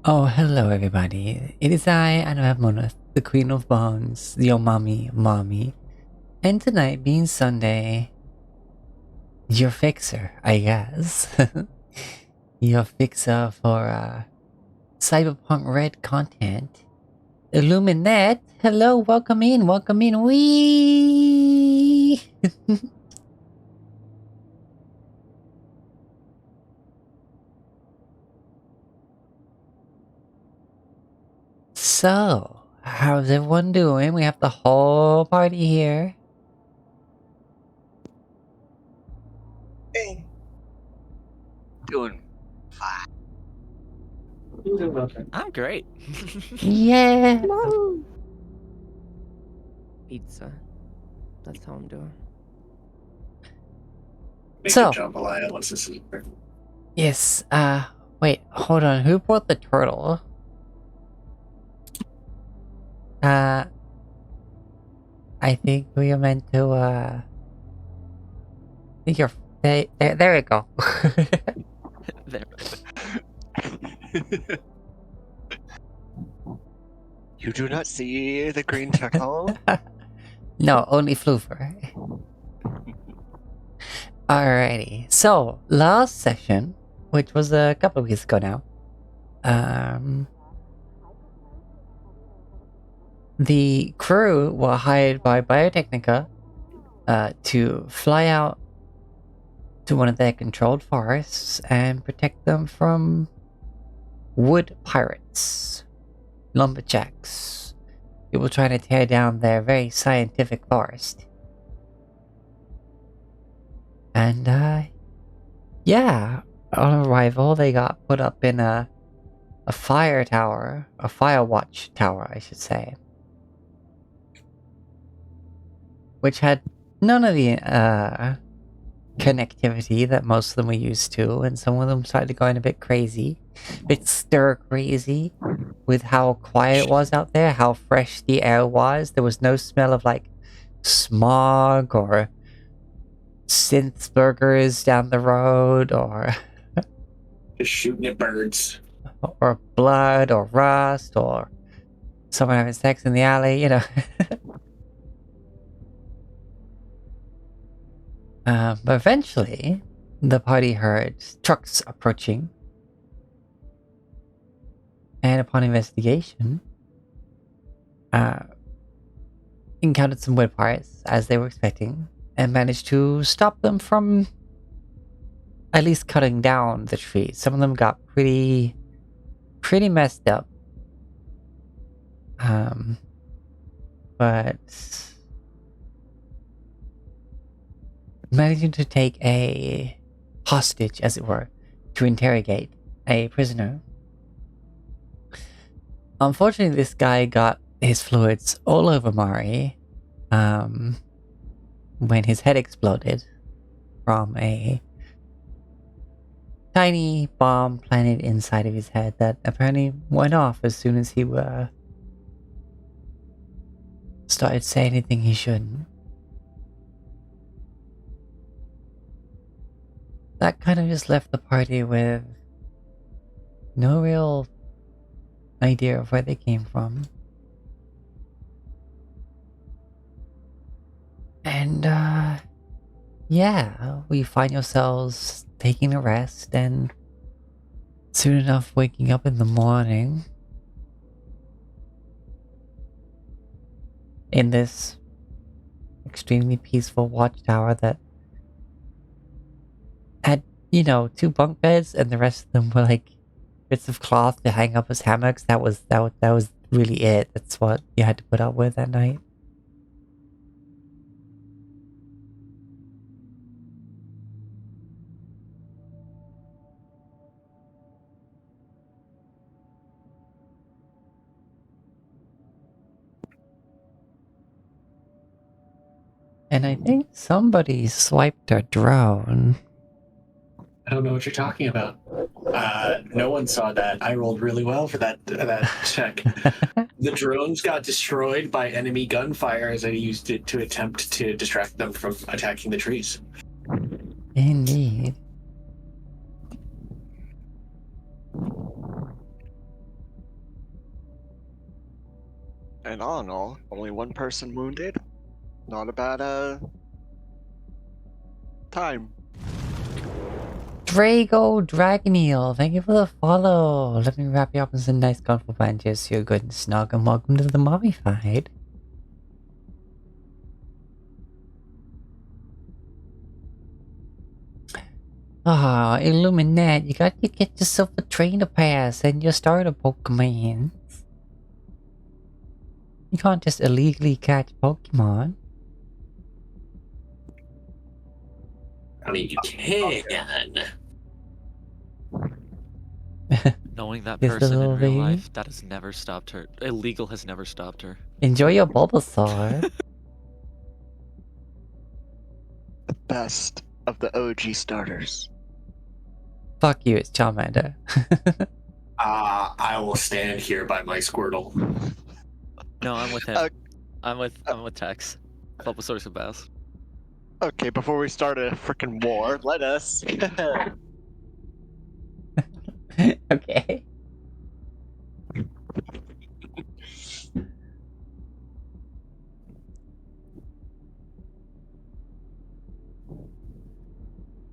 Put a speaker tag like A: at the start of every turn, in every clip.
A: Oh, hello everybody. It is I, Moneth, the Queen of Bones, the mommy. And tonight, being Sunday, your fixer, I guess. Your fixer for Cyberpunk Red content. Illuminate, hello, welcome in, wee! So, how's everyone doing? We have the whole party here.
B: Hey.
C: Doing fine.
D: I'm great.
A: Yeah!
D: Pizza. That's how I'm doing.
B: Make
A: So-
B: a jambalaya once this is over.
A: Yes, wait, hold on, who brought the turtle? I think we are meant to, I think you're, there we go.
D: There.
C: You do not see the green turtle?
A: No, only Floofer. Alrighty, so, last session, which was a couple of weeks ago now, the crew were hired by Biotechnica to fly out to one of their controlled forests and protect them from wood pirates, lumberjacks, people trying to tear down their very scientific forest. And yeah, on arrival they got put up in a fire tower, a fire watch tower I should say, which had none of the connectivity that most of them were used to, and some of them started going a bit crazy, a bit stir crazy with how quiet it was out there, how fresh the air was. There was no smell of like smog or synth burgers down the road or
B: Just shooting at birds.
A: or blood or rust or someone having sex in the alley, you know. But eventually, the party heard trucks approaching, and upon investigation, encountered some wood pirates, as they were expecting, and managed to stop them from at least cutting down the trees. Some of them got pretty messed up. But managing to take a hostage, as it were, to interrogate a prisoner. Unfortunately, this guy got his fluids all over Mari when his head exploded from a tiny bomb planted inside of his head that apparently went off as soon as he started saying anything he shouldn't. That kind of just left the party with no real idea of where they came from. And, yeah, we find yourselves taking a rest and soon enough waking up in the morning in this extremely peaceful watchtower that had, you know, 2 bunk beds and the rest of them were like bits of cloth to hang up as hammocks. That was really it. That's what you had to put up with that night. And I think somebody swiped a drone.
B: I don't know what you're talking about. No one saw that. I rolled really well for that check. The drones got destroyed by enemy gunfire as I used it to attempt to distract them from attacking the trees.
A: Indeed.
C: And all in all, only one person wounded. Not a bad time.
A: Drago Dragoneel, thank you for the follow. Let me wrap you up in some nice comfortable bandages so you're good and snug, and welcome to the mommy fight. Ah, Illuminate, you got to get yourself a trainer pass and you start a Pokemon. You can't just illegally catch Pokemon.
B: I mean, you can.
E: Knowing that
A: Just a
E: person
A: little
E: in real
A: baby.
E: life, that has never stopped her. Illegal has never stopped her.
A: Enjoy your Bulbasaur.
C: The best of the OG starters.
A: Fuck you, it's Charmander.
B: I will stand here by my Squirtle.
E: No, I'm with him.
C: Uh,
E: I'm with Tex. Bulbasaur's the best.
C: Okay, before we start a freaking war, let us.
A: Okay.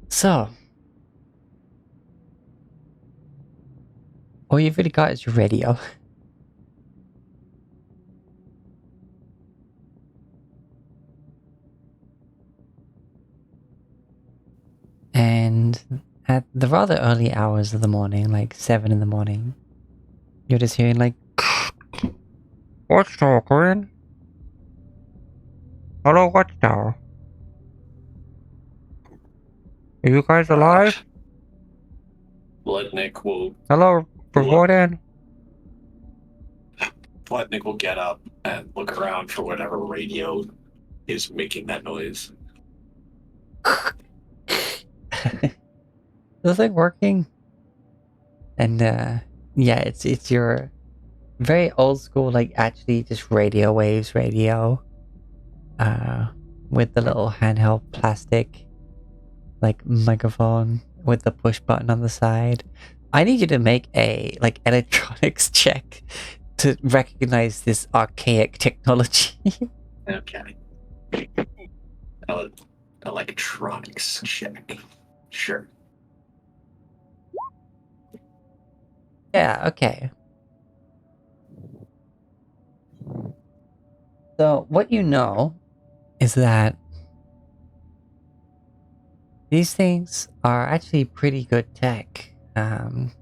A: So, all you've really got is your radio. And at the rather early hours of the morning, like 7 in the morning, you're just hearing like, Watchtower, Queen? Hello, Watchtower. Are you guys alive?
B: Bloodnick will
A: Hello, reporting.
B: Bloodnick will get up and look around for whatever radio is making that noise.
A: Is it working? And yeah, it's your very old school, like actually just radio waves radio. With the little handheld plastic like microphone with the push button on the side. I need you to make a like electronics check to recognize this archaic technology.
B: Okay. Electronics check. Sure.
A: Yeah, okay. So what you know is that these things are actually pretty good tech. It's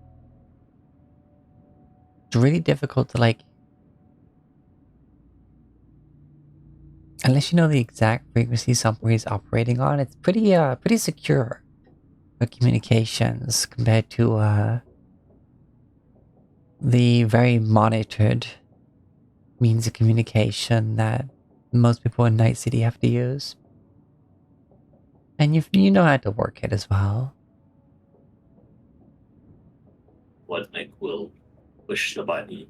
A: really difficult to like, unless you know the exact frequency somewhere is operating on. It's pretty secure for communications compared to the very monitored means of communication that most people in Night City have to use. And you know how to work it as well.
B: Bloodnick will push the button.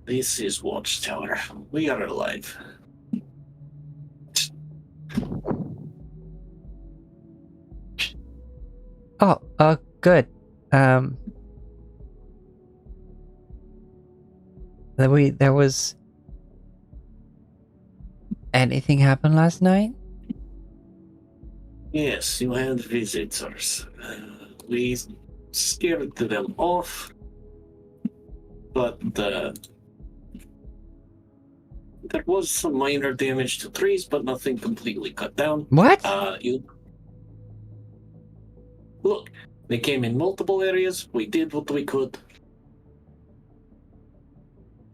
B: This is Watchtower. We are alive.
A: Oh, good. There was anything happened last night?
B: Yes, you had visitors. We scared them off, but there was some minor damage to trees, but nothing completely cut down.
A: What?
B: Look, they came in multiple areas. We did what we could.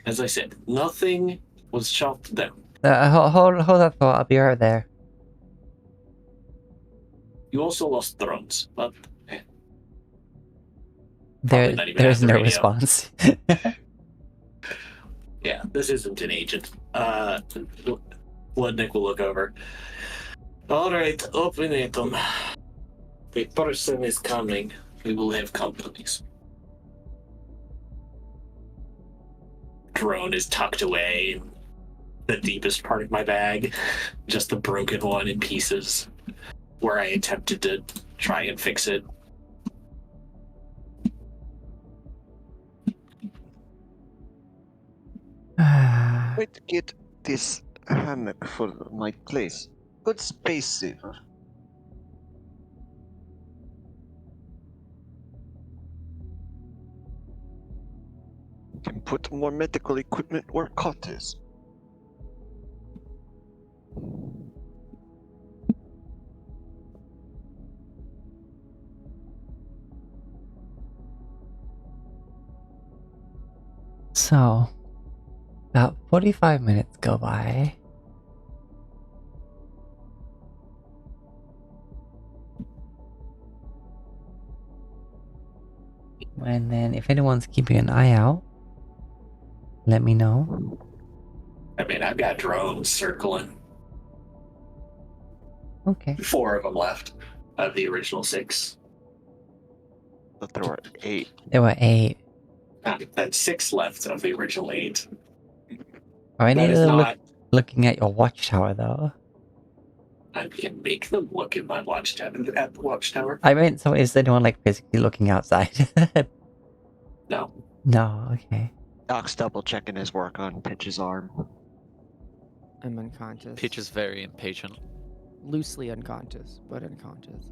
B: As I said, nothing was chopped down.
A: Hold that thought. I'll be right there.
B: You also lost drones, but probably not even
A: There's
B: have the
A: no
B: radio.
A: response.
B: Yeah, this isn't an agent. Bloodnick will look over. All right, open it. The person is coming. We will have companies. Drone is tucked away in the deepest part of my bag. Just the broken one in pieces, where I attempted to try and fix it.
C: Wait to get this hammock for my place. Good space saver. Can put more medical equipment where cot is.
A: So, about 45 minutes go by. And then if anyone's keeping an eye out, let me know.
B: I mean, I've got drones circling.
A: Okay.
B: 4 of them left of the original 6.
C: But there were 8.
A: There were 8.
B: That's 6 left of the original 8.
A: I
B: That
A: need
B: is
A: to
B: not.
A: looking at your watchtower though.
B: I can make them look at my watchtower. At the watchtower.
A: I meant, so is anyone like physically looking outside?
B: No.
A: No, okay.
C: Doc's double checking his work on Pitch's arm.
D: I'm unconscious.
E: Peach is very impatient.
D: Loosely unconscious, but unconscious.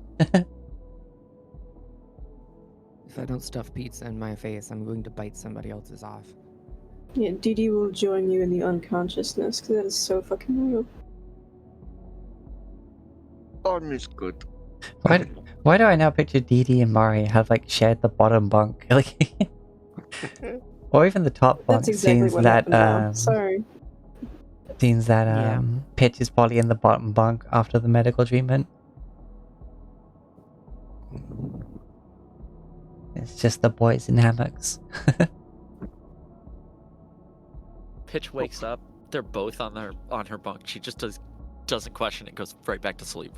D: If I don't stuff pizza in my face, I'm going to bite somebody else's off.
F: Yeah, Dee will join you in the unconsciousness, because that is so fucking real.
C: Arm is good.
A: Why do I now picture Dee Dee and Mari have like shared the bottom bunk? Like, or even the top bunk.
F: That's exactly
A: Seems
F: what
A: that
F: happened now. Sorry.
A: seems that
D: Yeah.
A: Pitch is probably in the bottom bunk after the medical treatment. It's just the boys in hammocks.
E: Pitch wakes up. They're both on her bunk. She just doesn't question it. Goes right back to sleep.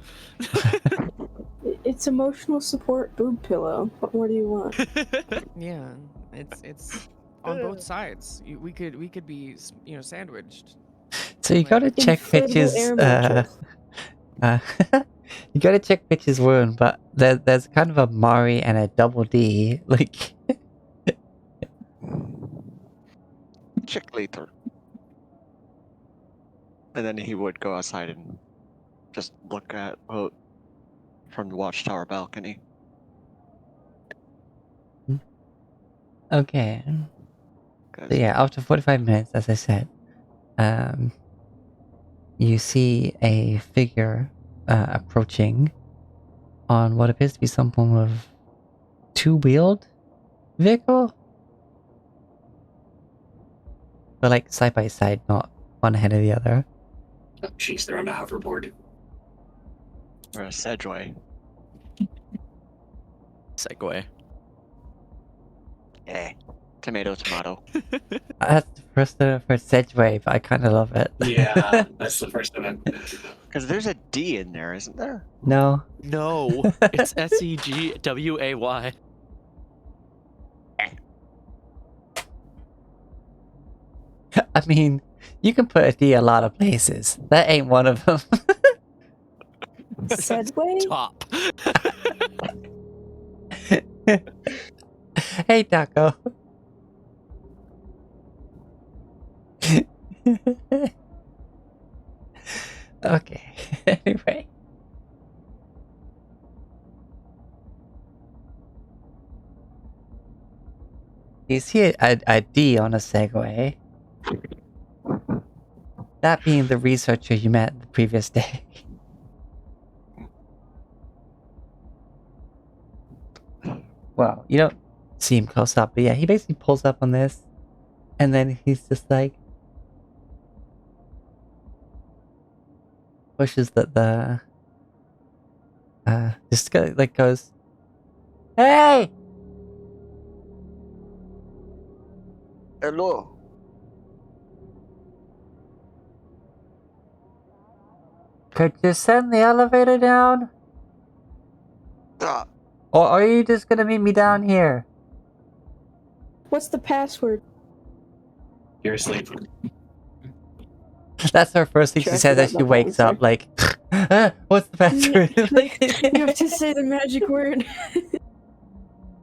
F: It's emotional support boob pillow. What more do you want?
D: Yeah, it's on both sides. We could be sandwiched.
A: So you gotta check
F: Inflatable
A: Pitch's
F: air mattress.
A: you gotta check Pitch's wound, but there's kind of a Mari and a double D. Like,
C: Check later. And then he would go outside and just look at from the watchtower balcony.
A: okay.
C: 'Cause
A: So yeah, after 45 minutes, as I said, you see a figure approaching on what appears to be some form of two-wheeled vehicle. But like side by side, not one ahead of the other.
B: Oh, jeez, they're on a hoverboard.
C: or a Sedgway.
E: Segway.
C: Eh. Tomato, tomato.
A: That's the first for Sedgway, but I kind of love it.
B: Yeah, that's the first one.
C: Because there's a D in there, isn't there?
A: No.
E: No, it's Segway.
A: I mean, you can put a D a lot of places. That ain't one of them.
F: Sedway?
E: Top.
A: Hey, Taco. Okay. Anyway. You see a D on a Segway. That being the researcher you met the previous day. Well, you don't see him close up, but yeah, he basically pulls up on this, and then he's just like pushes the just like goes, "Hey,
C: Hello.
A: could you send the elevator down,
C: Ah,
A: or are you just gonna meet me down here?"
F: What's the password?
B: You're asleep.
A: That's her first thing she
F: Sure, I
A: says as
F: forgot
A: she
F: about that
A: wakes
F: one,
A: up. Like, what's the password?
F: You have to say the magic word.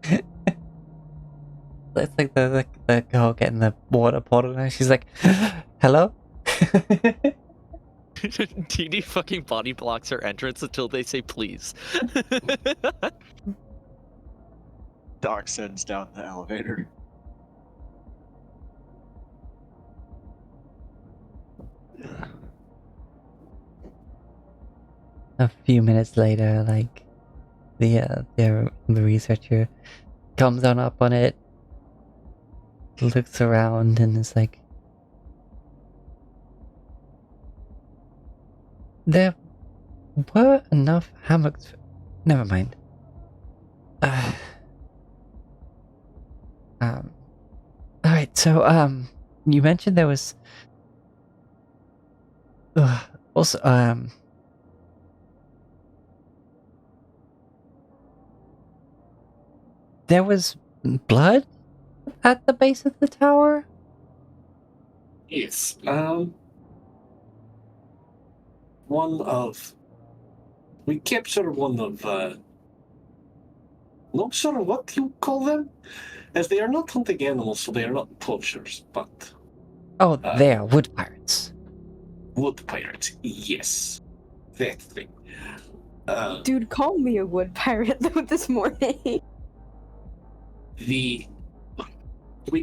A: It's like the girl getting the water poured on her. She's like, "Hello."
E: TD fucking body blocks her entrance until they say please.
C: Doc sends down the elevator.
A: A few minutes later, like the researcher comes on up on it, looks around, and is like, there were enough hammocks. Never mind. Alright, so, you mentioned there was... also, there was blood at the base of the tower?
B: Yes. We captured one of, not sure what you call them, as they are not hunting animals, so they are not poachers, but
A: Oh, they are wood pirates.
B: wood pirates. Yes, that thing.
F: Dude called me a wood pirate though this morning.
B: We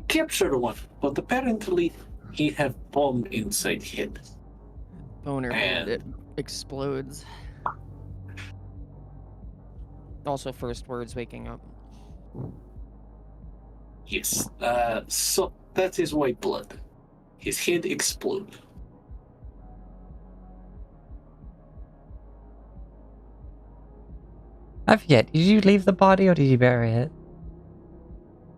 B: captured one, but apparently he have bomb inside head.
D: Boner,
B: And-
D: it explodes. Also, first words waking up.
B: Yes. So that is white blood. His head explode.
A: I forget, did you leave the body or did you bury it?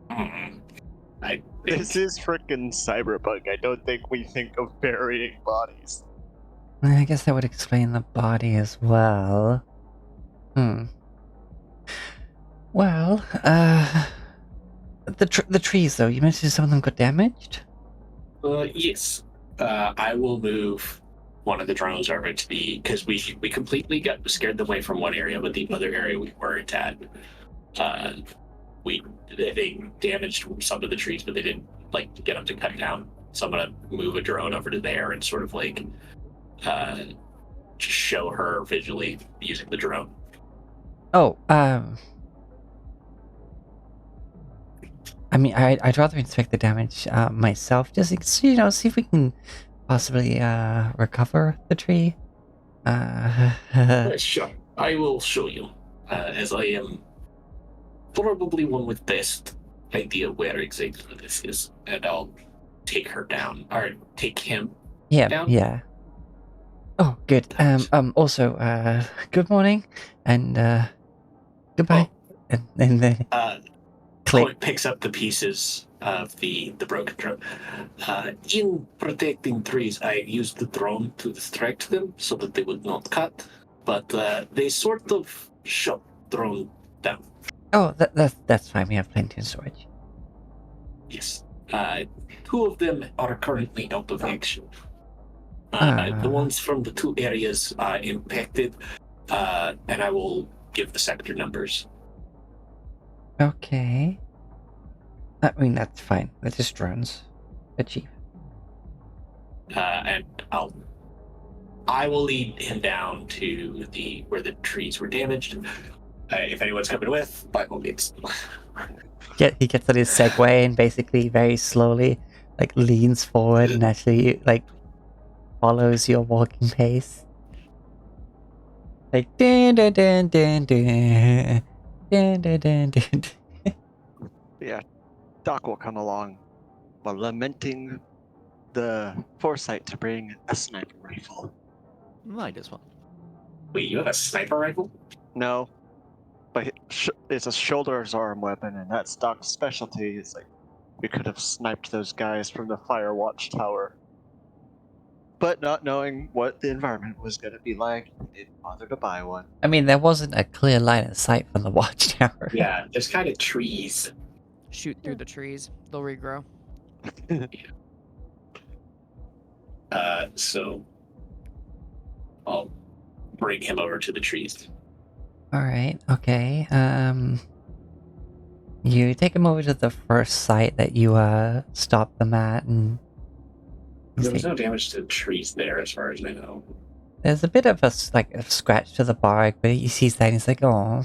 B: I
C: This
B: think
C: is frickin' Cyberpunk. I don't think we think of burying bodies.
A: I guess that would explain the body as well. Well, the trees though, you mentioned some of them got damaged?
B: yes. I will move one of the drones over to because we completely scared them away from one area, but the other area we weren't at. They damaged some of the trees, but they didn't like get them to cut down. So I'm gonna move a drone over to there and sort of like just show her visually using the drone.
A: Oh, I mean, I'd rather inspect the damage myself, just see if we can possibly recover the tree.
B: Sure, I will show you, as I am probably one with best idea where exactly this is, and I'll take her down, or take him.
A: Yeah,
B: down?
A: yeah. Oh, good. Also, good morning, and goodbye. And then click.
B: Point picks up the pieces of the broken drone. In protecting trees, I used the drone to distract them so that they would not cut, but they sort of shot drone down.
A: Oh, that's fine. We have plenty in storage.
B: Yes. Two of them are currently out of action. The ones from the two areas impacted, and I will give the sector numbers.
A: Okay. I mean, that's fine. That's just drones. Achieve.
B: And I will lead him down to where the trees were damaged. If anyone's coming with, by all means.
A: He gets on his Segway and basically very slowly, like, leans forward and actually, like, follows your walking pace. Like, dun dun dun dun dun. Dun dun dun dun.
C: Yeah, Doc will come along while lamenting the foresight to bring a sniper rifle.
E: Might as well.
B: Wait, you have a sniper rifle?
C: No, but it's a shoulder's arm weapon, and that's Doc's specialty. It's like we could have sniped those guys from the fire watch tower. But not knowing what the environment was going to be like, we didn't bother to buy one.
A: I mean, there wasn't a clear line of sight from the watchtower.
B: Yeah, there's kind of trees.
D: Shoot through the trees, they'll regrow.
B: So I'll bring him over to the trees.
A: Alright, okay. You take him over to the first site that you stopped them at, and
B: There was no damage to trees there, as far as I know.
A: There's a bit of a scratch to the bark, but he sees that and he's like, "Oh,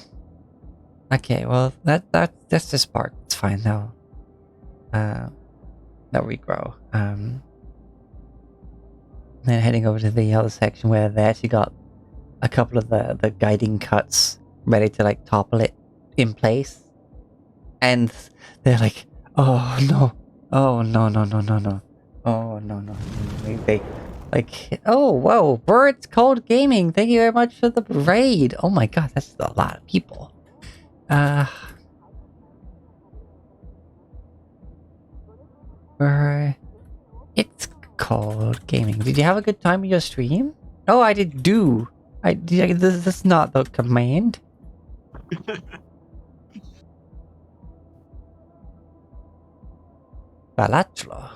A: okay. Well, that's just bark. It's fine. They'll regrow." Then heading over to the other section where they actually got a couple of the guiding cuts ready to like topple it in place, and they're like, "Oh no! Oh no! No! No! No! No! Oh no! No!" They like, "Oh whoa! Birds Cold Gaming. Thank you very much for the raid. Oh my god, that's a lot of people." It's Cold Gaming. Did you have a good time with your stream? Oh, I did do. This is not the command. Balatro.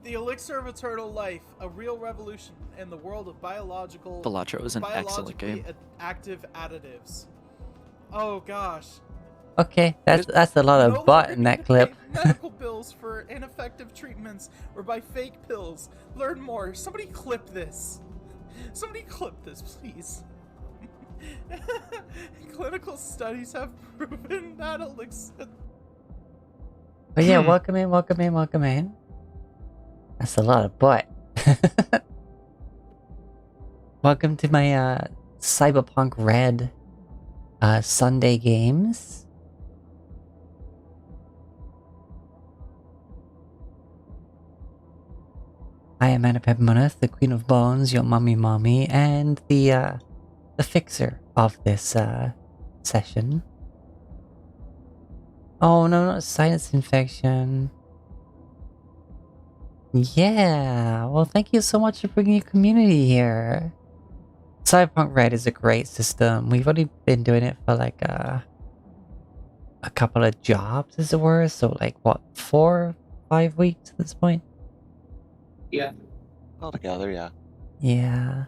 G: The elixir of eternal life, a real revolution in the world of
E: Balatro is an excellent game.
G: Active additives. Oh gosh.
A: Okay, that's a lot of butt in that clip.
G: Medical bills for ineffective treatments or by fake pills. Learn more. Somebody clip this. Somebody clip this, please. Clinical studies have proven that elixir.
A: But yeah, welcome in. That's a lot of butt. Welcome to my Cyberpunk Red Sunday games. I am Anna Peppermoneth, the Queen of Bones, your mommy, and the fixer of this session. Oh no, not sinus infection. Yeah, well, thank you so much for bringing your community here. Cyberpunk Red is a great system. We've only been doing it for like a couple of jobs, as it were. So like what, 4 or 5 weeks at this point?
B: Yeah.
C: Altogether, yeah.
A: Yeah.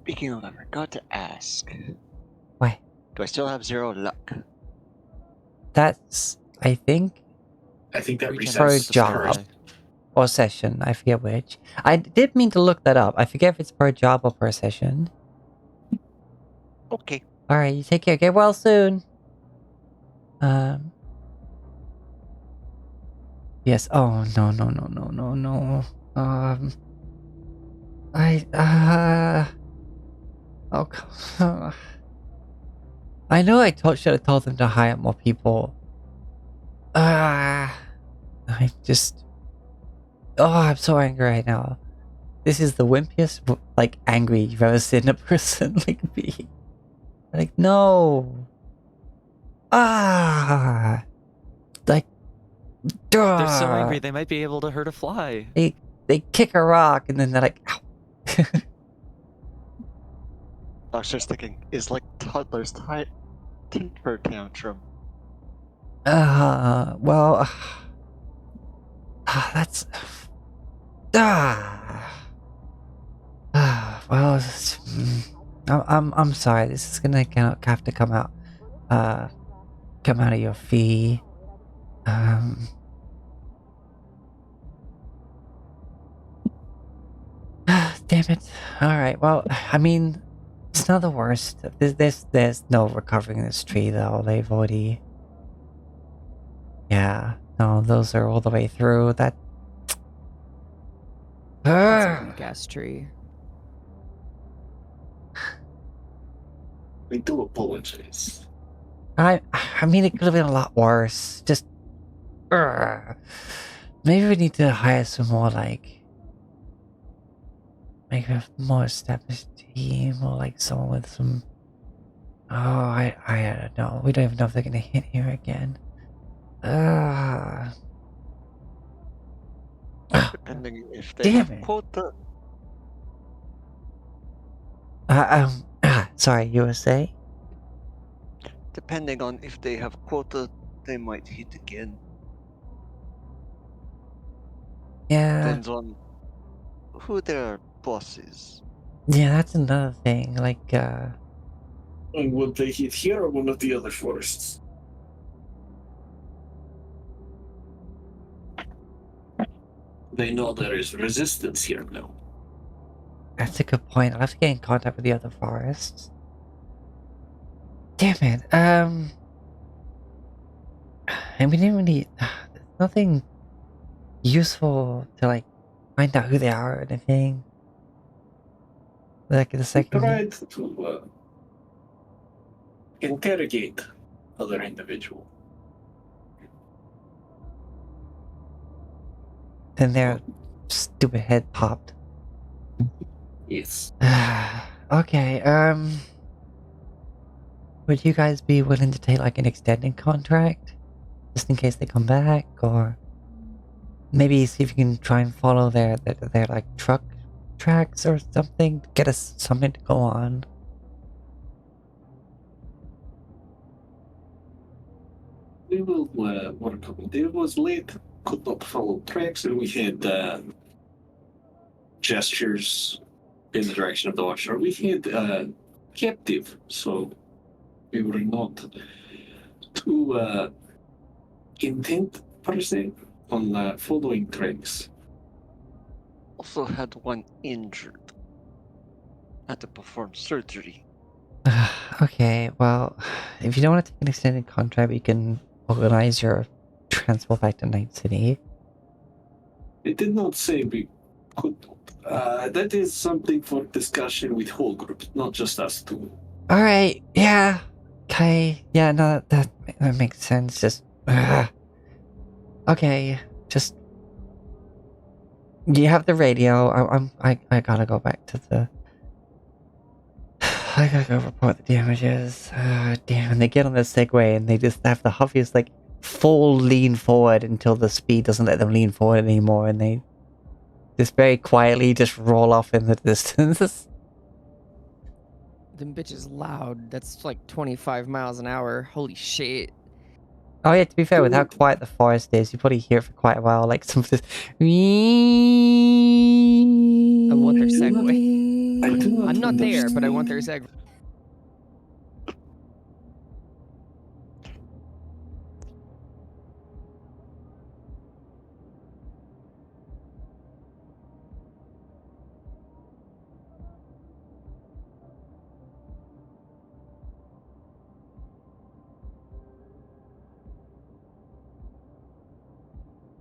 C: Speaking of, I forgot to ask.
A: Why?
C: Do I still have 0 luck?
A: That's, I think
B: that
E: Per
B: resets the
A: job.
B: first.
A: or session. I forget which. I did mean to look that up. I forget if it's per job or per session.
C: Okay.
A: All right, you take care. Get well soon. Yes. Oh no. Oh. I know I should have told them to hire more people. I just. Oh, I'm so angry right now. This is the wimpiest, like, angry you've ever seen a person like me. Like, no. Like,
E: They're so angry they might be able to hurt a fly.
A: They kick a rock and then they're like, ow.
C: I was just thinking, is like toddler's temper tantrum.
A: Well, that's. Well, I'm sorry. This is gonna have to come out of your fee. Damn it. All right. Well, I mean, it's not the worst. There's no recovering this tree though. They've already. Yeah. No, those are all the way through. That's
D: a weak ass tree.
B: We do apologize.
A: I mean, it could have been a lot worse. Just. Maybe we need to hire some more, like. Maybe a more established team, or like someone with some. Oh, I don't know. We don't even know if they're gonna hit here again.
C: Depending if they have quota.
A: Sorry, you were saying?
C: Depending on if they have quota, they might hit again.
A: Yeah.
C: Depends on who their boss is.
A: Yeah, that's another thing. Like,
B: And will they hit here or one of the other forests? They know there is resistance here now.
A: That's a good point. I'll have to get in contact with the other forests. Damn it. And we didn't really. There's nothing useful to like find out who they are or anything. Like the
B: We
A: second.
B: tried to interrogate other individual.
A: Then their stupid head popped.
B: Yes.
A: Okay, would you guys be willing to take like an extended contract? Just in case they come back, or maybe see if you can try and follow their like truck tracks or something to get us something to go on.
B: We will work on it. It was late, could not follow tracks, and we had gestures in the direction of the watcher. We had captive, so we were not too intent per se on following tracks.
C: Also had one injured. Had to perform surgery.
A: Okay, well, if you don't want to take an extended contract, you can organize your transport back to Night City.
B: It did not say we could. That is something for discussion with whole group, not just us two.
A: Alright, yeah. Okay, yeah, no, that makes sense. Just. Okay, just. You have the radio. I gotta go back to the. I gotta go report the damages. Damn, and they get on the Segway and they just have the huffiest, like, full lean forward until the speed doesn't let them lean forward anymore, and they just very quietly just roll off in the distance.
D: Them bitches loud. That's like 25 miles an hour. Holy shit.
A: Oh yeah, to be fair, with how quiet the forest is, you probably hear it for quite a while, like some of this.
D: I want their Segway. I'm not there, but I want their Segway.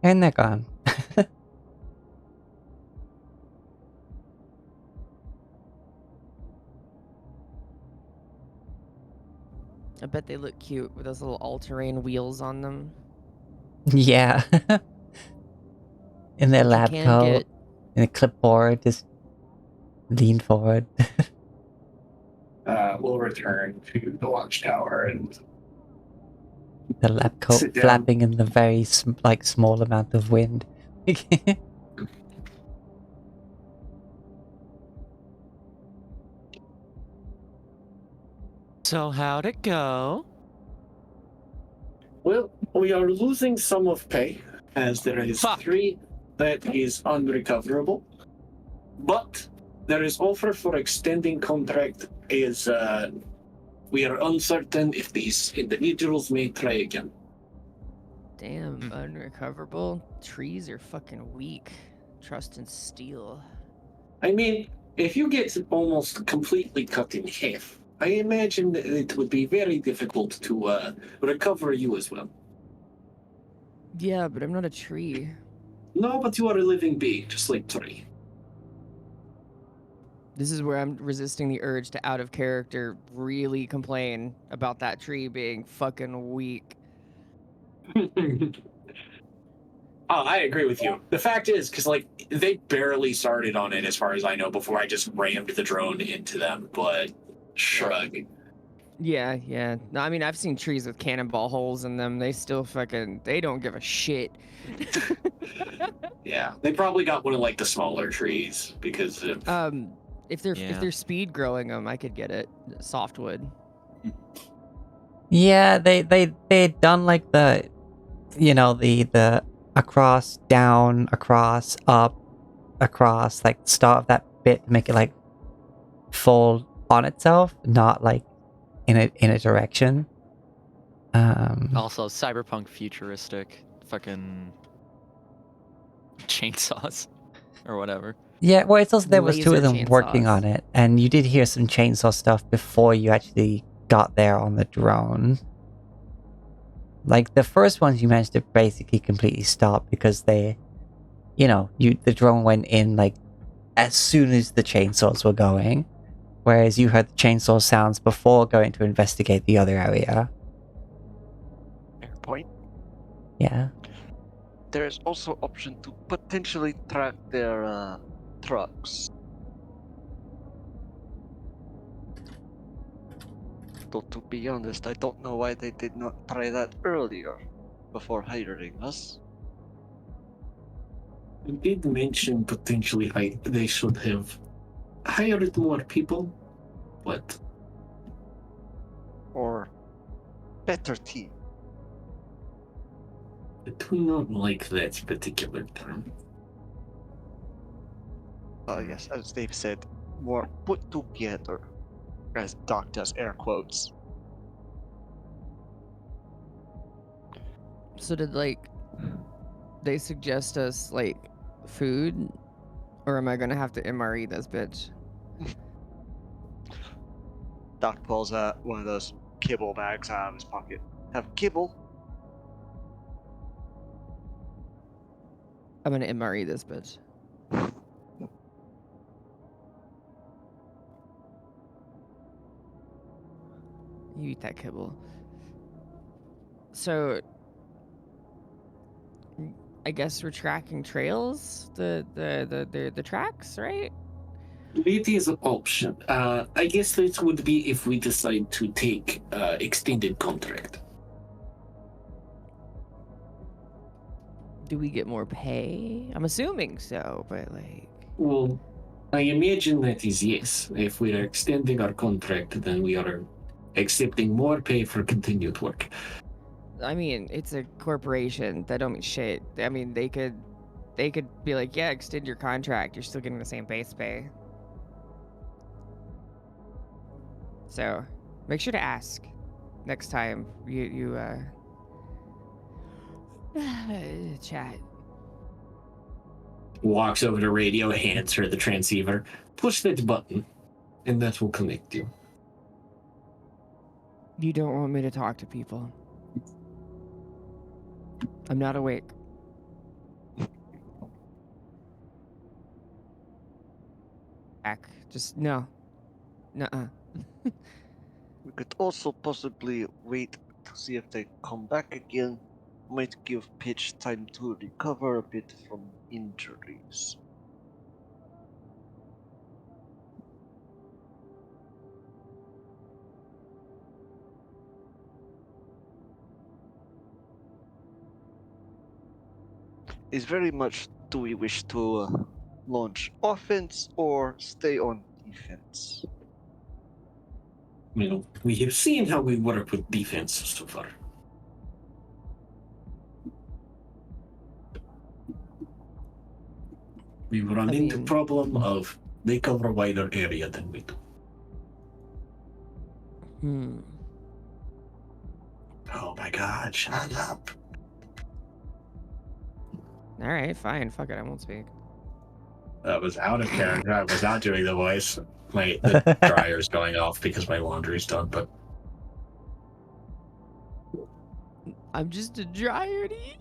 A: And they're gone.
D: I bet they look cute with those little all-terrain wheels on them.
A: Yeah. In their
D: You
A: lab
D: can
A: coat,
D: get
A: in a clipboard, just lean forward.
B: We'll return to the watchtower and
A: The lab coat
B: sit down.
A: flapping in the very small amount of wind.
E: So how'd it go?
B: Well, we are losing some of pay, as there is
E: Fuck.
B: 3 that is unrecoverable. But there is offer for extending contract is we are uncertain if these individuals may try again.
D: damn unrecoverable. Trees are fucking weak. Trust and steel.
B: I mean, if you get almost completely cut in half, I imagine that it would be very difficult to recover you as well.
D: Yeah, but I'm not a tree.
B: No, but you are a living being, just like Tree.
D: This is where I'm resisting the urge to out of character really complain about that tree being fucking weak.
B: Oh, I agree with you. The fact is, because like they barely started on it, as far as I know, before I just rammed the drone into them. But shrug.
D: Yeah, yeah. No, I mean, I've seen trees with cannonball holes in them. They still fucking, they don't give a shit.
B: Yeah, they probably got one of like the smaller trees because of,
D: If they're
E: Yeah.
D: speed growing them, I could get it. Softwood.
A: Yeah, they'd done like the, you know, the across, down, across, up, across, like start of that bit to make it like fold on itself, not like in a direction.
E: Also, cyberpunk futuristic. Fucking chainsaws or whatever.
A: Yeah, well, it's also there was two of
D: Laser
A: them working
D: chainsaws.
A: on it, and you did hear some chainsaw stuff before you actually got there on the drone. Like the first ones, you managed to basically completely stop because they, the drone went in like as soon as the chainsaws were going, whereas you heard the chainsaw sounds before going to investigate the other area.
C: Fair point.
A: Yeah.
C: There is also option to potentially track their trucks. Though to be honest, I don't know why they did not try that earlier, before hiring us.
B: You did mention potentially they should have hired more people, but
C: Or better team.
B: do not like that particular term.
C: Yes, as Dave said, more put together. As Doc does air quotes.
D: So did they suggest us food, or am I gonna have to MRE this bitch?
C: Doc pulls out one of those kibble bags out of his pocket. Have kibble?
D: I'm gonna MRE this bitch. You eat that kibble. So, I guess we're tracking trails, the tracks, right?
B: It is an option. I guess that would be if we decide to take extended contract.
D: Do we get more pay? I'm assuming so, but
B: Well, I imagine that is yes. If we are extending our contract, then we are accepting more pay for continued work.
D: I mean, it's a corporation. That don't mean shit. I mean, they could be like, yeah, extend your contract. You're still getting the same base pay. So, make sure to ask next time you chat.
B: Walks over to radio, hands her the transceiver. Push that button, and that will connect you.
D: You don't want me to talk to people. I'm not awake. Back. Just no. Nuh-uh.
C: We could also possibly wait to see if they come back again. Might give Pitch time to recover a bit from injuries. Is very much, do we wish to launch offense or stay on defense?
B: We have seen how we work with defense so far. We run into problem of they cover a wider area than we do. Oh my god, shut up.
D: Alright, fine. Fuck it, I won't speak.
B: That was out of character. I was not doing the voice. The dryer's going off because my laundry's done, but
D: I'm just a dryerty.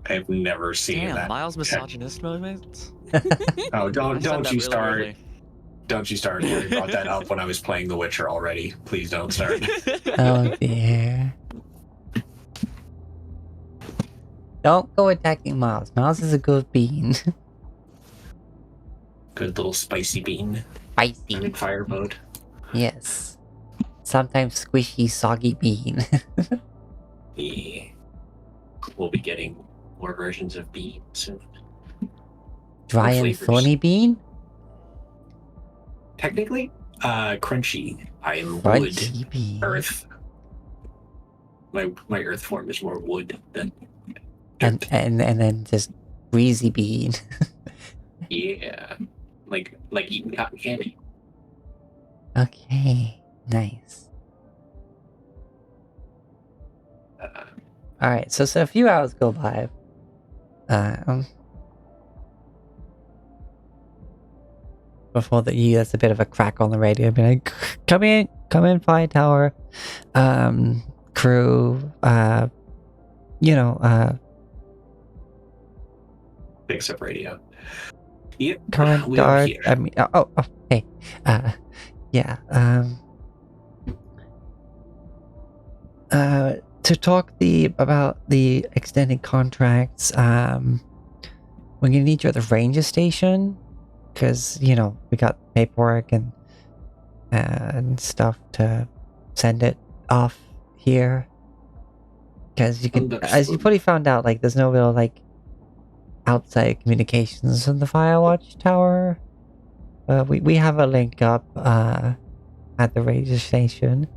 B: I've never seen that.
E: Miles misogynist moments.
B: Oh, don't you
E: really
B: start.
E: weirdly.
B: Don't you start. I brought that up when I was playing The Witcher already. Please don't start.
A: Oh dear. Don't go attacking Miles. Miles is a good bean.
B: Good little spicy bean. I'm
A: Spicy.
B: in fire mode.
A: Yes. Sometimes squishy, soggy bean.
B: Yeah. We'll be getting more versions of bean soon.
A: Dry and
B: flavors.
A: thorny bean?
B: Technically, crunchy. I am
A: Crunchy
B: wood.
A: bean.
B: Earth. My earth form is more wood than
A: And
B: dirt.
A: and then just breezy bean.
B: Yeah. Like eating cotton candy.
A: Okay. Nice. Alright, so a few hours go by. Before there's a bit of a crack on the radio, be like, come in, fire tower, crew,
B: Picks up radio. Yep,
A: current
B: we are
A: guard.
B: here.
A: I mean, hey, yeah, to talk about the extended contracts, we're gonna need you at the ranger station, because we got paperwork and stuff to send it off here. Because you can, as you probably found out, like there's no real like outside communications from the Firewatch Tower. We have a link up at the radio station.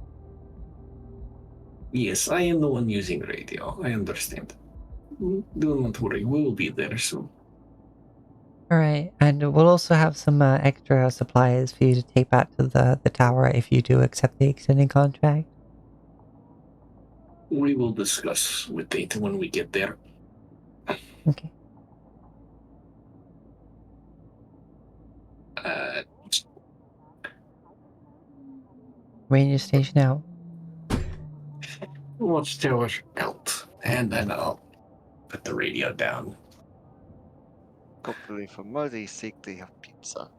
B: Yes, I am the one using radio. I understand. Do not worry, we will be there soon.
A: Alright, and we'll also have some extra supplies for you to take back to the tower if you do accept the extended contract.
B: We will discuss with it when we get there.
A: Okay. Radio station out.
B: Watchtower out. And then I'll put the radio down.
C: Hopefully for Muddy's sake they have pizza.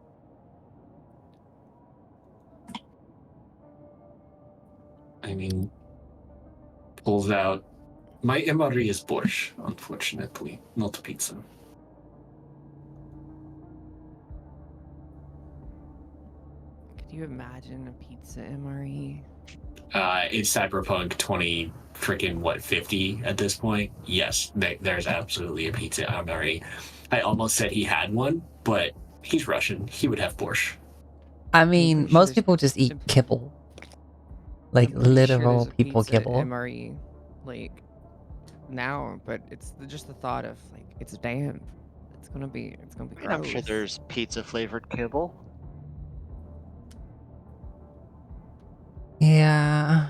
B: I mean, pulls out. My MRE is borscht, unfortunately, not pizza.
D: Could you imagine a pizza MRE?
B: It's Cyberpunk 20 freaking what 50 at this point. Yes, there's absolutely a pizza MRE. I almost said he had one, but he's Russian. He would have borscht.
A: I mean,
D: sure
A: most
D: there's-
A: people just eat kibble. Like
D: I'm pretty sure
A: literal
D: there's a
A: people
D: pizza
A: kibble.
D: MRE, like now, but it's just the thought of like it's damp. It's gonna be gross.
C: I'm sure there's pizza flavored kibble.
A: Yeah.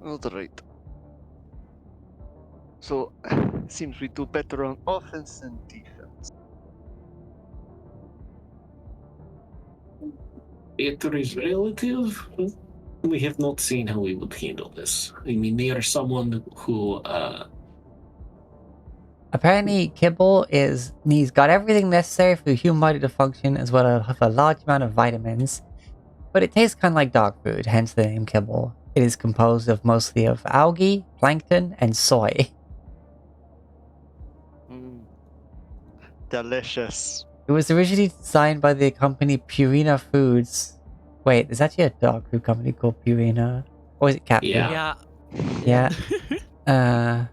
C: Alright. So, seems we do better on offense than defense.
B: Better is relative. We have not seen how we would handle this. I mean, they are someone who,
A: Apparently, kibble he's got everything necessary for the human body to function, as well as a large amount of vitamins. But it tastes kind of like dog food, hence the name kibble. It is composed of mostly of algae, plankton, and soy.
C: Delicious.
A: It was originally designed by the company Purina Foods. Wait, there's actually a dog food company called Purina. Or is it cat food?
B: Yeah.
A: Yeah.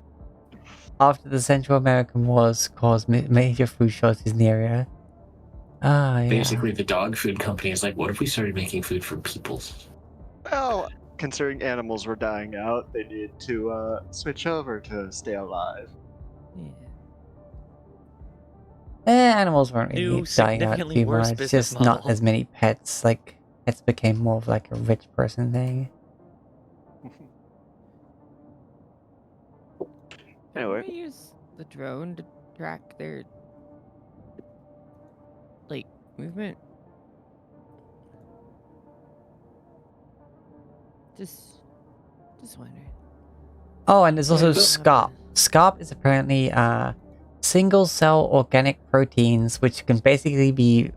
A: After the Central American Wars caused major food shortages in the area. Yeah.
B: basically the dog food company is like, what if we started making food for people?
C: Well, considering animals were dying out, they needed to switch over to stay alive.
A: Animals weren't really
E: New,
A: dying out
E: significantly
A: too
E: worse
A: much.
E: business
A: Just not
E: model.
A: as many pets. Like, pets became more of like a rich person thing.
C: Anyway.
D: Can we use the drone to track their like movement? Just wondering.
A: Oh, and there's also
B: Yeah,
A: SCOP. SCOP is apparently single-cell organic proteins, which can basically be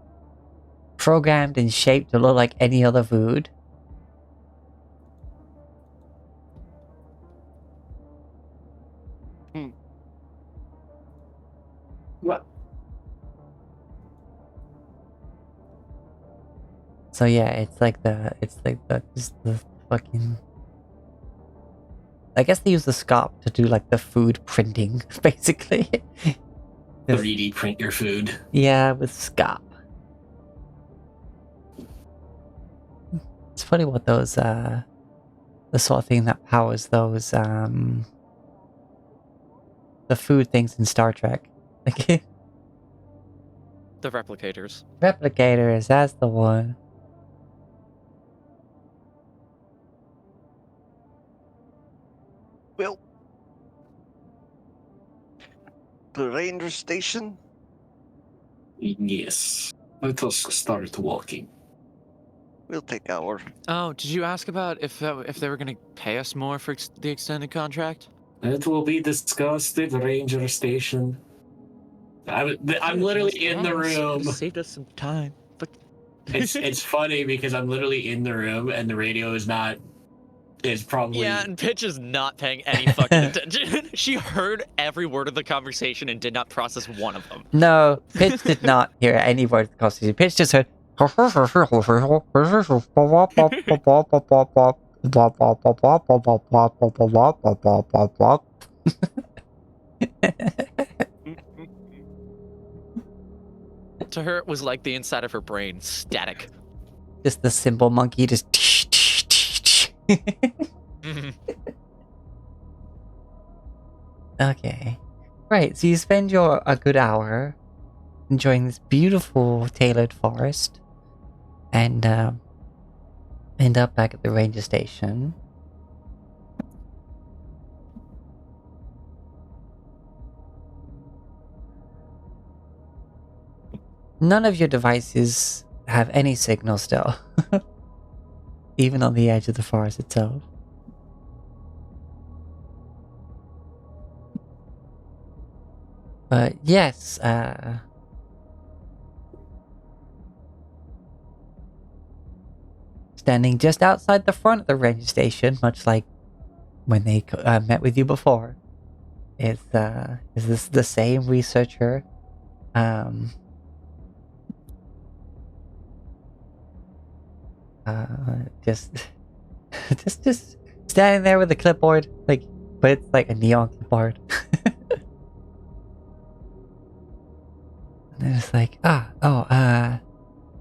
A: programmed and shaped to look like any other food.
B: What?
A: So yeah, it's like the just the fucking. I guess they use the SCOP to do like the food printing, basically.
B: 3D print your food.
A: Yeah, with SCOP. It's funny what those the sort of thing that powers those the food things in Star Trek. Like
E: The replicators.
A: replicators, that's the one.
C: Well, The ranger station?
B: Yes. Let us start walking.
C: We'll take our.
E: Oh, did you ask about if they were gonna pay us more for the extended contract?
B: It will be discussed at the ranger station. I'm literally in the room.
E: Saved us some time. But
B: It's funny because I'm literally in the room and the radio is not. Is probably.
E: yeah, and Pitch is not paying any fucking attention. She heard every word of the conversation and did not process one of them.
A: No, Pitch did not hear any words of the conversation. Pitch just heard.
E: To her, it was like the inside of her brain, static.
A: Just the cymbal monkey just. Okay. Right, so you spend a good hour enjoying this beautiful tailored forest and end up back at the ranger station. None of your devices have any signal still, even on the edge of the forest itself. But yes, standing just outside the front of the ranger station, much like when they met with you before, is this the same researcher? Just standing there with a clipboard, like, but it's like a neon clipboard. And it's like,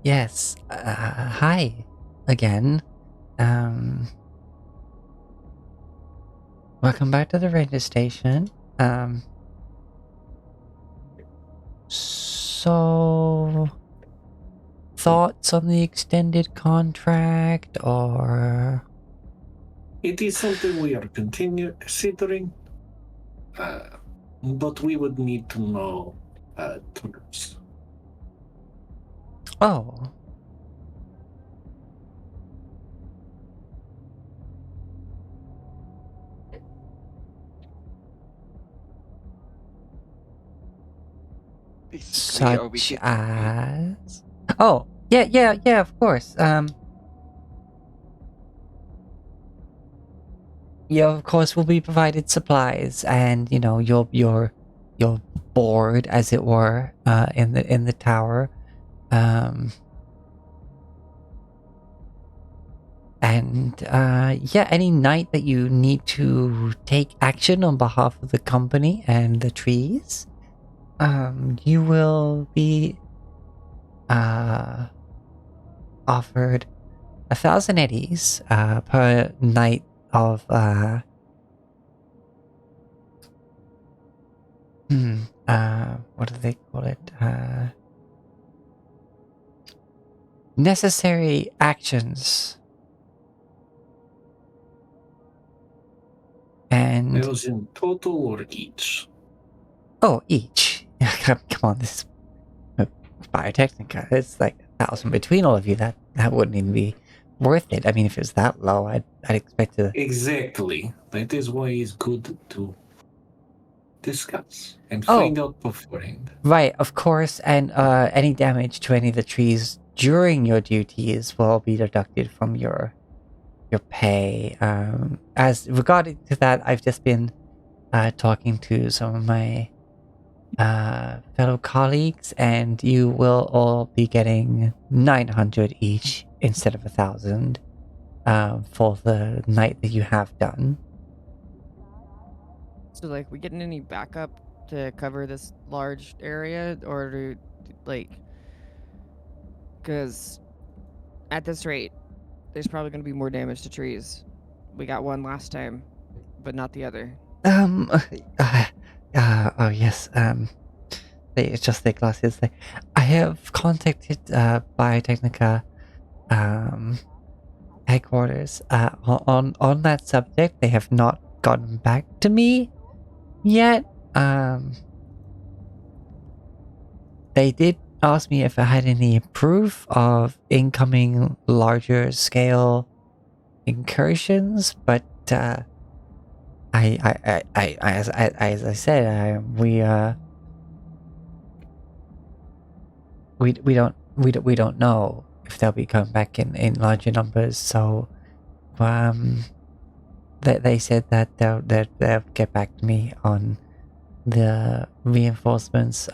A: yes, hi, again. Welcome back to the ranger station. So, thoughts on the extended contract, or?
B: It is something we are considering, but we would need to know terms.
A: Oh.
C: Basically, are we
A: Such
C: getting-
A: as? Oh, yeah, of course. You of course will be provided supplies, and you know your board, as it were, in the tower, and yeah, any night that you need to take action on behalf of the company and the trees, you will be offered 1,000 eddies per night of what do they call it? Necessary actions. And
B: 1,000 total or each?
A: oh, each. Come on, this is Biotechnica. It's like 1,000 between all of you. That wouldn't even be worth it. I mean, if it was that low, I'd expect to.
B: Exactly. That is why it's good to discuss and find out beforehand.
A: Right, of course, and any damage to any of the trees during your duties will be deducted from your pay. As regarding to that, I've just been talking to some of my fellow colleagues, and you will all be getting 900 each instead of 1,000 for the night that you have done.
D: So, like, we getting any backup to cover this large area, or do, like, because at this rate, there's probably going to be more damage to trees. We got one last time, but not the other.
A: Oh yes, they adjust their glasses. I have contacted Biotechnica headquarters on that subject. They have not gotten back to me yet. they did ask me if I had any proof of incoming larger scale incursions, but as I said, we don't know if they'll be coming back in larger numbers. So they said that they'll get back to me on the reinforcements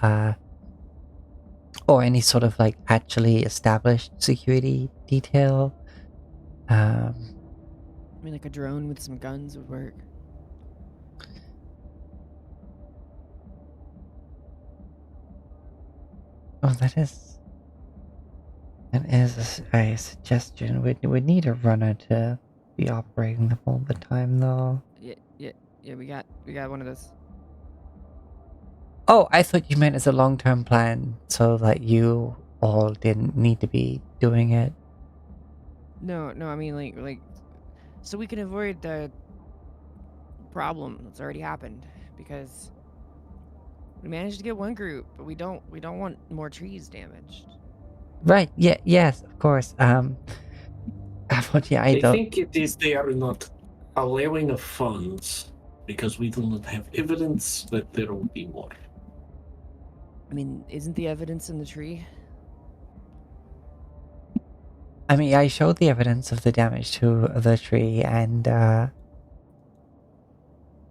A: or any sort of like actually established security detail.
D: I mean, like a drone with some guns would work.
A: Oh, that is a suggestion. We need a runner to be operating them all the time, though.
D: Yeah. We got one of those.
A: Oh, I thought you meant as a long-term plan, so that you all didn't need to be doing it.
D: No. I mean, like, so we can avoid the problem that's already happened because we managed to get one group, but we don't want more trees damaged.
A: Right? Yeah. Yes. Of course. But yeah, I
B: I
A: don't.
B: think it is they are not allowing of funds because we do not have evidence that there will be more.
D: I mean, isn't the evidence in the tree?
A: I mean, I showed the evidence of the damage to the tree, and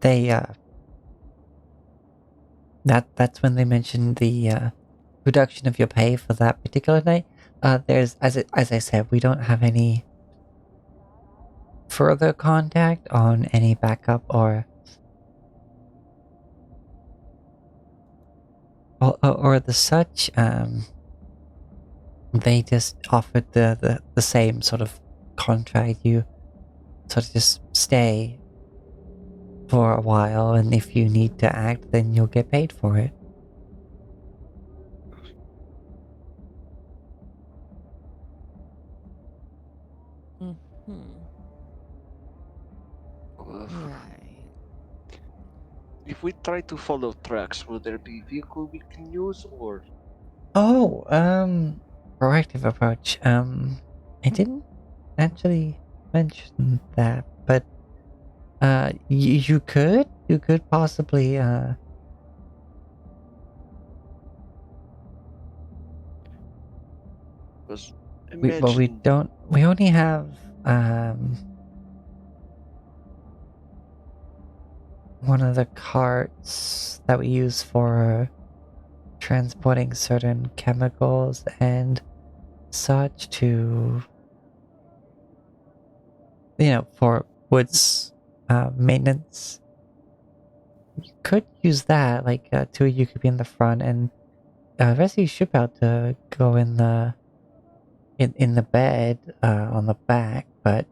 A: they that's when they mentioned the reduction of your pay for that particular night. There's as I said, we don't have any further contact on any backup or the such. They just offered the same sort of contract. You sort of just stay for a while, and if you need to act, then you'll get paid for it.
D: Right.
C: If we try to follow tracks, will there be vehicle we can use, or
A: Oh, proactive approach. I didn't actually mention that, but you could possibly
C: because
A: we
C: imagine
A: don't, we only have one of the carts that we use for transporting certain chemicals and such to, for woods maintenance. You could use that, like two of you could be in the front and the rest of you ship out to go in the bed on the back, but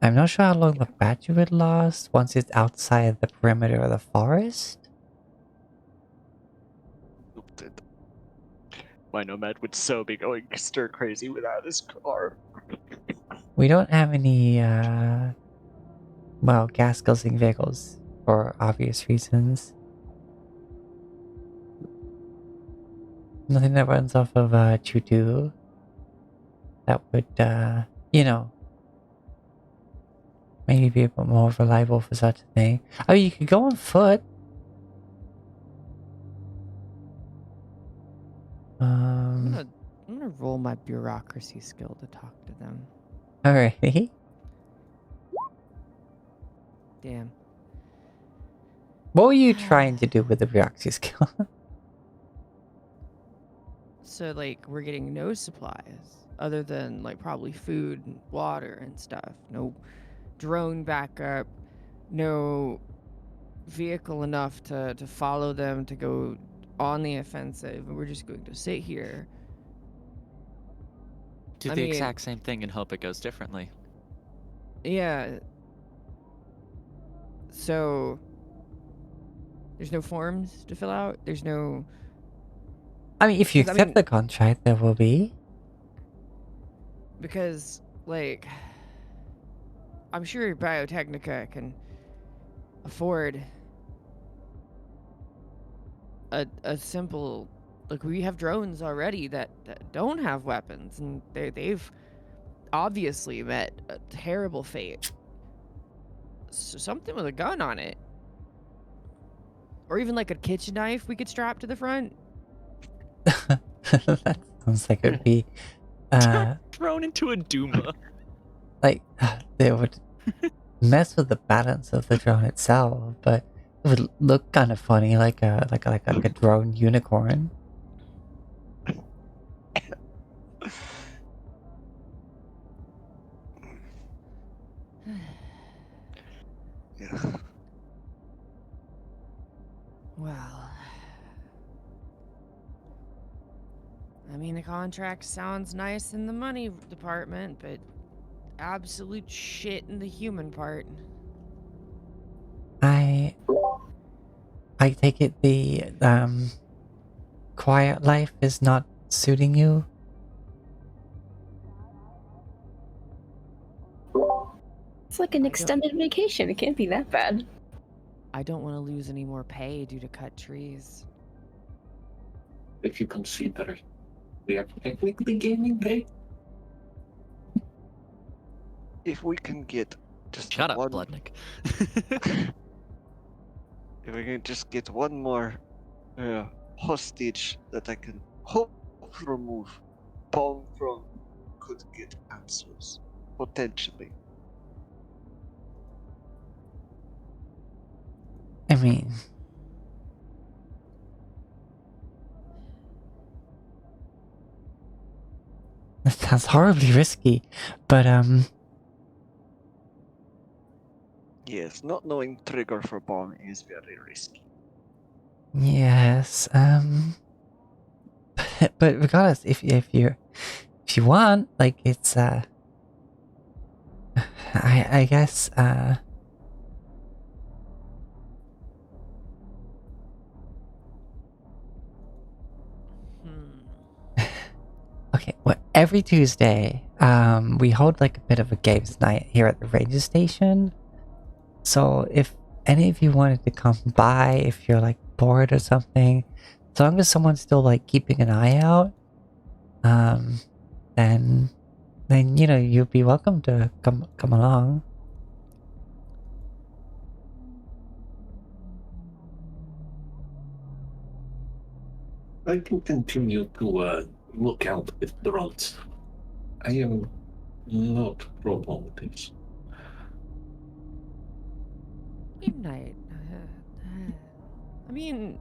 A: I'm not sure how long the battery would last once it's outside the perimeter of the forest.
C: my nomad would so be going stir crazy without his car.
A: We don't have any gas guzzling vehicles for obvious reasons. Nothing that runs off of choo-choo that would maybe be a bit more reliable for such a thing. Oh, you could go on foot.
D: I'm gonna roll my bureaucracy skill to talk to them.
A: Alrighty.
D: Damn.
A: What were you trying to do with the bureaucracy skill?
D: So like we're getting no supplies other than like probably food and water and stuff. No drone backup, no vehicle enough to follow them to go on the offensive. We're just going to sit here.
E: Do
D: I
E: the
D: mean-
E: exact same thing and hope it goes differently.
D: Yeah. So there's no forms to fill out. There's no.
A: I mean, if you
D: 'Cause, I
A: accept
D: mean-
A: the contract, there will be.
D: Because like I'm sure Biotechnica can afford a simple, like, we have drones already that don't have weapons, and they've obviously met a terrible fate. So something with a gun on it, or even like a kitchen knife we could strap to the front.
A: That sounds like it'd be
E: Thrown into a Duma.
A: like they would mess with the balance of the drone itself, but it would look kind of funny, like a drone unicorn.
C: Yeah.
D: Well, I mean, the contract sounds nice in the money department, but absolute shit in the human part.
A: I take it the quiet life is not suiting you.
F: It's like an extended vacation. It can't be that bad.
D: I don't want to lose any more pay due to cut trees.
B: If you consider we are technically gaining pay.
C: If we can get just
E: Shut up,
C: one,
E: Bloodnick.
C: if we can just get one more hostage that I can hope remove, Paul from could get answers potentially.
A: I mean, that sounds horribly risky, but
C: Yes, not knowing trigger for bomb is very risky.
A: yes, but regardless, if you want, like, it's I guess okay, well, every Tuesday, we hold like a bit of a games night here at the ranger station. So if any of you wanted to come by, if you're like bored or something, as long as someone's still like keeping an eye out, then you know you'd be welcome to come along.
B: I can continue to look out with drones. I am not pro politics.
D: Game night. I mean,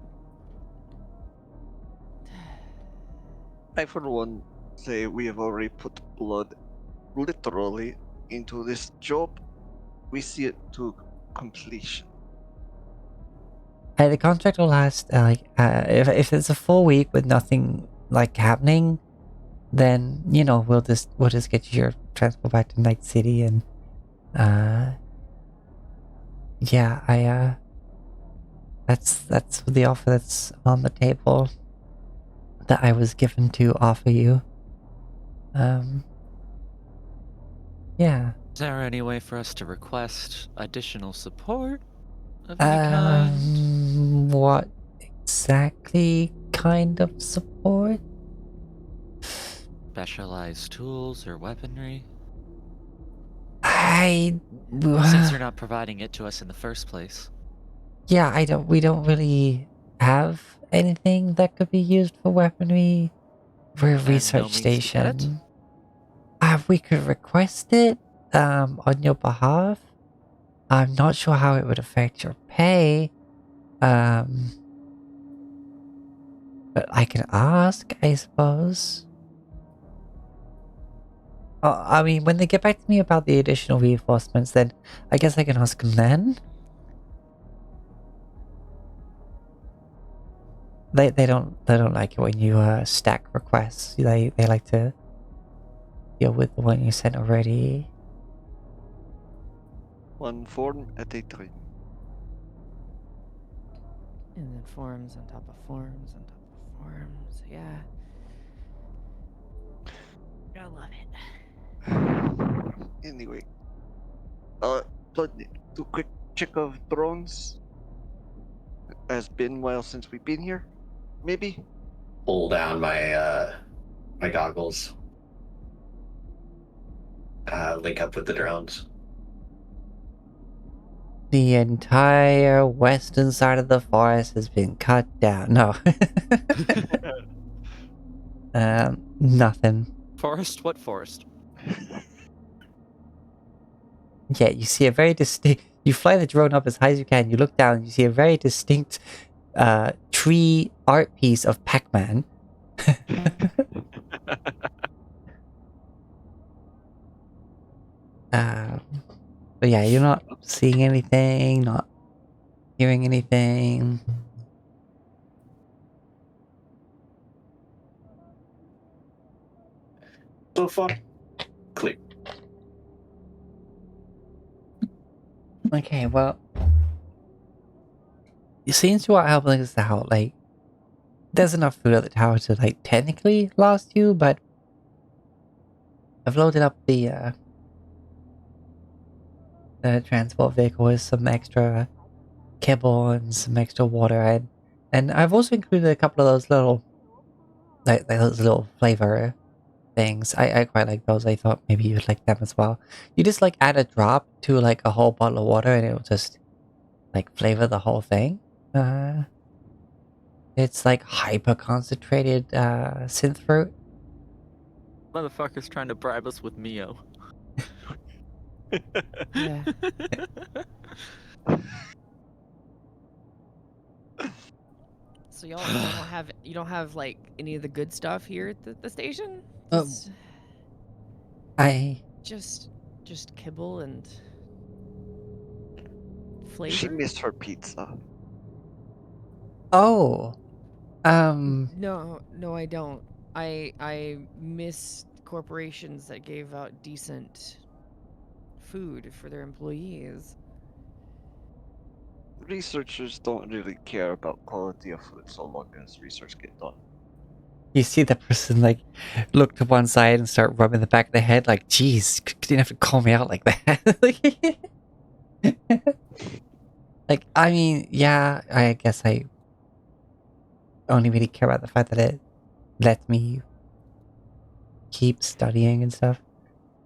C: I, for one, say we have already put blood, literally, into this job. We see it to completion.
A: The contract will last if it's a full week with nothing like happening, then you know we'll just get you your transport back to Night City, and yeah, that's the offer that's on the table that I was given to offer you. Yeah.
E: Is there any way for us to request additional support of any kind?
A: What exactly kind of support?
E: Specialized tools or weaponry?
A: Since
E: Since you're not providing it to us in the first place.
A: Yeah, we don't really have anything that could be used for weaponry. We're a
E: And no
A: research
E: means to get it?
A: station. We could request it, on your behalf. I'm not sure how it would affect your pay. But I can ask, I suppose. I mean, when they get back to me about the additional reinforcements, then I guess I can ask them then. They don't like it when you stack requests. They like to deal with the one you sent already.
C: One form at a time.
D: and then forms on top of forms on top of forms. Yeah. I love it.
C: Anyway, Bloodnick, do quick check of drones. Has been a while since we've been here. Maybe.
B: Pull down my my goggles. Link up with the drones.
A: The entire western side of the forest has been cut down. No. Nothing.
E: Forest? What forest?
A: Yeah, you see a very distinct... You fly the drone up as high as you can, you look down, and you see a very distinct tree art piece of Pac-Man. But yeah, you're not seeing anything, not hearing anything.
B: So far, clear.
A: Okay, well, it seems to what helping us out. Like, there's enough food at the tower to like technically last you, but I've loaded up the transport vehicle with some extra kibble and some extra water, and I've also included a couple of those little like those little flavor things. I quite like those. I thought maybe you'd like them as well. You just like add a drop to like a whole bottle of water and it will just like flavor the whole thing. It's like hyper concentrated synth fruit.
E: Motherfucker's trying to bribe us with Mio.
D: Yeah. So y'all you don't have like any of the good stuff here at the station? It's
A: I
D: just kibble and
C: She
D: flavor?
C: missed her pizza.
A: oh
D: No, I don't. I miss corporations that gave out decent food for their employees.
C: Researchers don't really care about quality of food so long as research get done.
A: you see the person like look to one side and start rubbing the back of the head like, geez, you didn't have to call me out like that. Like, I mean, yeah, I guess I only really care about the fact that it lets me keep studying and stuff.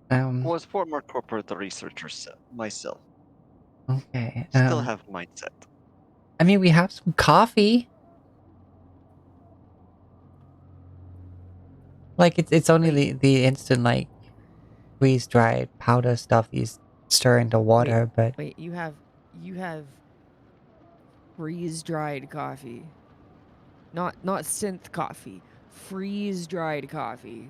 C: Was former corporate researcher myself.
A: Okay.
C: Still have mindset.
A: I mean, we have some coffee. Like, it's only the instant, like, freeze-dried powder stuff you stir into water, but...
D: Wait, you have freeze-dried coffee. Not synth coffee. Freeze-dried coffee.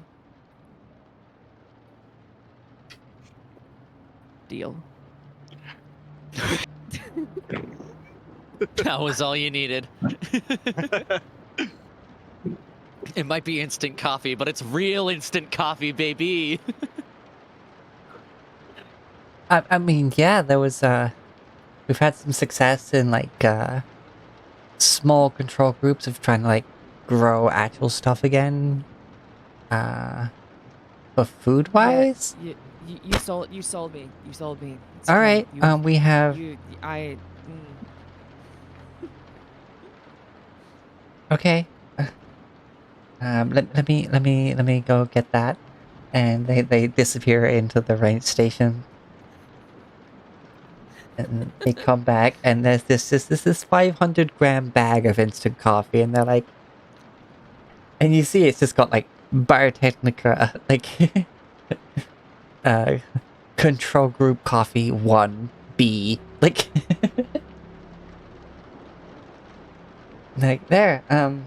D: Deal.
E: That was all you needed. It might be instant coffee, but it's real instant coffee, baby.
A: I mean, yeah, there was, we've had some success in, like, small control groups of trying to, like, grow actual stuff again. But food-wise?
D: Yeah, you sold me. You sold me. It's
A: All
D: okay.
A: right, we have... Okay. Let me go get that. And they disappear into the range station. And they come back and there's this 500-gram bag of instant coffee and they're like, and you see it's just got like Biotechnica, like control group coffee 1B, like like there, then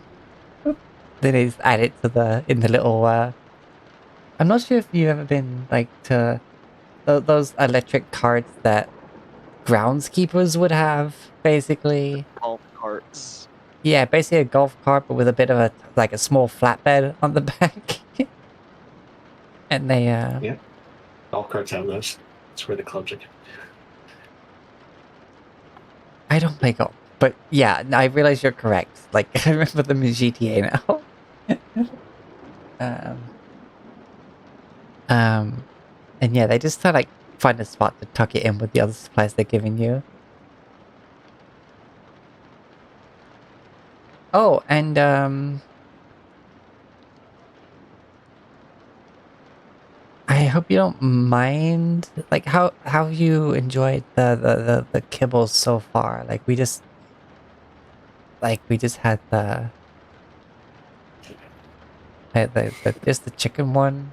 A: they just add it to in the little I'm not sure if you've ever been like to those electric carts that groundskeepers would have, basically.
C: Golf carts.
A: Yeah, basically a golf cart, but with a bit of a small flatbed on the back. And they
B: Yeah. Golf carts have those. That's where the clubs are.
A: I don't play golf, but yeah, I realize you're correct. Like, I remember them in GTA now. And yeah, they just like find a spot to tuck it in with the other supplies they're giving you. Oh, and I hope you don't mind, like, how have you enjoyed the kibbles so far? Like, we just had just the chicken one,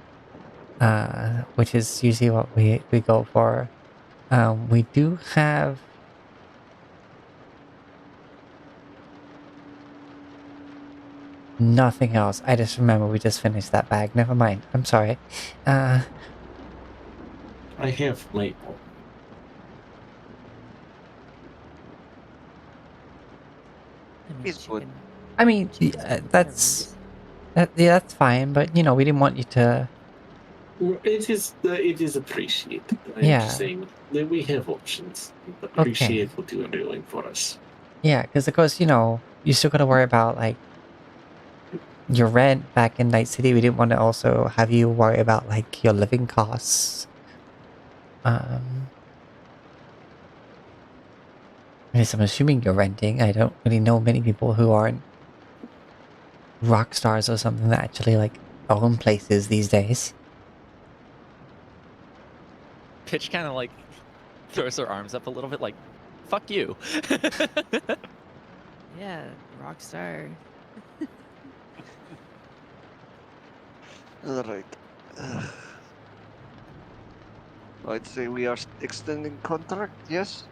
A: which is usually what we go for. We do have nothing else. I just remember we just finished that bag. Never mind. I'm sorry.
B: I have maple.
D: I mean,
C: He's good.
D: chicken.
A: I mean,
D: Chicken's
A: yeah,
D: good,
A: that's
D: whatever
A: that's fine, but you know, we didn't want you to.
B: It is appreciated. I'm
A: Yeah.
B: just saying that we have options.
A: Okay.
B: Appreciate what you are doing for us.
A: Yeah, because of course, you know, you still gotta worry about like your rent back in Night City. We didn't want to also have you worry about like your living costs. Yes, I'm assuming you're renting. I don't really know many people who aren't rock stars or something that actually like own places these days.
E: Pitch kind of like throws her arms up a little bit, like, "Fuck you."
D: Yeah, rock star.
C: Alright. I'd say we are extending contract, yes?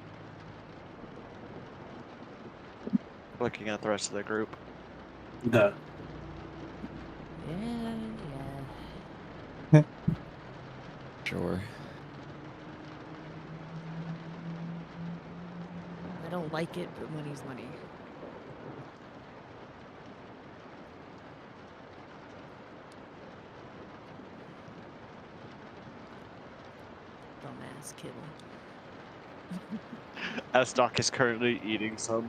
C: Looking at the rest of the group.
B: The
D: Yeah.
E: Sure.
D: I don't like it, but money's money. Dumbass kibble.
C: As Doc is currently eating some.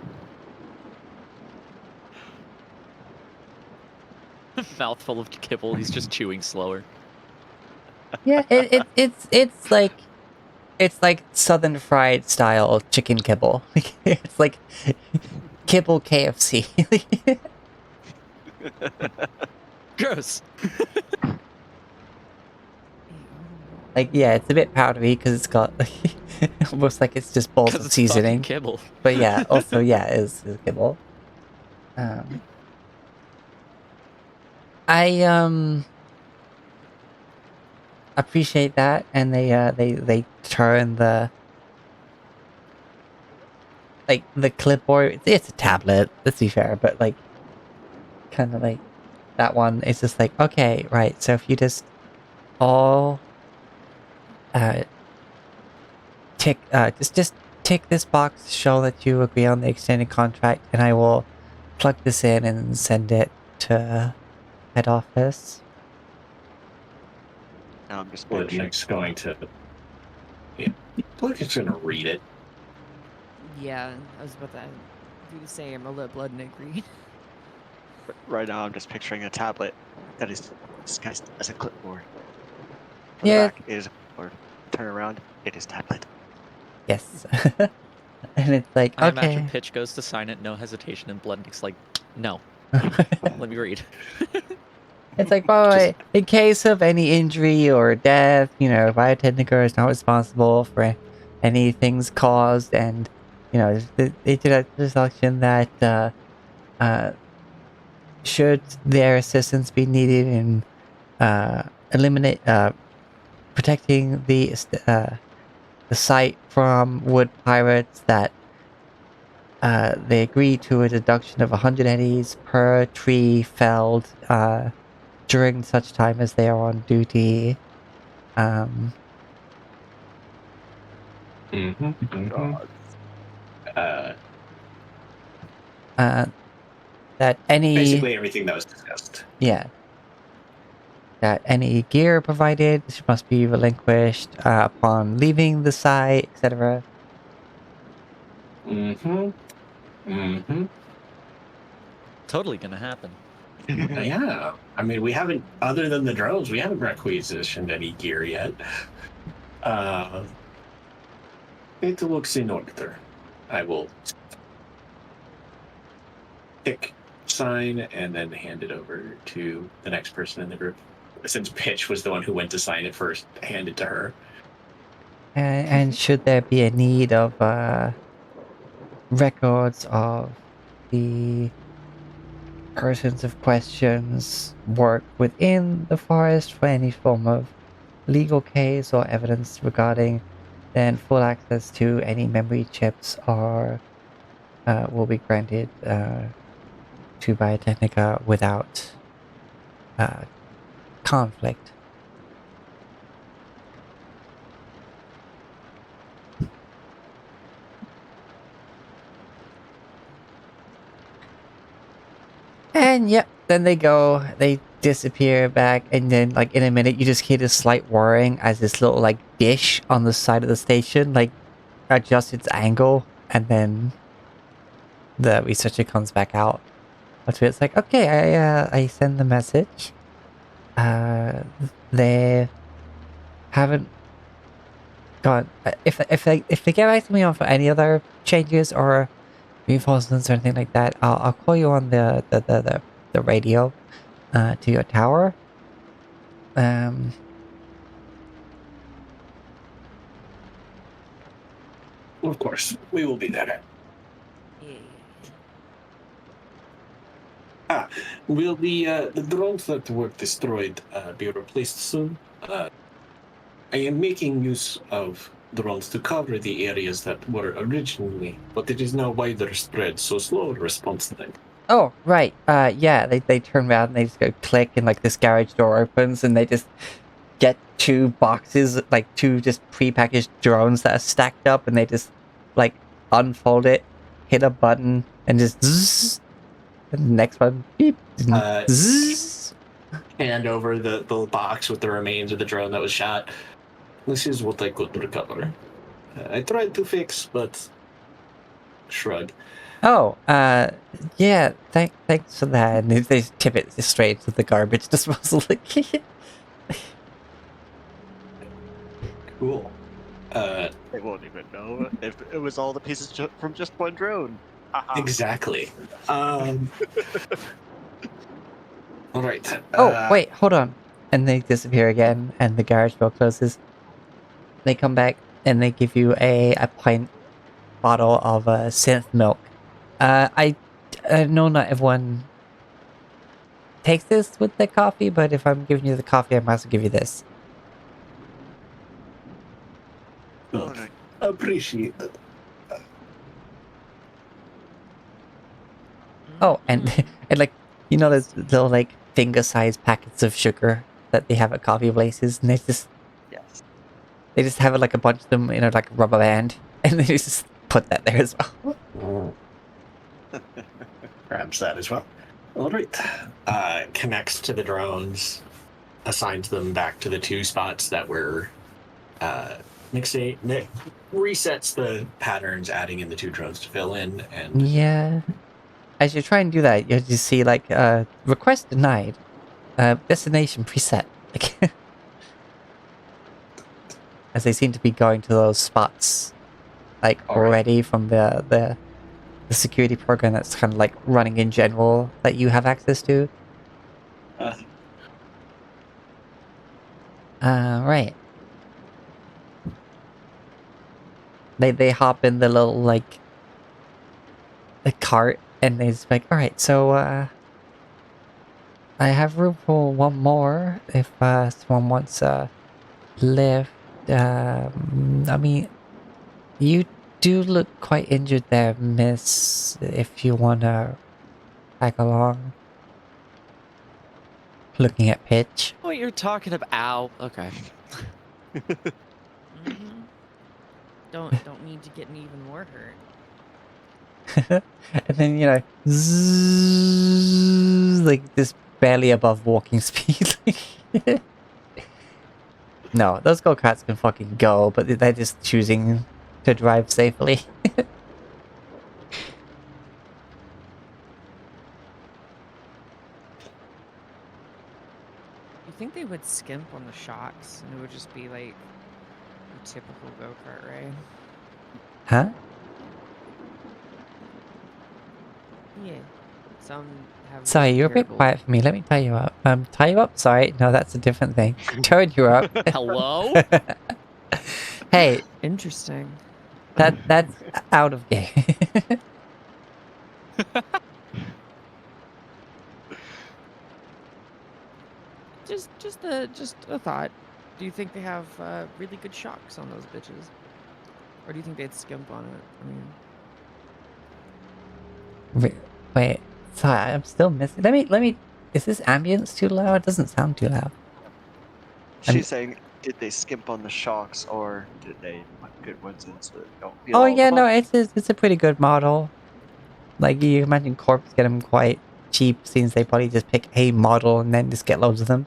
E: Mouthful of kibble. He's just chewing slower.
A: Yeah, it's like Southern fried style chicken kibble. It's like kibble KFC.
E: Gross.
A: Like, yeah, it's a bit powdery because it's got almost like it's just bowls
E: Because
A: of
E: it's fucking
A: seasoning.
E: kibble.
A: But yeah, also yeah, it's kibble. I appreciate that, and they turn the the clipboard. It's a tablet, let's be fair, but like kind of like that one. It's just like, okay, right. So if you just all tick just tick this box to show that you agree on the extended contract, and I will plug this in and send it to head office.
C: Now I'm just picturing.
B: Bloodnick's going to. Yeah, Bloodnick's going to read it.
D: Yeah, I was about to do the same. I'll let Bloodnick read.
C: Right now I'm just picturing a tablet that is disguised as a clipboard. From
A: Yeah.
C: the back, it is a clipboard. Turn around, it is tablet.
A: Yes. And it's like,
E: I
A: okay.
E: imagine Pitch goes to sign it, no hesitation, and Bloodnick's like, "No, let me read."
A: It's like, well, in case of any injury or death, you know, Biotechnica is not responsible for any things caused, and you know, they did a selection that should their assistance be needed in eliminate protecting the site from wood pirates, that they agree to a deduction of 100 eddies per tree felled during such time as they are on duty. That any
B: Basically everything that was discussed.
A: Yeah. That any gear provided must be relinquished upon leaving the site, etc.
E: Totally gonna happen.
B: Yeah. I mean, we haven't, other than the drones, we haven't requisitioned any gear yet. It looks in order. I will tick sign, and then hand it over to the next person in the group. Since Pitch was the one who went to sign it first, hand it to her.
A: And should there be a need of records of the persons of questions work within the forest for any form of legal case or evidence regarding, then full access to any memory chips are will be granted to Biotechnica without conflict. And yep, then they disappear back, and then like in a minute you just hear this slight whirring as this little like dish on the side of the station like adjusts its angle, and then the researcher comes back out. But it's like, okay, I send the message. They haven't got if they get back to me on for any other changes or reinforcements or anything like that, I'll call you on the radio to your tower.
B: Of course, we will be there. Will the drones that were destroyed be replaced soon? I am making use of drones to cover the areas that were originally, but it is now wider spread, so slower response time.
A: Oh, right. Yeah, they turn around and they just go click, and like this garage door opens, and they just get two boxes, like two just prepackaged drones that are stacked up, and they just like unfold it, hit a button, and just zzz, and the next one, beep, zzz.
B: Hand over the box with the remains of the drone that was shot. This is what I could recover. I tried to fix, but shrug.
A: Oh, yeah, thanks for that. And they tip it straight to the garbage disposal.
B: Cool.
C: They won't even know if it was all the pieces from just one drone.
B: Exactly. All right.
A: Oh, wait, hold on. And they disappear again, and the garage door closes. They come back, and they give you a pint bottle of synth milk. I know not everyone takes this with their coffee, but if I'm giving you the coffee, I might as well give you this.
B: Well, appreciate it.
A: Oh, and and like, you know those little like finger-sized packets of sugar that they have at coffee places, and
C: Yes.
A: they just have like a bunch of them in a like rubber band, and they just put that there as well.
B: Grabs that as well. All right. Connects to the drones, assigns them back to the two spots that were mixing. Resets the patterns, adding in the two drones to fill in, and
A: Yeah. As you try and do that, you just see like request denied, destination preset. Like, as they seem to be going to those spots, like already from the security program that's kind of like running in general that you have access to. Right. They hop in the little like the cart, and they just like, all right, so I have room for one more if someone wants a lift. I mean, you do look quite injured there, miss, if you wanna tag along. Looking at Pitch.
E: What you're talking about? Ow. Okay.
D: Don't need to get even more hurt.
A: And then, you know, zzz, like this barely above walking speed. No, those go-karts can fucking go, but they're just choosing to drive safely.
D: You think they would skimp on the shocks and it would just be like a typical go-kart ride?
A: Huh?
D: Yeah. Some have
A: Sorry,
D: really
A: you're a bit
D: terrible-
A: quiet for me. Let me tie you up. Tie you up? Sorry, no, that's a different thing. Turn you up.
E: Hello?
A: Hey,
D: Interesting.
A: that's out of game.
D: Just a thought. Do you think they have really good shocks on those bitches, or do you think they'd skimp on it? I mean,
A: Wait, sorry, I'm still missing. Let me. Is this ambience too loud? It doesn't sound too loud.
C: She's saying, did they skimp on the shocks or did they put good ones in so that they don't feel
A: Oh
C: all
A: yeah,
C: the
A: no,
C: bumps?
A: it's a pretty good model. Like you imagine Corps get them quite cheap since they probably just pick a model and then just get loads of them.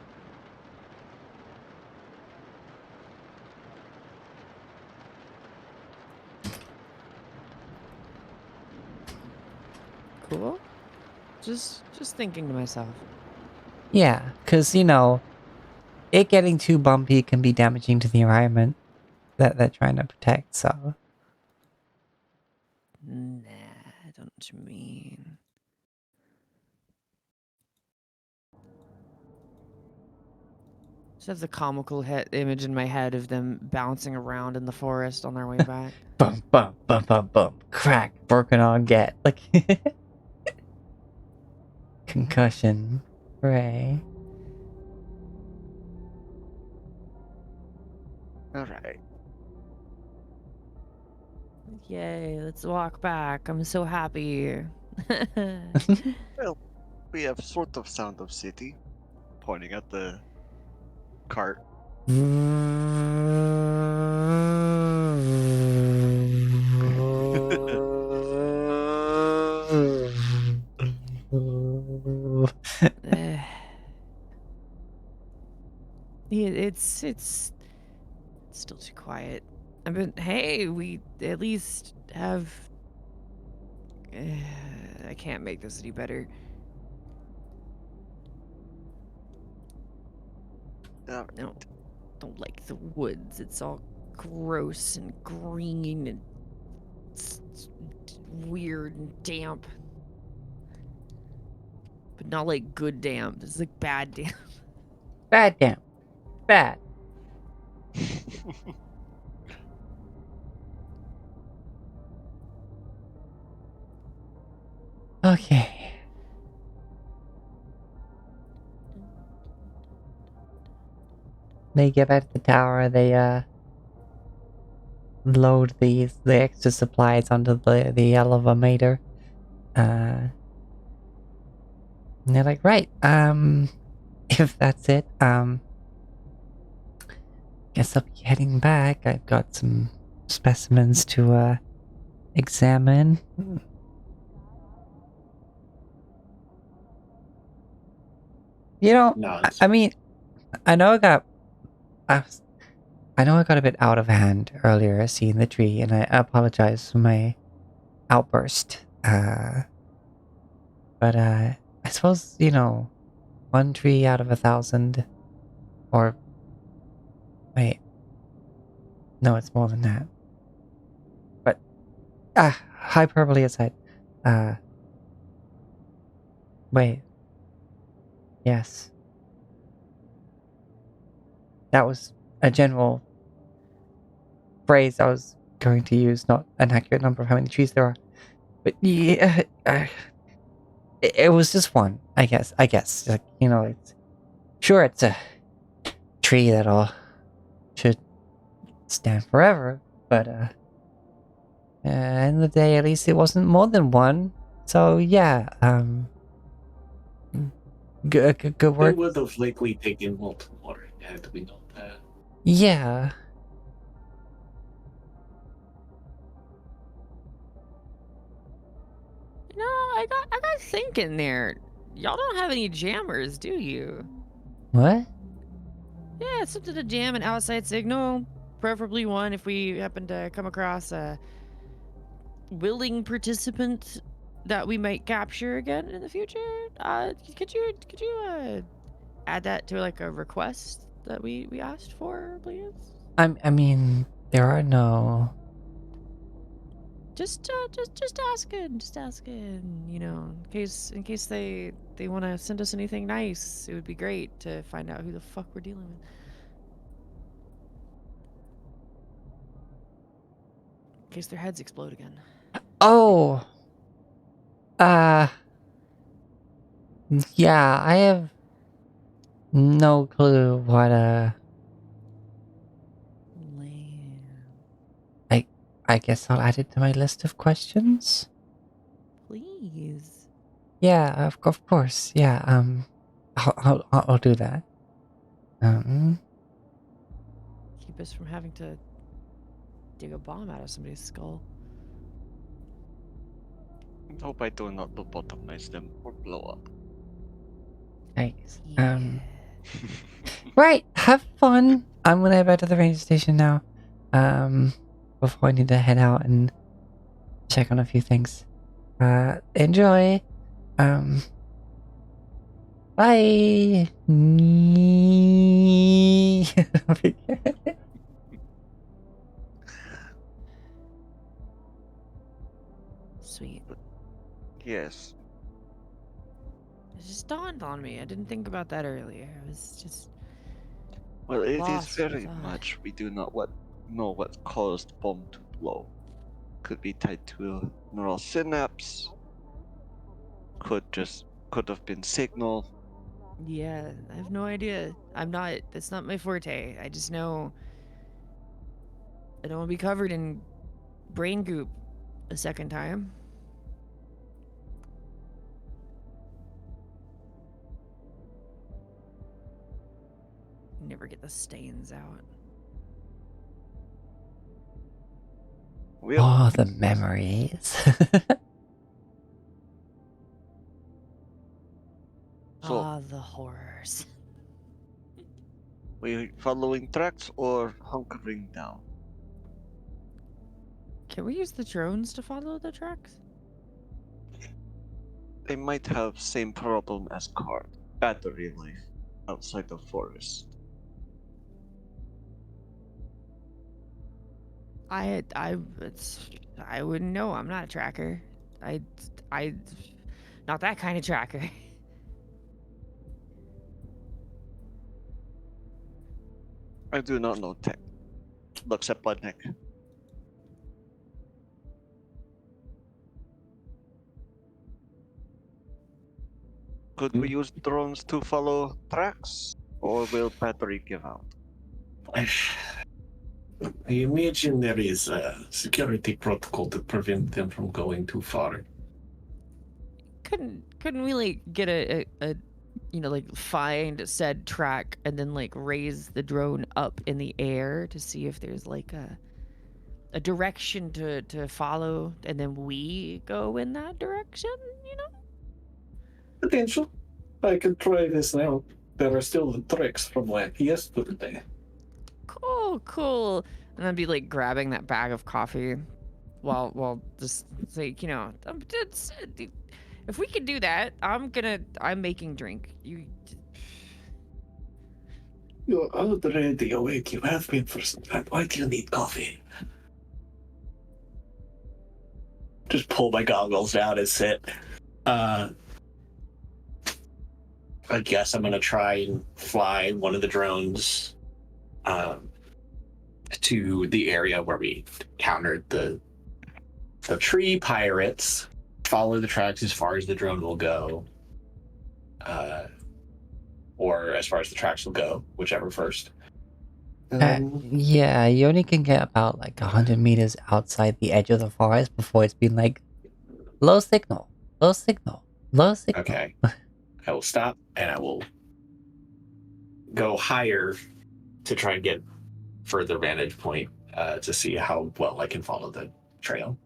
D: cool. Just thinking to myself.
A: Yeah, because you know, it getting too bumpy can be damaging to the environment that they're trying to protect. So
D: Nah, I don't know what you mean. Just have the comical image in my head of them bouncing around in the forest on their way back.
A: bump, bump, bump, bump, bump, crack, broken on, get like concussion, hooray.
C: Alright.
D: Yay, let's walk back. I'm so happy.
C: Well, we have sort of sound of city, pointing at the cart.
D: Eh. Yeah, it's still too quiet. I mean, hey, we at least have. I can't make this any better. No, don't like the woods. It's all gross and green and weird and damp. But not like good damp. It's like bad damp.
A: Bad damn, bad. Okay. They get back to the tower, they load the extra supplies onto the elevator. And they're like, right, if that's it, guess I'll be heading back. I've got some specimens to examine. You know,
B: Nods.
A: I mean, I know I know I got a bit out of hand earlier seeing the tree, and I apologize for my outburst. But I suppose, you know, one tree out of 1,000, or wait, no, it's more than that. But hyperbole aside, wait, yes, that was a general phrase I was going to use, not an accurate number of how many trees there are. But yeah, it was just one, I guess. Like, you know, it's a tree that'll should stand forever, but end of the day, at least it wasn't more than one. So yeah, good
B: They
A: work.
B: would have likely taken multiple more had we known that.
A: Yeah.
D: No, I got thinking there. Y'all don't have any jammers, do you?
A: What?
D: Yeah, something to jam an outside signal. Preferably one if we happen to come across a willing participant that we might capture again in the future. Could you add that to like a request that we asked for, please?
A: I mean, there are no
D: Just asking. You know, in case they want to send us anything nice, it would be great to find out who the fuck we're dealing with. In case their heads explode again.
A: Oh. Yeah, I have no clue what,
D: Lame.
A: I guess I'll add it to my list of questions.
D: Please.
A: Yeah, of course. Yeah, I'll do that.
D: Keep us from having to dig a bomb out of somebody's skull.
C: Hope I do not lobotomize them or blow up.
A: Nice.
D: Yeah.
A: Right, have fun. I'm gonna head back to the ranger station now. Before I need to head out and check on a few things. Enjoy. Bye.
D: Sweet.
C: Yes.
D: It just dawned on me. I didn't think about that earlier. I was just
C: Well, it is
D: lost in
C: very
D: thought.
C: much we do not know what caused bomb to blow. Could be tied to a neural synapse. Could have been signal.
D: Yeah, I have no idea. That's not my forte. I just know I don't want to be covered in brain goop a second time. Never get the stains out.
A: Oh, the memories.
C: So,
D: The horrors.
C: we following tracks or hunkering down?
D: Can we use the drones to follow the tracks?
C: They might have same problem as car, battery life outside the forest.
D: I wouldn't know. I'm not a tracker. I not that kind of tracker.
C: I do not know tech. Looks at Budnick. Could we use drones to follow tracks, or will battery give out?
B: I imagine there is a security protocol to prevent them from going too far.
D: Couldn't we like get a like find said track and then like raise the drone up in the air to see if there's like a direction to follow, and then we go in that direction, you know?
B: Potential. I could try this now. There are still the tricks from like yesterday.
D: Cool. And I'd be like grabbing that bag of coffee while just like, if we can do that, I'm making drink.
B: You're already awake. You have been for some time. Why do you need coffee? Just pull my goggles down and sit. I guess I'm gonna try and fly one of the drones to the area where we countered the tree pirates. Follow the tracks as far as the drone will go, or as far as the tracks will go, whichever first.
A: Yeah, you only can get about like 100 meters outside the edge of the forest before it's been like low signal.
B: Okay. I will stop and I will go higher to try and get further vantage point to see how well I can follow the trail,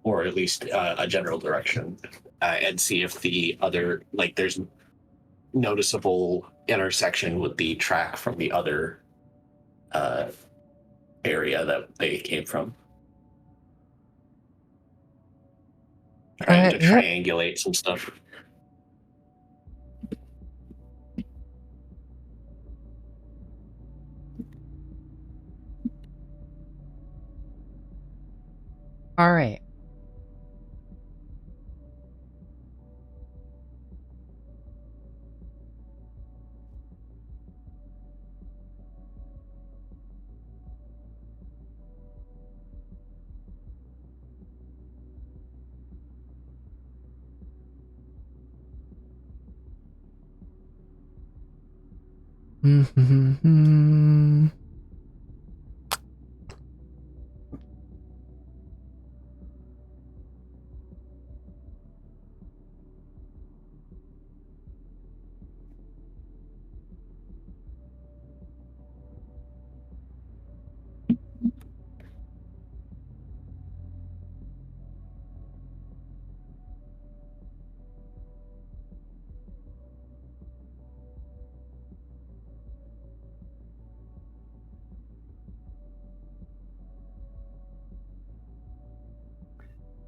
B: or at least a general direction, and see if the other, like, there's noticeable intersection with the track from the other area that they came from. Trying to triangulate some stuff.
A: Alright. Mm-hmm.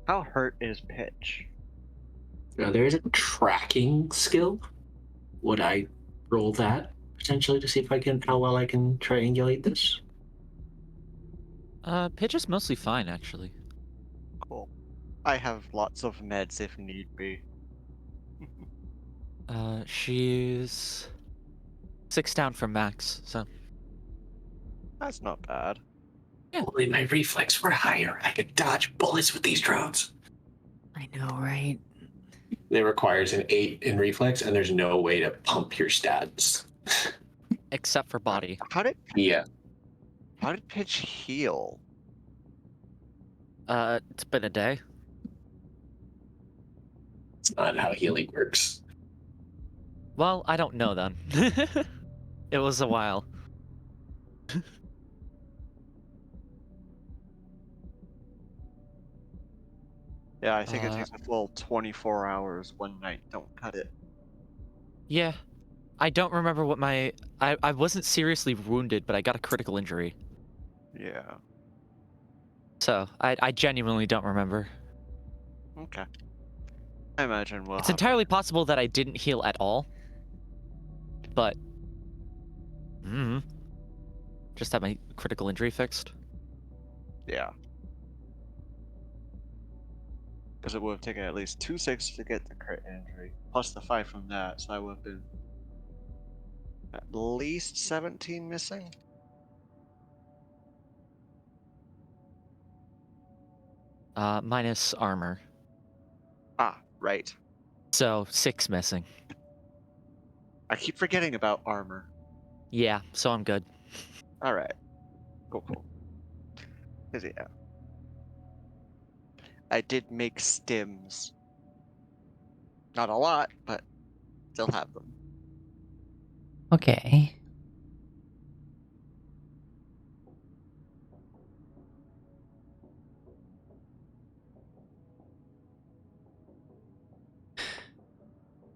C: How hurt is Pitch?
B: There is a tracking skill. Would I roll that potentially to see if I can how well I can triangulate this?
E: Pitch is mostly fine, actually.
C: Cool. I have lots of meds if need be.
E: She's 6 down from max, so
C: That's not bad.
B: Only my reflex were higher. I could dodge bullets with these drones.
D: I know, right?
B: It requires an 8 in reflex, and there's no way to pump your stats.
E: except for body.
C: How did
B: Yeah.
C: Pitch heal?
E: It's been a day.
B: It's not how healing works.
E: Well, I don't know then. It was a while.
C: Yeah, I think it takes a full 24 hours one night. Don't cut it.
E: Yeah. I don't remember what my... I wasn't seriously wounded, but I got a critical injury.
C: Yeah.
E: So, I genuinely don't remember.
C: Okay. I imagine we'll
E: It's
C: have
E: entirely possible that I didn't heal at all. But... just had my critical injury fixed.
C: Yeah. Because it would have taken at least 2 6 to get the crit injury, plus the 5 from that, so I would have been at least 17 missing.
E: Minus armor.
C: Ah, right.
E: So, 6 missing.
C: I keep forgetting about armor.
E: Yeah, so I'm good.
C: Alright. Cool. 'Cause yeah. I did make stims. Not a lot, but still have them.
A: Okay.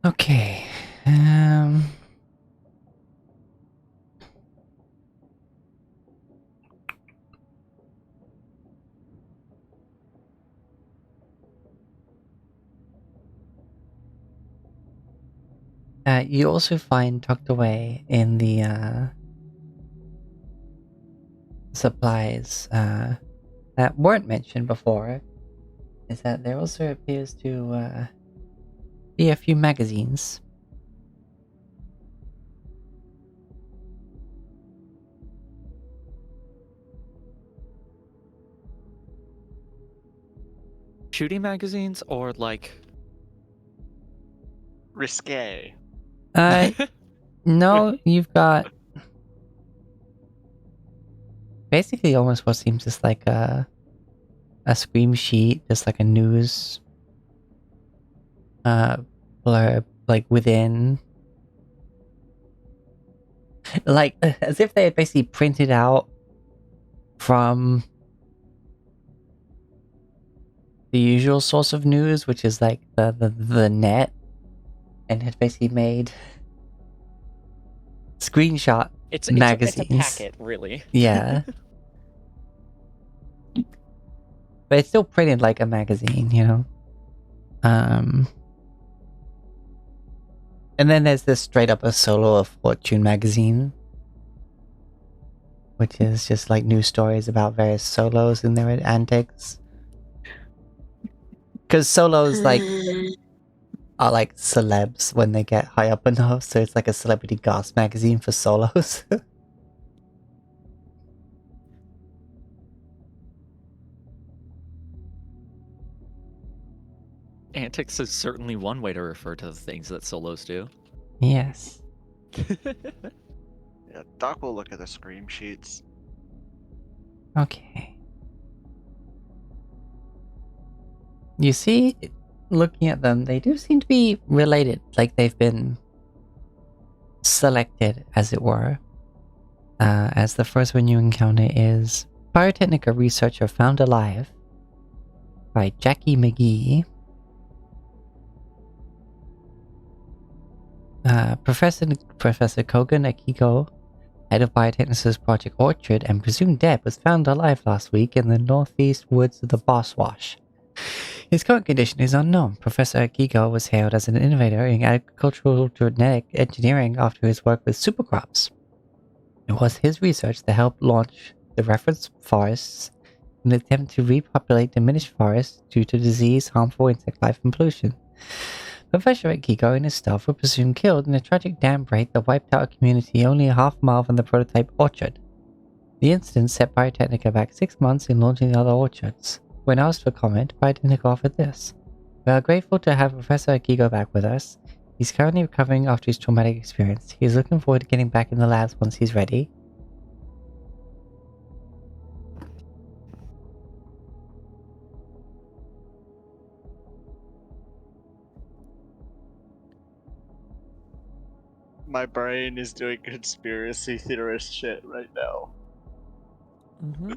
A: Okay. You also find tucked away in the supplies that weren't mentioned before is that there also appears to be a few magazines.
E: Shooting magazines or like...
C: Risque.
A: No, you've got basically almost what seems just like a scream sheet, just like a news blurb, like within, like as if they had basically printed out from the usual source of news, which is like the net, and had basically made screenshot magazines.
E: It's a packet, really.
A: Yeah. But it's still printed like a magazine, you know? And then there's this straight up a Solo of Fortune magazine, which is just like news stories about various solos and their antics. Because solos like are like celebs when they get high up enough, so it's like a celebrity gossip magazine for solos.
E: Antics is certainly one way to refer to the things that solos do.
A: Yes.
C: Yeah, Doc will look at the scream sheets.
A: Okay. You see, looking at them, they do seem to be related, like they've been selected, as it were. As the first one you encounter is Pyrotechnica Researcher Found Alive by Jackie McGee. Professor Kogan Akiko, head of Biotechnica's Project Orchard and presumed dead, was found alive last week in the northeast woods of the Boss Wash. His current condition is unknown. Professor Akiko was hailed as an innovator in agricultural genetic engineering after his work with supercrops. It was his research that helped launch the reference forests in an attempt to repopulate diminished forests due to disease, harmful insect life, and pollution. Professor Akiko and his staff were presumed killed in a tragic dam break that wiped out a community only a half mile from the prototype orchard. The incident set Biotechnica back 6 months in launching the other orchards. When asked for comment, Biotechnica offered this. We are grateful to have Professor Akiko back with us. He's currently recovering after his traumatic experience. He is looking forward to getting back in the labs once he's ready.
C: My brain is doing conspiracy theorist shit right now.
D: Mm-hmm.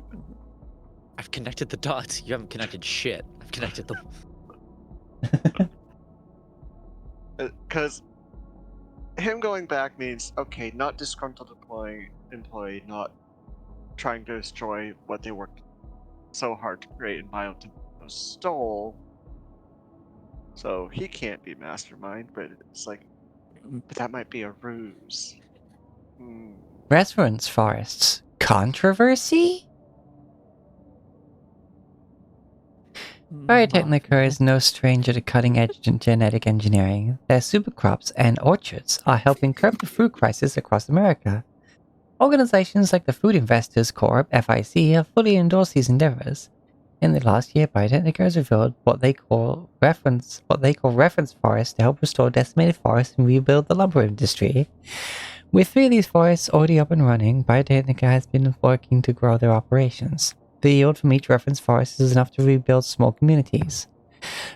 E: I've connected the dots. You haven't connected shit. I've connected them.
C: Because him going back means, okay, not disgruntled employee, not trying to destroy what they worked so hard to create and Biotechnica stole. So he can't be mastermind, but it's like, but that might be a ruse.
A: Reference forests. Controversy? Biotechnica is no stranger to cutting-edge genetic engineering. Their supercrops and orchards are helping curb the food crisis across America. Organizations like the Food Investors Corp, FIC, have fully endorsed these endeavors. In the last year, Biotechnica has revealed what they call reference forests to help restore decimated forests and rebuild the lumber industry. With 3 of these forests already up and running, Biotechnica has been working to grow their operations. The yield from each reference forest is enough to rebuild small communities.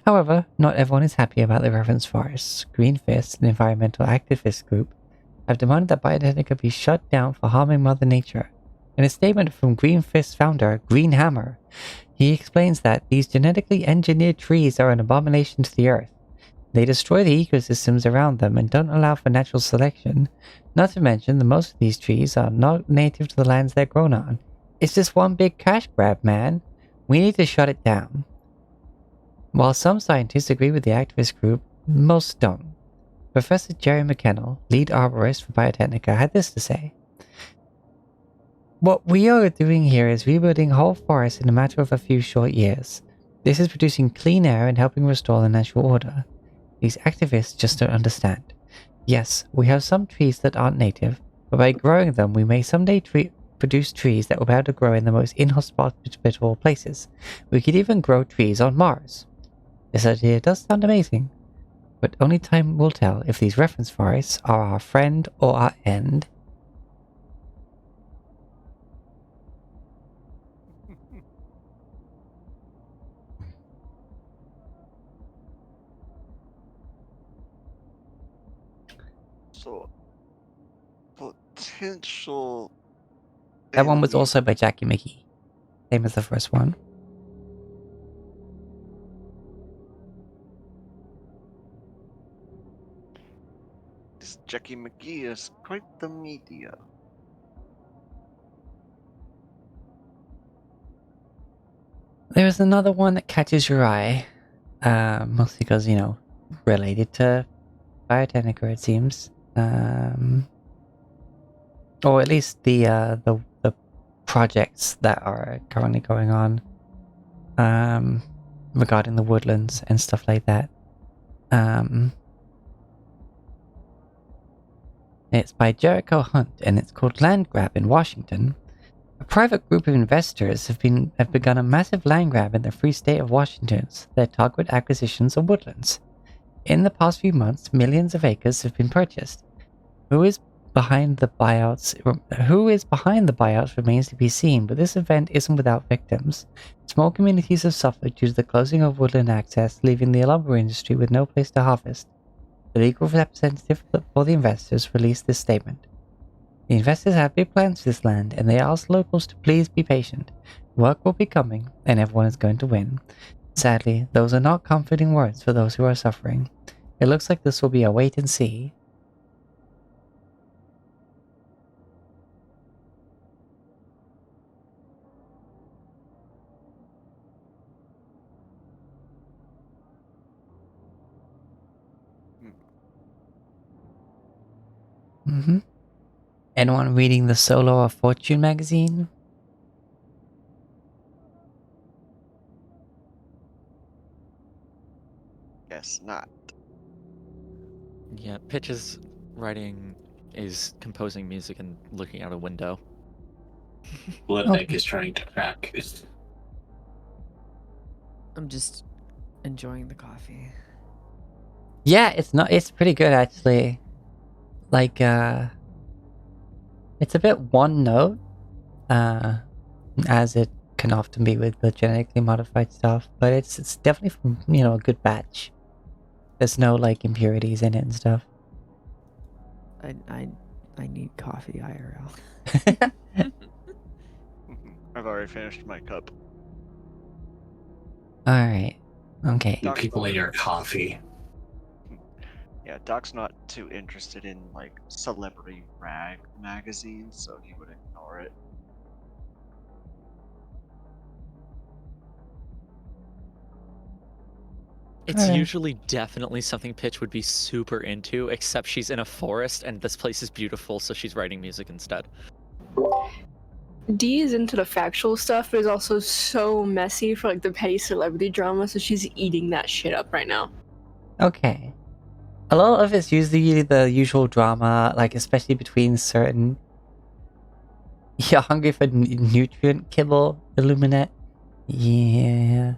A: However, not everyone is happy about the reference forests. Green Fist, an environmental activist group, have demanded that Biotechnica be shut down for harming Mother Nature. In a statement from Green Fist founder Green Hammer, he explains that these genetically engineered trees are an abomination to the earth. They destroy the ecosystems around them and don't allow for natural selection. Not to mention that most of these trees are not native to the lands they're grown on. It's just one big cash grab, man. We need to shut it down. While some scientists agree with the activist group, most don't. Professor Jerry McKennell, lead arborist for Biotechnica, had this to say. What we are doing here is rebuilding whole forests in a matter of a few short years. This is producing clean air and helping restore the natural order. These activists just don't understand. Yes, we have some trees that aren't native, but by growing them we may someday produce trees that will be able to grow in the most inhospitable places. We could even grow trees on Mars. This idea does sound amazing, but only time will tell if these reference forests are our friend or our end.
C: So, potential.
A: That one was
C: enemy-
A: also by Jackie McGee. Same as the first one.
C: This Jackie McGee is quite the media.
A: There's another one that catches your eye. Mostly because, related to Biotechnica, it seems. Or at least the projects that are currently going on regarding the woodlands and stuff like that. It's by Jericho Hunt and it's called Land Grab in Washington. A private group of investors have begun a massive land grab in the free state of Washington. Their target acquisitions of woodlands. In the past few months, millions of acres have been purchased. Who is behind the buyouts remains to be seen, but this event isn't without victims. Small communities have suffered due to the closing of woodland access, leaving the lumber industry with no place to harvest. The legal representative for the investors released this statement. The investors have big plans for this land, and they ask locals to please be patient. Work will be coming, and everyone is going to win. Sadly, those are not comforting words for those who are suffering. It looks like this will be a wait and see. Anyone reading the Solo of Fortune magazine?
C: Guess not.
E: Yeah, Pitch is composing music and looking out a window.
B: Bloodneck is trying to crack.
D: I'm just enjoying the coffee.
A: Yeah, it's pretty good actually. Like, it's a bit one note, as it can often be with the genetically modified stuff, but it's definitely from, a good batch. There's no, like, impurities in it and stuff.
D: I need coffee IRL.
C: I've already finished my cup.
A: Alright. Okay.
B: You people in your coffee.
C: Yeah, Doc's not too interested in like celebrity rag magazines, so he would ignore it.
E: It's
A: Alright.
E: usually definitely something Pitch would be super into, except she's in a forest and this place is beautiful, so she's writing music instead.
F: Dee is into the factual stuff, but is also so messy for like the petty celebrity drama, so she's eating that shit up right now.
A: Okay. A lot of it's usually the usual drama, like especially between certain... You're hungry for nutrient kibble, Illuminate? Yeah.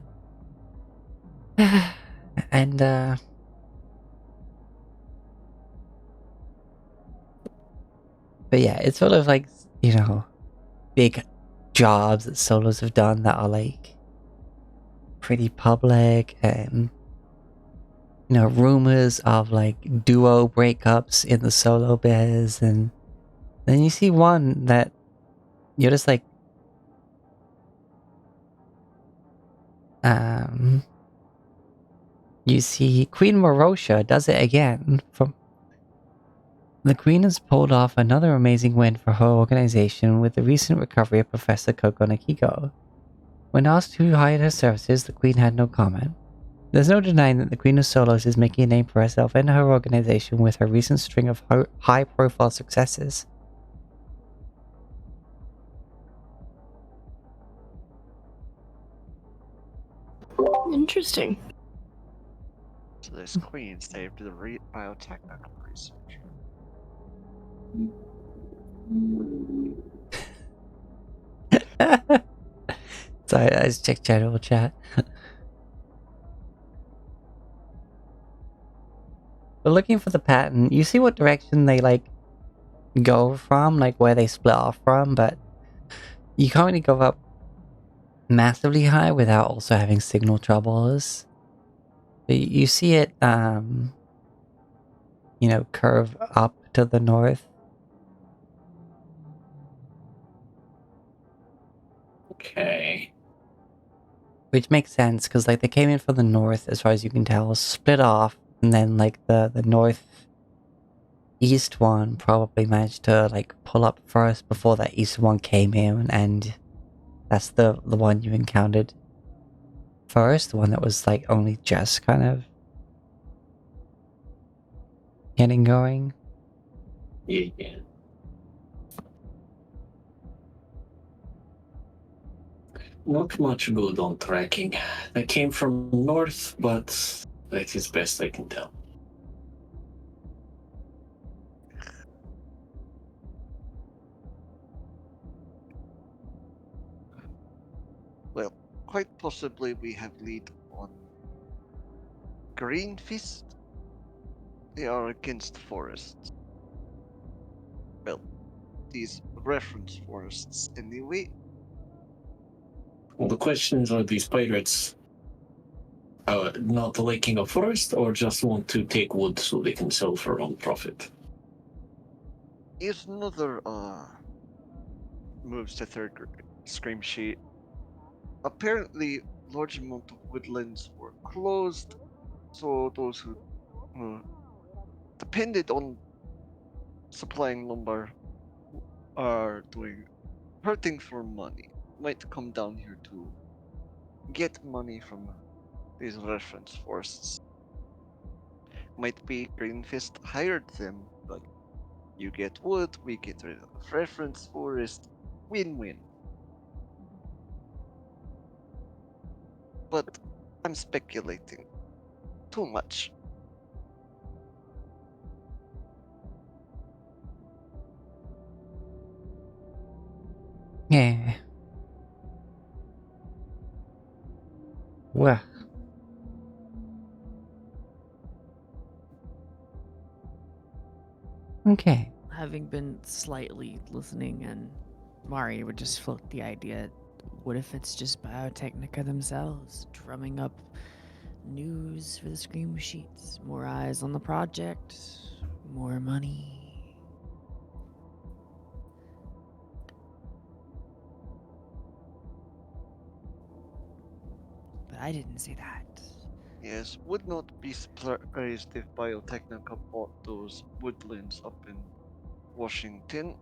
A: And, but yeah, it's sort of like, big jobs that solos have done that are like pretty public, and rumors of like duo breakups in the solo biz, and then you see one that you're just like, you see Queen Marosha does it again. The Queen has pulled off another amazing win for her organization with the recent recovery of Professor Koko Nakiko. When asked who hired her services, the Queen had no comment. There's no denying that the Queen of Solos is making a name for herself and her organization with her recent string of high-profile successes.
F: Interesting.
C: So this queen saved the biotechnical research.
A: Sorry, I just checked general chat. But looking for the pattern, you see what direction they like go from, like where they split off from, but you can't really go up massively high without also having signal troubles. You see it, curve up to the north.
B: Okay.
A: Which makes sense, because like they came in from the north, as far as you can tell, split off, and then like the north east one probably managed to like pull up first before that east one came in, and that's the one you encountered first, the one that was like only just kind of getting going.
B: Yeah. Not much good on tracking. They came from north, but that is best I can tell.
C: Well, quite possibly we have lead on Green Fist. They are against forests. these reference forests anyway?
B: Well, the question is, are these pirates not liking a forest or just want to take wood so they can sell for own profit?
C: Here's another moves to third scream sheet. Apparently, large amount of woodlands were closed, so those who depended on supplying lumber are doing hurting for money. Might come down here to get money from these reference forests. Might be Greenfist hired them, like you get wood, we get rid of reference forest, win-win. But I'm speculating too much.
A: Yeah. Well. Okay.
D: Having been slightly listening, and Mari would just float the idea, what if it's just Biotechnica themselves drumming up news for the scream sheets? More eyes on the project, more money. But I didn't say that.
C: Yes, would not be surprised if Biotechnica bought those woodlands up in Washington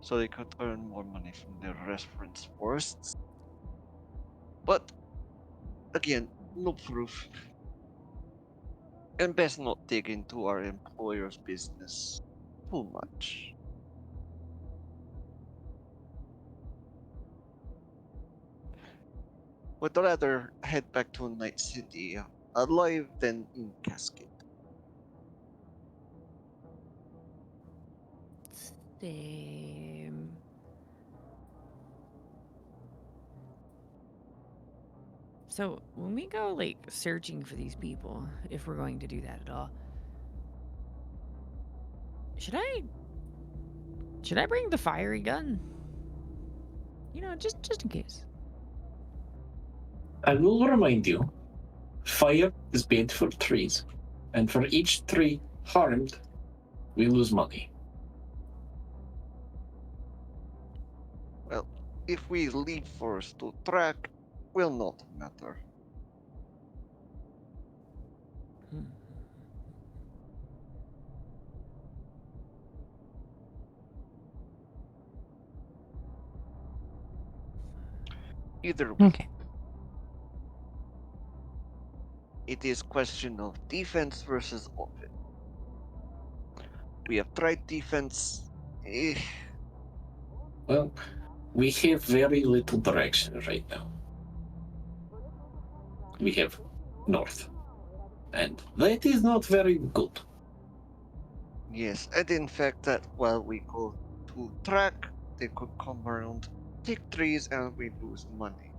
C: so they could earn more money from their reference forests. But again, no proof. And best not dig into our employer's business too much. Would rather head back to Night City alive than in casket.
D: Same. So when we go like searching for these people, if we're going to do that at all, should I bring the fiery gun? You know, just in case.
B: I will remind you, fire is bad for trees, and for each tree harmed, we lose money.
C: Well, if we leave first to track, will not matter.
D: Hmm.
C: Hmm. Either way,
A: Okay.
C: it is question of defense versus offense. We have tried defense.
B: Well, we have very little direction right now. We have north, and that is not very good.
C: Yes, and in fact that while we go to track, they could come around, take trees, and we lose money.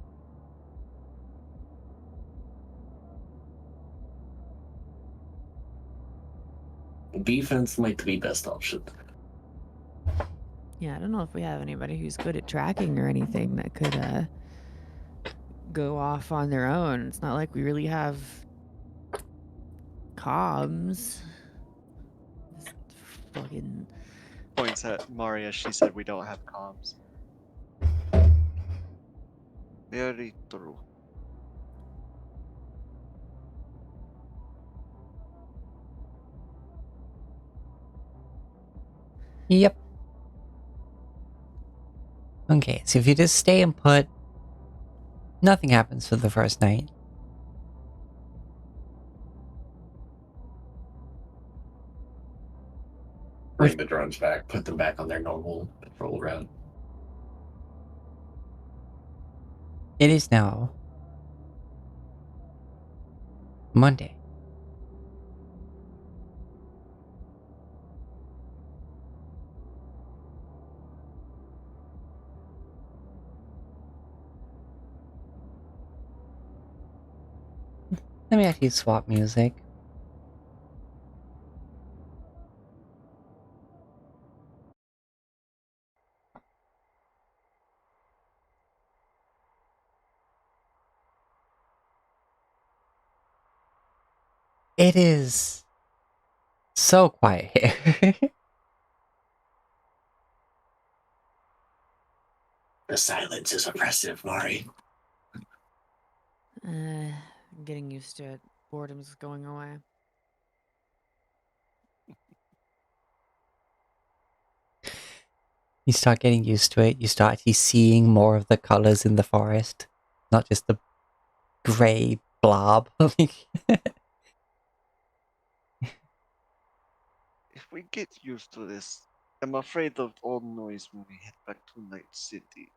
B: Defense might be best option.
D: Yeah, I don't know if we have anybody who's good at tracking or anything that could go off on their own. It's not like we really have comms. This fucking
C: Points at Maria, she said we don't have comms. Very true.
A: Yep. Okay, so if you just stay and put, nothing happens for the first night.
B: Bring the drones back, put them back on their normal patrol route.
A: It is now Monday. Let me actually swap music. It is so quiet here.
B: The silence is oppressive, Mari.
D: I'm getting used to it. Boredom's going away.
A: You start getting used to it. You start actually seeing more of the colors in the forest, not just the gray blob.
C: If we get used to this, I'm afraid of all noise when we head back to Night City.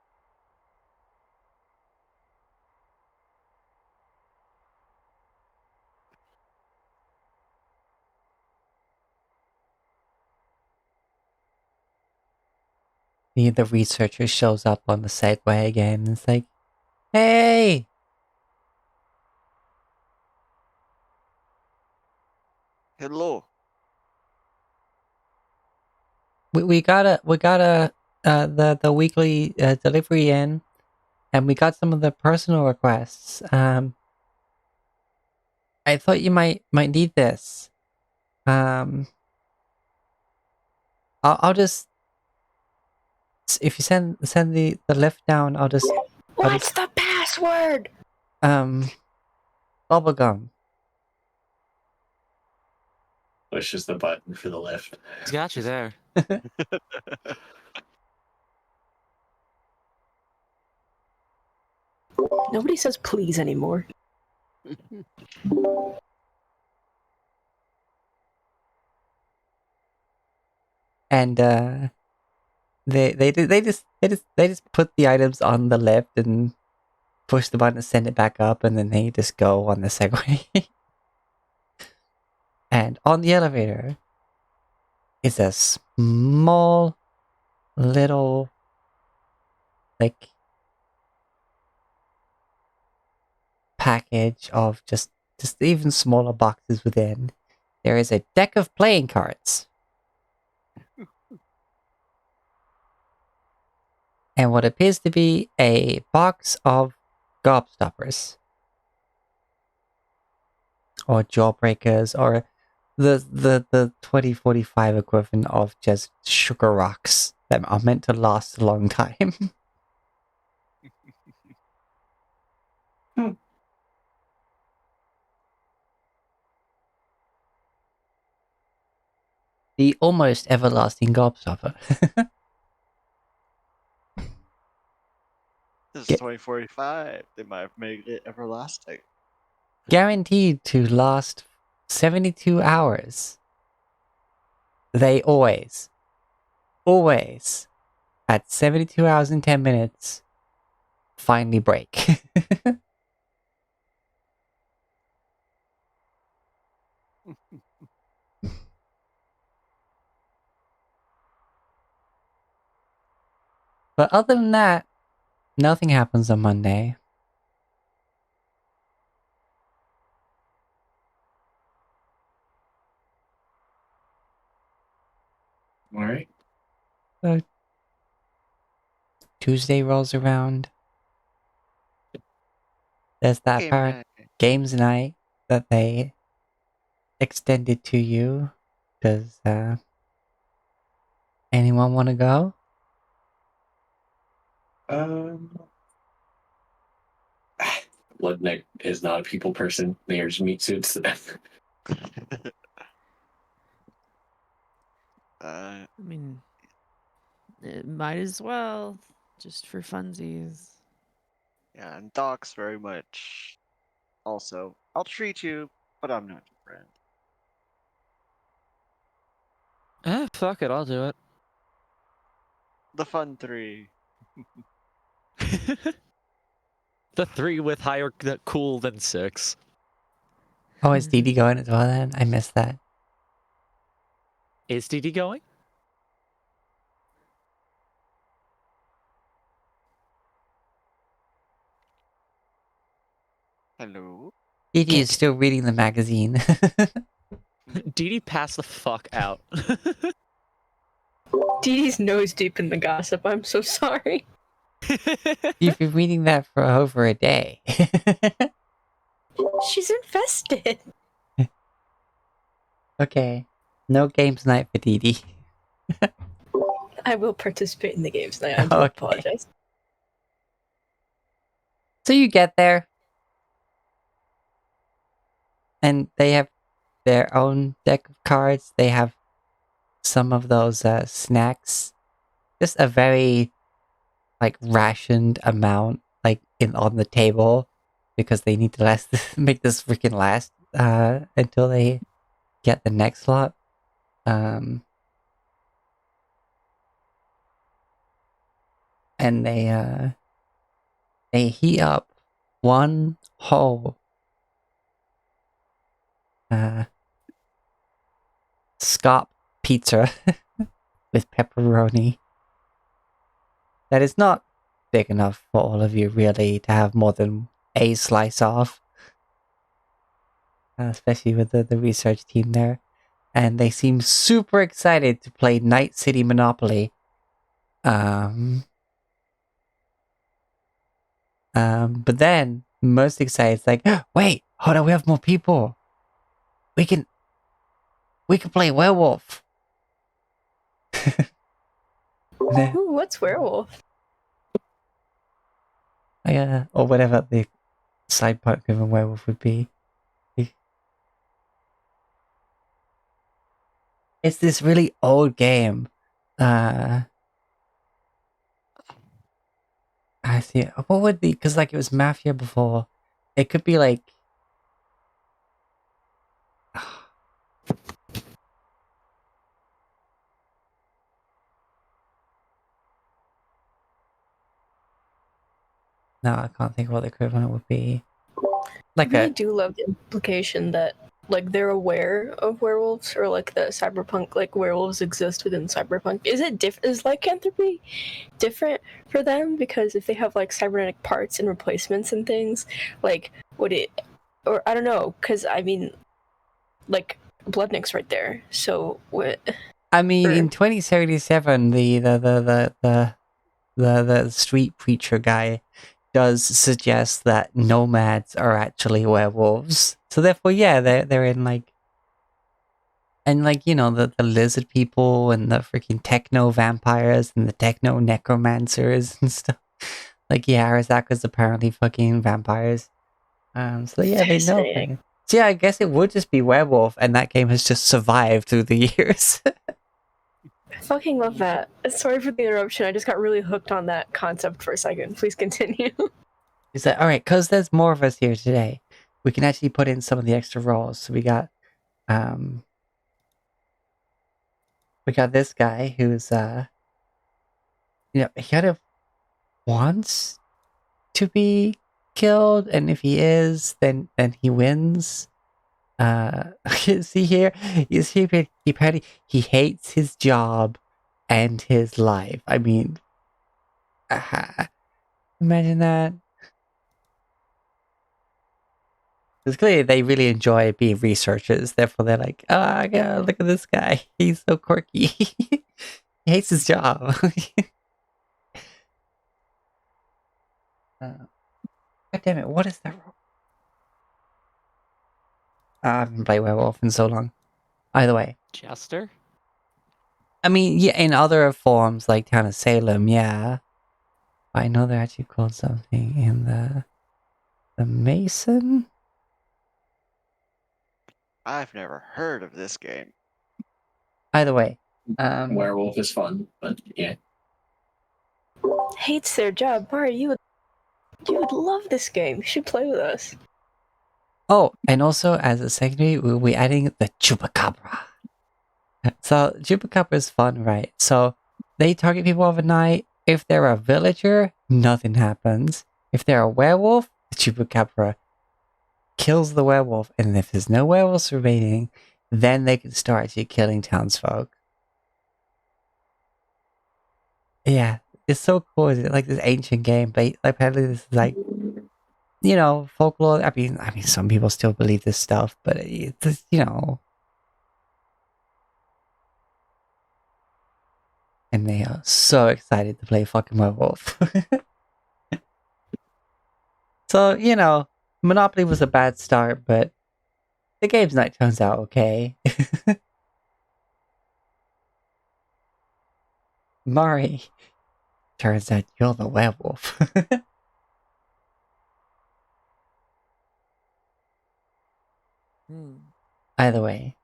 A: The researcher shows up on the Segway again and it's like, hey!
C: Hello.
A: We got the weekly delivery in, and we got some of the personal requests. I thought you might need this. I'll just, if you send the lift down, I'll just
F: What's the password?
A: bubblegum.
B: Pushes the button for the lift.
E: He's got you there.
F: Nobody says please anymore.
A: And they just put the items on the lift and push the button to send it back up, and then they just go on the Segway. And on the elevator is a small little, like, package of just even smaller boxes within. There is a deck of playing cards. And what appears to be a box of gobstoppers. Or jawbreakers, or the 2045 equivalent of just sugar rocks that are meant to last a long time. The almost everlasting gobstopper.
C: This is
A: Get-
C: 2045. They might have made it everlasting.
A: Guaranteed to last 72 hours. They always, at 72 hours and 10 minutes, finally break. But other than that, nothing happens on Monday.
B: All right.
A: Tuesday rolls around. There's that
C: Game
A: part,
C: night.
A: games night, that they extended to you. Does anyone want to go?
B: Bloodneck is not a people person. They are just meat suits.
D: I mean, it might as well, just for funsies.
C: Yeah, and Doc's very much. Also, I'll treat you, but I'm not your friend.
E: Fuck it, I'll do it.
C: The fun three.
E: The 3 with higher cool than 6.
A: Oh, is Dee Dee going as well then? I missed that.
E: Is DD going?
C: Hello.
A: Dee Dee is still reading the magazine.
E: DD passed the fuck out.
F: Dee Dee's nose deep in the gossip. I'm so sorry.
A: You've been reading that for over a day.
F: She's infested.
A: Okay. No games night for Dee Dee.
F: I will participate in the games tonight. I do
A: Okay.
F: apologize.
A: So you get there, and they have their own deck of cards. They have some of those snacks. Just a very rationed amount on the table because they need to make this freaking last until they get the next lot. And they heat up one whole Scott pizza with pepperoni. That is not big enough for all of you, really, to have more than a slice off. Especially with the research team there. And they seem super excited to play Night City Monopoly. But then, most excited, it's like, wait, hold on, we have more people. We can play werewolf.
F: Ooh, what's werewolf?
A: Or whatever the Cyberpunk of a werewolf would be. It's this really old game. I see. What would the? Because it was Mafia before. It could be like. No, I can't think of what the equivalent would be.
F: I really do love the implication that they're aware of werewolves, or the cyberpunk werewolves exist within cyberpunk. Is it is lycanthropy different for them? Because if they have cybernetic parts and replacements and things, would it, or I don't know, because I mean Bloodnick's right there, so what?
A: I mean, in 2077, the street preacher guy does suggest that nomads are actually werewolves. So therefore, yeah, they're in and the lizard people and the freaking techno vampires and the techno necromancers and stuff. Yeah, Arasaka's apparently fucking vampires. So yeah, they know things. So yeah, I guess it would just be werewolf, and that game has just survived through the years.
F: I fucking love that. Sorry for the interruption. I just got really hooked on that concept for a second. Please continue.
A: Is that alright? Because there's more of us here today. We can actually put in some of the extra roles. So we got this guy who's he kind of wants to be killed, and if he is, then he wins. See here, you see he hates his job and his life. I mean, imagine that. Because clearly they really enjoy being researchers. Therefore, they're like, oh, God, look at this guy. He's so quirky. He hates his job. God damn it, what is that role? I haven't played werewolf in so long. Either way.
E: Jester?
A: I mean, yeah, in other forms, like Town of Salem, yeah. But I know they're actually called something in the Mason?
C: I've never heard of this game.
A: Either way.
B: Werewolf is fun, but yeah.
F: Hates their job. Mario, you would love this game. You should play with us.
A: Oh, and also as a secondary, we'll be adding the Chupacabra. So Chupacabra is fun, right? So they target people overnight. If they're a villager, nothing happens. If they're a werewolf, the Chupacabra kills the werewolf, and if there's no werewolves remaining, then they can start actually killing townsfolk. Yeah, it's so cool. It's like this ancient game, but apparently this is folklore. I mean, some people still believe this stuff, but it's and they are so excited to play fucking werewolf. So Monopoly was a bad start, but The game's night turns out okay. Mari, turns out you're the werewolf. Either way,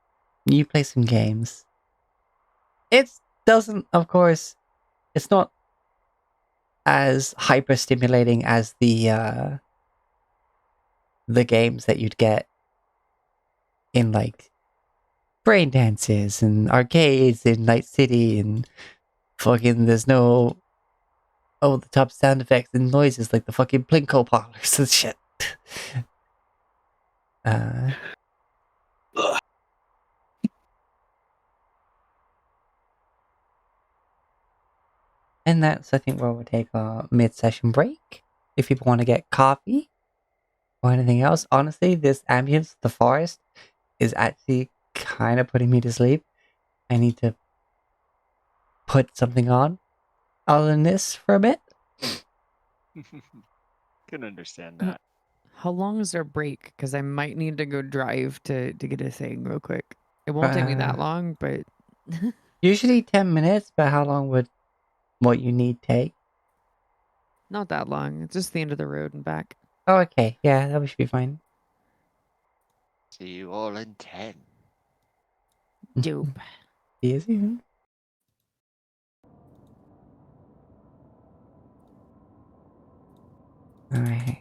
A: you play some games. It doesn't, of course, it's not as hyper stimulating as the games that you'd get in like brain dances and arcades in Night City and fucking there's no over the top sound effects and noises like the fucking Plinko parlors and shit. And that's, I think, where we'll take a mid-session break. If people want to get coffee or anything else, honestly, this ambience, the forest, is actually kind of putting me to sleep. I need to put something on other than this for a bit.
C: Can understand that.
D: How long is our break? Because I might need to go drive to get a thing real quick. It won't take me that long, but
A: Usually 10 minutes, but how long would what you need take?
D: not that long. It's just the end of the road and back.
A: Oh, okay. Yeah, that should be fine.
C: See you all in 10.
D: Dope.
A: See you soon. Alright.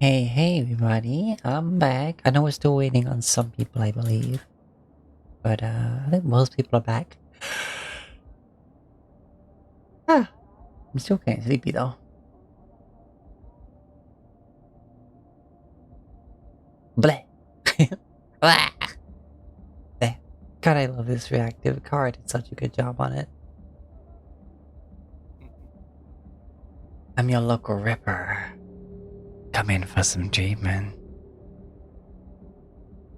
A: Hey, everybody. I'm back. I know we're still waiting on some people, I believe. But, I think most people are back. I'm still kind of sleepy, though. Bleh. Blah. Bleh. God, I love this reactive car. Did such a good job on it. I'm your local ripper. Come in for some treatment.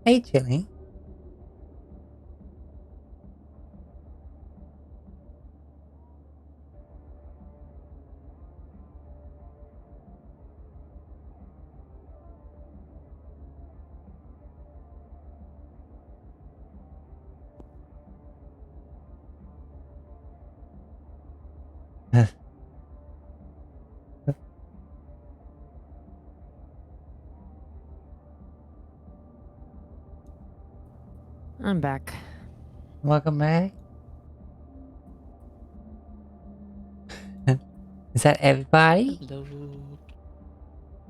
A: Hey, Chili.
D: I'm back.
A: Welcome back. Is that everybody?
E: Hello.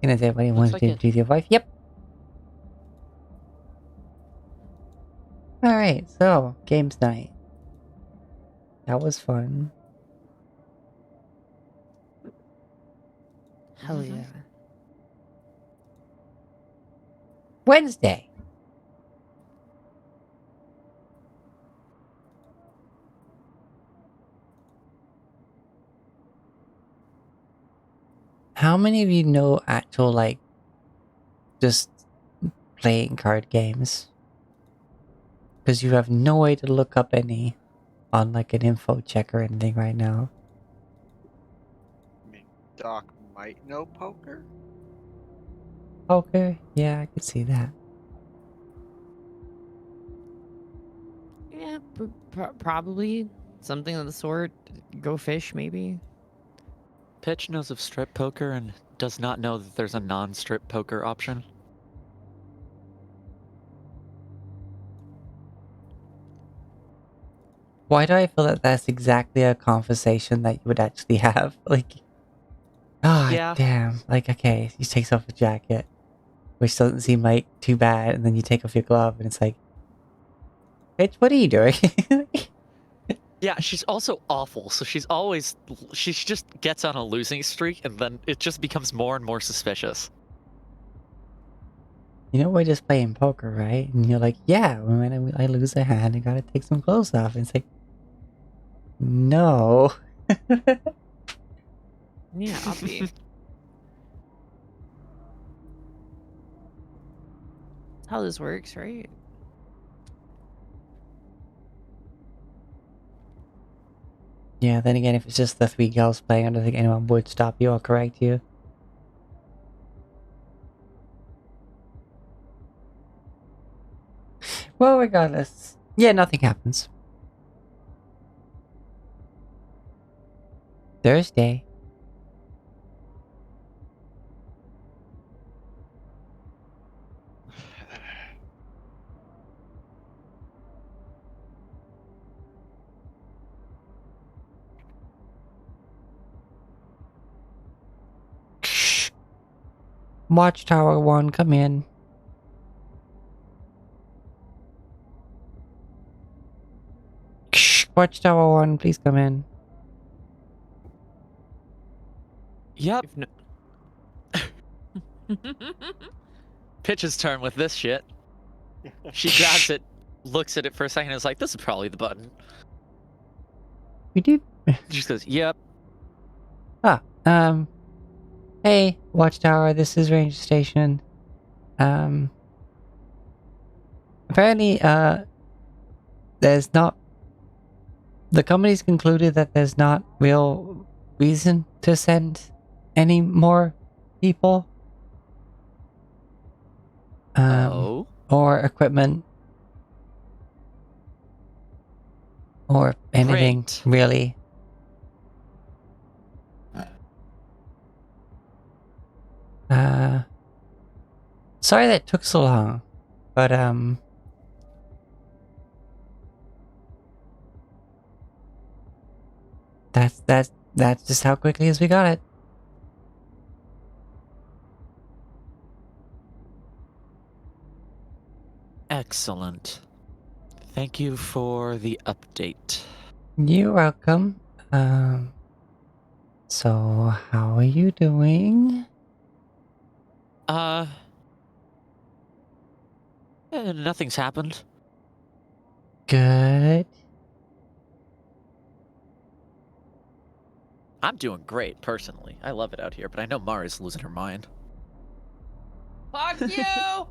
A: And is everybody
E: Looks
A: wants
E: like
A: to
E: it.
A: introduce your wife? Yep. Alright, so, games night. That was fun.
D: Hell yeah.
A: Wednesday. How many of you know actual, like, just playing card games? Because you have no way to look up any on, like, an info check or anything right now.
C: I mean, Doc might know poker.
A: Poker? Yeah, I could see that.
D: Yeah, probably something of the sort. Go fish, maybe.
E: Pitch knows of strip poker and does not know that there's a non-strip poker option.
A: Why do I feel that that's exactly a conversation that you would actually have? Like, ah,
E: Yeah.
A: damn. Like, okay, he takes off the jacket, which doesn't seem like too bad, and then you take off your glove, and it's like, bitch, what are you doing?
E: Yeah, she's also awful. So she just gets on a losing streak, and then it just becomes more and more suspicious.
A: You know, we're just playing poker, right? And you're like, yeah, when I lose a hand, I gotta take some clothes off. And it's like, no.
D: Yeah, I'll be. That's how this works, right?
A: Yeah, then again, if it's just the 3 girls playing, I don't think anyone would stop you or correct you. Well, regardless. Yeah, nothing happens. Thursday. Watchtower 1, come in. Watchtower 1, please come in.
E: Yep.
D: If no.
E: Pitch's turn with this shit. She grabs it, looks at it for a second, and is like, "This is probably the button."
A: We did.
E: She just goes, "Yep."
A: Hey, Watchtower, this is Ranger Station. Apparently, there's not... The company's concluded that there's not real reason to send any more people.
E: Oh.
A: Or equipment. Or anything,
E: Great.
A: really. Sorry that took so long, but, that's just how quickly as we got it.
E: Excellent. Thank you for the update.
A: You're welcome. So how are you doing?
E: Nothing's happened.
A: Good.
E: I'm doing great, personally. I love it out here, but I know Mara's losing her mind.
D: Fuck you!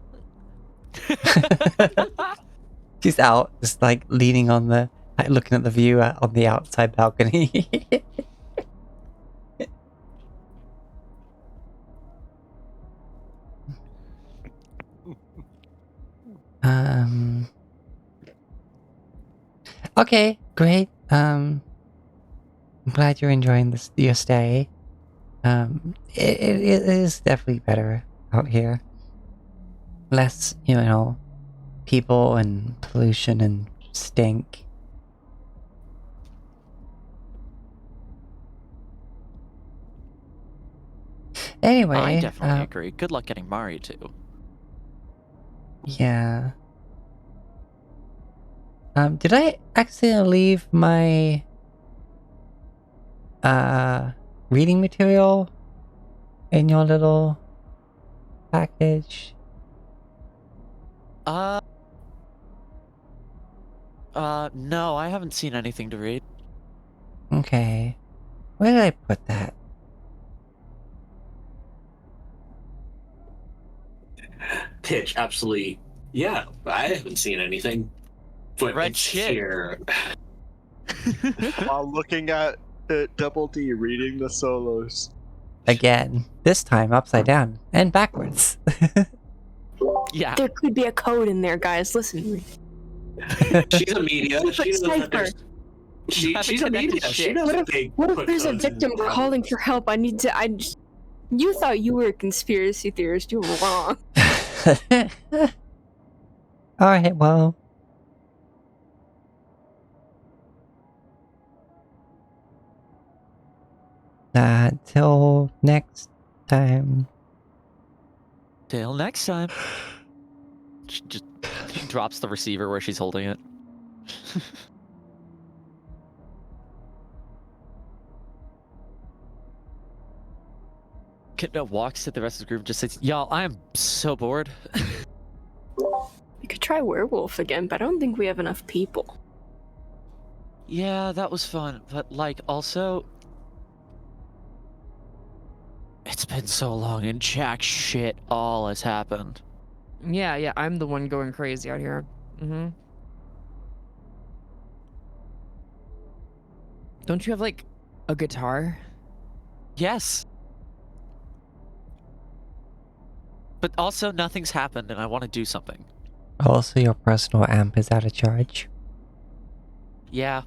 A: She's out, just like leaning on the, like, looking at the view on the outside balcony. Okay, great. I'm glad you're enjoying this your stay. It is definitely better out here. Less, people and pollution and stink. Anyway,
E: I definitely agree. Good luck getting Mari too.
A: Yeah. Did I accidentally leave my reading material in your little package?
E: No, I haven't seen anything to read.
A: Okay. Where did I put that?
B: Pitch, absolutely. Yeah, I haven't seen anything. But
E: Red
B: it's
E: shit.
B: here.
C: While looking at Double D reading the solos.
A: Again. This time upside down and backwards.
E: Yeah.
F: There could be a code in there, guys. Listen to me.
B: She's a media. She knows that there's... She's a media. She knows that they
F: What if
B: put
F: there's a
B: codes in
F: victim
B: problems.
F: calling for help? You thought you were a conspiracy theorist. You were wrong.
A: Alright, well. Till next time.
E: Till next time. She drops the receiver where she's holding it. Kidna walks to the rest of the group and just says, y'all, I am so bored.
F: We could try werewolf again, but I don't think we have enough people.
E: Yeah, that was fun, but also... It's been so long and jack shit all has happened.
D: Yeah, I'm the one going crazy out here. Mm-hmm. Don't you have, like, a guitar?
E: Yes. But also, nothing's happened and I want to do something.
A: Also, your personal amp is out of charge.
E: Yeah.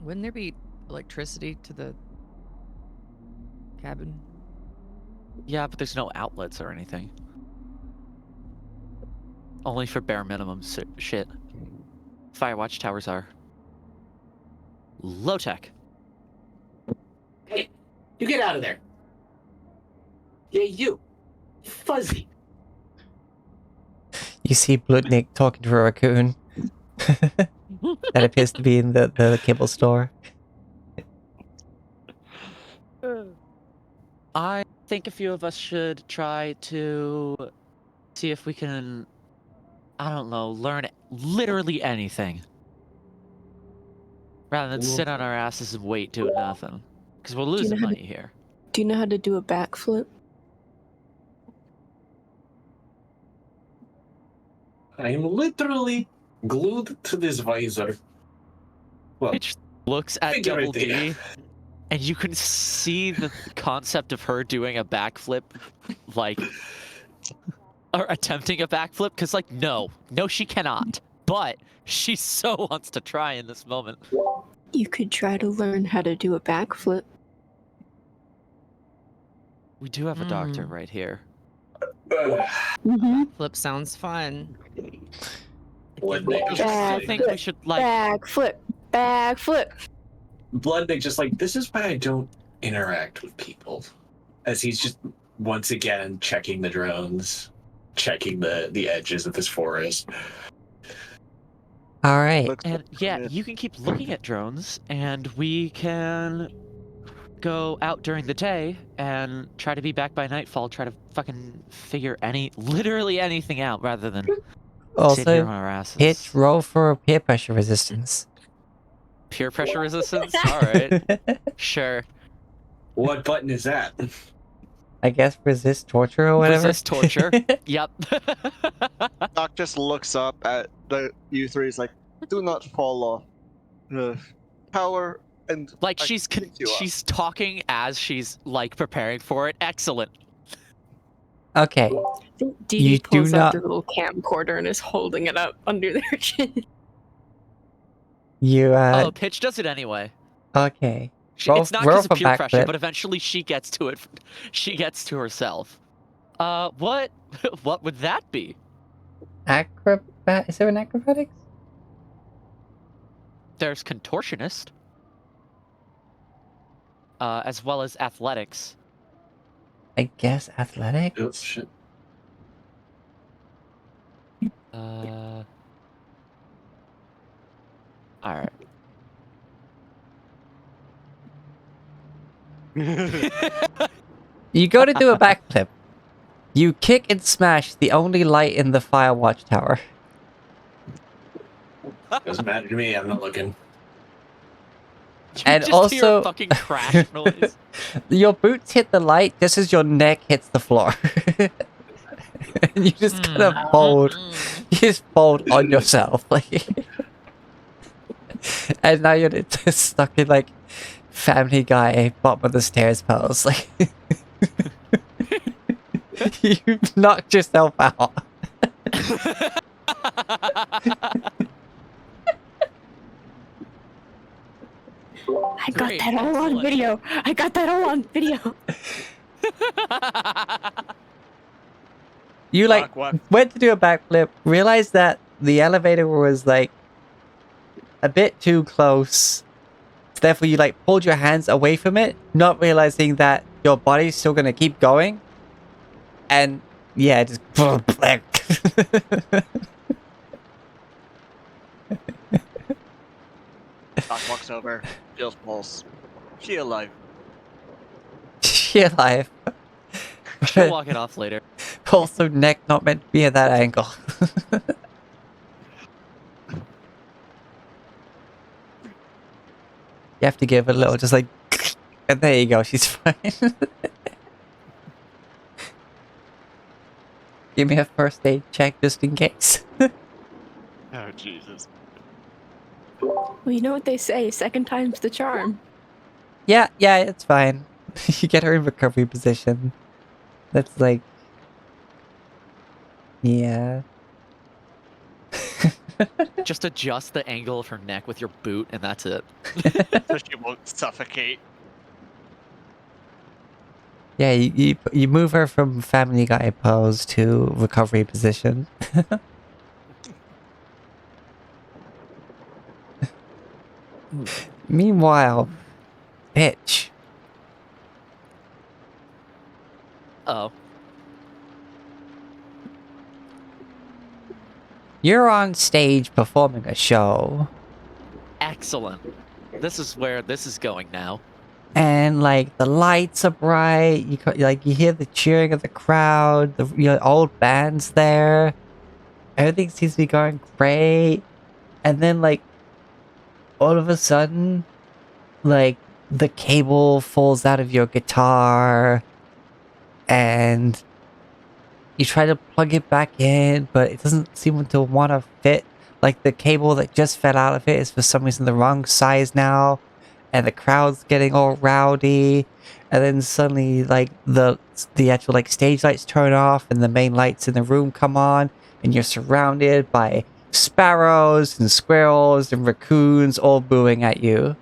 D: Wouldn't there be electricity to the cabin?
E: Yeah, but there's no outlets or anything. Only for bare minimum shit. Firewatch towers are low tech.
B: Hey, you get out of there. Yeah, you. Fuzzy.
A: You see Bludnik talking to a raccoon. That appears to be in the kibble store.
E: I think a few of us should try to see if we can, I don't know, learn literally anything. Rather than sit on our asses and wait doing nothing. Because we're losing money here.
F: Do you know how to do a backflip?
B: I am literally glued to this visor. Well,
E: It just looks at
B: figure
E: Double
B: it out.
E: D, and you can see the concept of her doing a backflip, like, or attempting a backflip, because, like, no, she cannot. But she so wants to try in this moment.
F: You could try to learn how to do a backflip.
E: We do have a doctor right here.
F: Mm-hmm.
D: Flip sounds fun.
B: Bloodnik
E: I
B: just
E: also
B: like,
E: think we should, like,
F: Backflip.
B: Bloodnik just like, this is why I don't interact with people. As he's just once again checking the drones, checking the edges of this forest.
A: All right.
C: Looks
E: And
C: like
E: yeah,
C: it.
E: you can keep looking at drones, and we can go out during the day and try to be back by nightfall. Try to fucking figure literally anything out, rather than sit here
A: Also,
E: on our asses.
A: hit roll for peer pressure resistance.
E: Peer pressure resistance. All right, sure.
B: What button is that?
A: I guess resist torture or whatever.
E: Resist torture. Yep.
C: Doc just looks up at you three. He's like, "Do not fall off the tower." And
E: Like
C: I
E: she's
C: pick you up.
E: she's talking as she's like preparing for it. Excellent.
A: Okay.
F: Dee
A: You
F: Dee
A: do
F: pulls
A: not-
F: out the little camcorder and is holding it up under their chin.
A: You
E: Oh, Pitch does it anyway.
A: okay.
E: It's not
A: roll
E: because of
A: for
E: peer pressure,
A: backflip.
E: but eventually she gets to it. She gets to herself. What? What would that be?
A: Acrobat? Is there an acrobatics?
E: There's contortionist, as well as athletics.
A: I guess athletics.
B: Oops, shit.
E: All right.
A: You go to do a backflip. You kick and smash the only light in the fire watchtower.
B: Doesn't matter to me. I'm not looking.
E: You
A: And
E: just hear
A: also-
E: a fucking crash noise.
A: Your boots hit the light just as your neck hits the floor. And you just kind of fold. You just fold on yourself, like. And now you're just stuck in like Family Guy bottom of the stairs pose, like. You knocked yourself out.
F: I got
E: Great,
F: that all on
E: excellent.
F: video. I got that all on video.
A: You like
C: Doc, what?
A: went to do a backflip, realized that the elevator was like a bit too close. So therefore you like pulled your hands away from it, not realizing that your body's still gonna keep going. And yeah, just
C: Doc walks over, feels pulse. She alive.
A: sheer life.
E: She'll walk it off later.
A: Also neck not meant to be at that angle. You have to give a little just like and there you go, she's fine. Give me a first aid check just in case.
C: Oh Jesus.
F: Well, you know what they say, second time's the charm.
A: Yeah, it's fine. You get her in recovery position. That's like... Yeah.
E: Just adjust the angle of her neck with your boot, and that's it.
C: So she won't suffocate.
A: Yeah, you move her from Family Guy pose to recovery position. Meanwhile, bitch.
E: Oh.
A: You're on stage performing a show.
E: Excellent. This is where this is going now.
A: And like the lights are bright, you hear the cheering of the crowd, your old band's there. Everything seems to be going great. And then like all of a sudden, like the cable falls out of your guitar and you try to plug it back in, but it doesn't seem to want to fit. Like the cable that just fell out of it is for some reason the wrong size now. And the crowd's getting all rowdy, and then suddenly like the actual like stage lights turn off and the main lights in the room come on, and you're surrounded by sparrows and squirrels and raccoons all booing at you.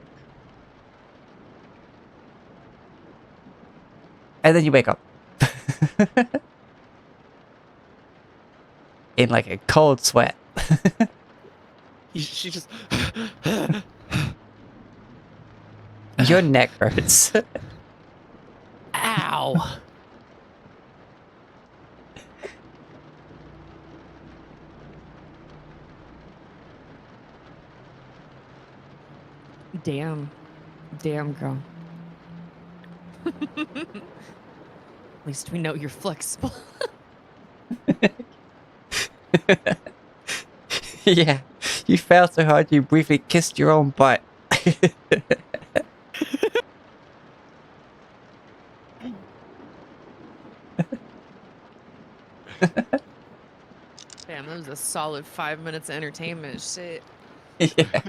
A: And then you wake up. In like a cold sweat.
E: She just...
A: Your neck hurts.
E: Ow!
D: Damn. Damn, girl. At least we know you're flexible.
A: Yeah, you failed so hard you briefly kissed your own butt.
D: Damn, that was a solid 5 minutes of entertainment. Shit.
A: Yeah.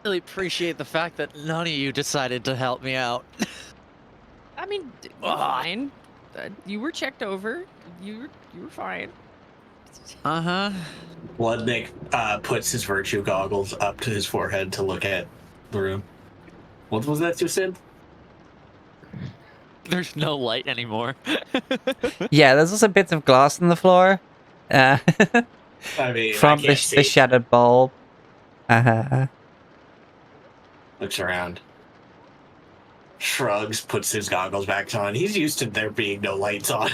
E: Really appreciate the fact that none of you decided to help me out.
D: I mean, you're fine. You were checked over. You were fine.
E: Uh-huh.
B: Bloodnick puts his virtue goggles up to his forehead to look at the room. What was that you said?
E: There's no light anymore.
A: Yeah, there's also bits of glass on the floor.
B: I mean,
A: From
B: I
A: the
B: can't see.
A: shattered bulb. Uh-huh.
B: Looks around. Shrugs, puts his goggles back on. He's used to there being no lights on.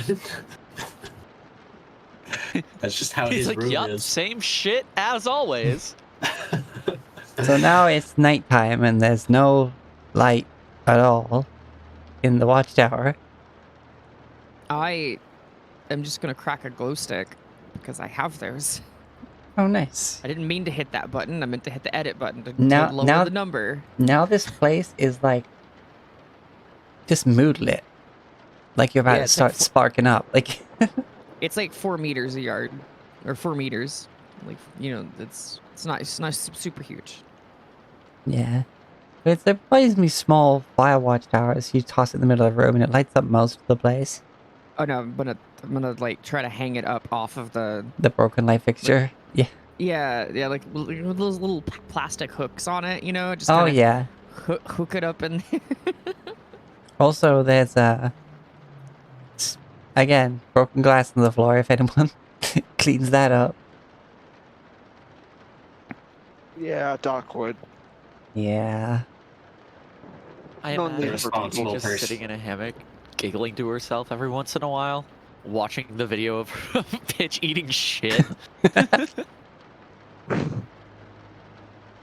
B: That's just how
E: He's
B: his
E: like,
B: room
E: yup,
B: is.
E: same shit as always.
A: So now it's nighttime and there's no light at all in the watchtower.
D: I am just gonna crack a glow stick because I have those.
A: Oh, nice.
D: I didn't mean to hit that button. I meant to hit the edit button to
A: Now-
D: lower
A: now-
D: the number.
A: Now this place is like just mood lit. Like you're about
D: Yeah,
A: to
D: it's
A: start
D: like
A: sparking up. Like
D: It's like 4 meters a yard, or 4 meters. Like, you know, it's not super huge.
A: yeah. But it's a reasonably small fire watchtower, so you toss it in the middle of the room and it lights up most of the place.
D: Oh no, I'm gonna like try to hang it up off of the.
A: The broken light fixture. Yeah.
D: Yeah, like with those little plastic hooks on it, you know, just
A: Oh
D: kinda
A: yeah.
D: hook it up and.
A: Also, there's again, broken glass on the floor. If anyone cleans that up.
C: Yeah, Doc would.
A: Yeah.
E: I
C: No
E: imagine
C: need
E: her
C: for
E: being
B: responsible
E: just
B: person.
E: sitting in a hammock, giggling to herself every once in a while, watching the video of Pitch eating shit.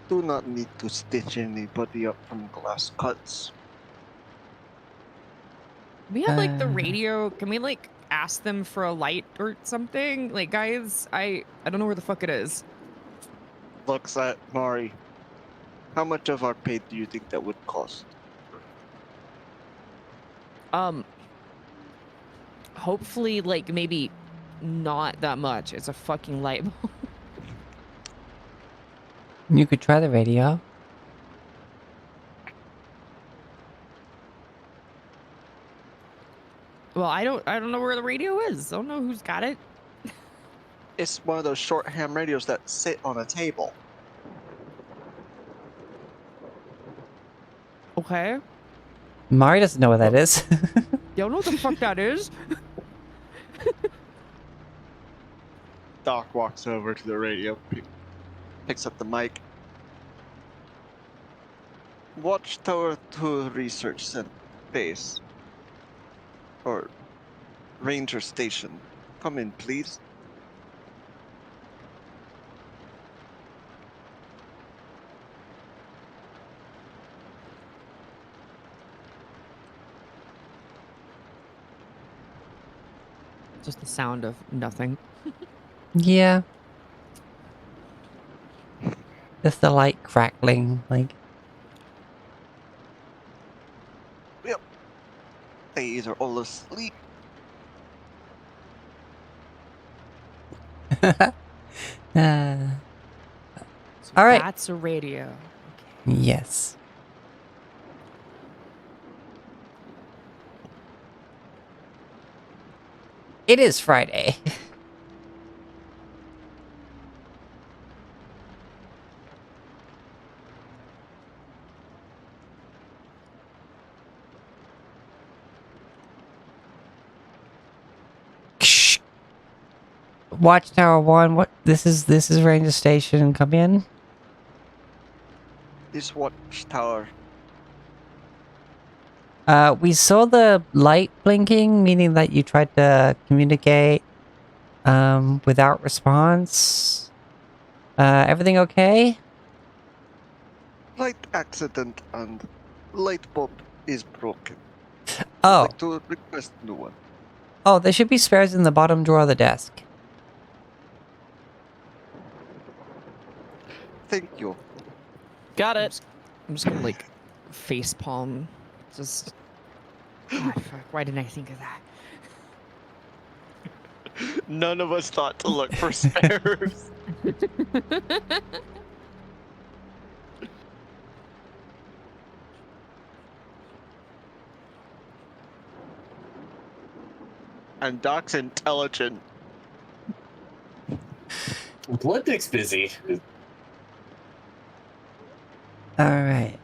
C: Do not need to stitch anybody up from glass cuts.
D: We have like the
A: Uh.
D: radio. Can we like ask them for a light or something? Like, guys, I don't know where the fuck it is.
C: Looks at Mari. How much of our pay do you think that would cost?
D: Hopefully, like maybe not that much. It's a fucking light bulb.
A: You could try the radio.
D: Well, I don't know where the radio is. I don't know who's got it.
C: It's one of those short ham radios that sit on a table.
D: Okay.
A: Mari doesn't know what that is.
D: Don't know what the fuck that is.
C: Doc walks over to the radio, picks up the mic. Watchtower 2 Research Center Base. Or Ranger Station. Come in, please.
D: Just the sound of nothing.
A: Yeah. Just the light crackling, like.
C: Yep. They either all asleep.
D: So
A: All right.
D: That's a radio.
A: Yes. It is Friday. Watchtower 1, what this is Ranger Station, come in.
C: This watchtower.
A: We saw the light blinking, meaning that you tried to communicate without response. Everything okay?
C: Light accident and light bulb is broken. I'd
A: Oh,
C: like to request new one.
A: oh, there should be spares in the bottom drawer of the desk.
C: Thank you.
E: Got
D: I'm
E: it.
D: just, I'm just gonna like face palm. Just God, fuck. Why didn't I think of that?
C: None of us thought to look for spares. And Doc's intelligent.
B: Blipnick's busy.
A: Alright.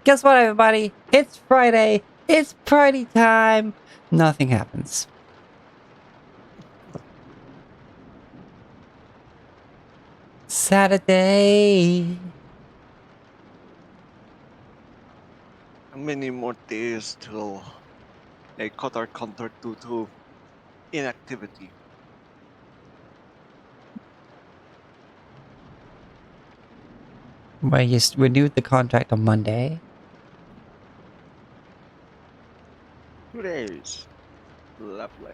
A: Guess what, everybody? It's Friday. It's party time. Nothing happens. Saturday.
C: How many more days till they cut our contract due to inactivity?
A: Well, you renewed the contract on Monday.
C: 2 days. Lovely.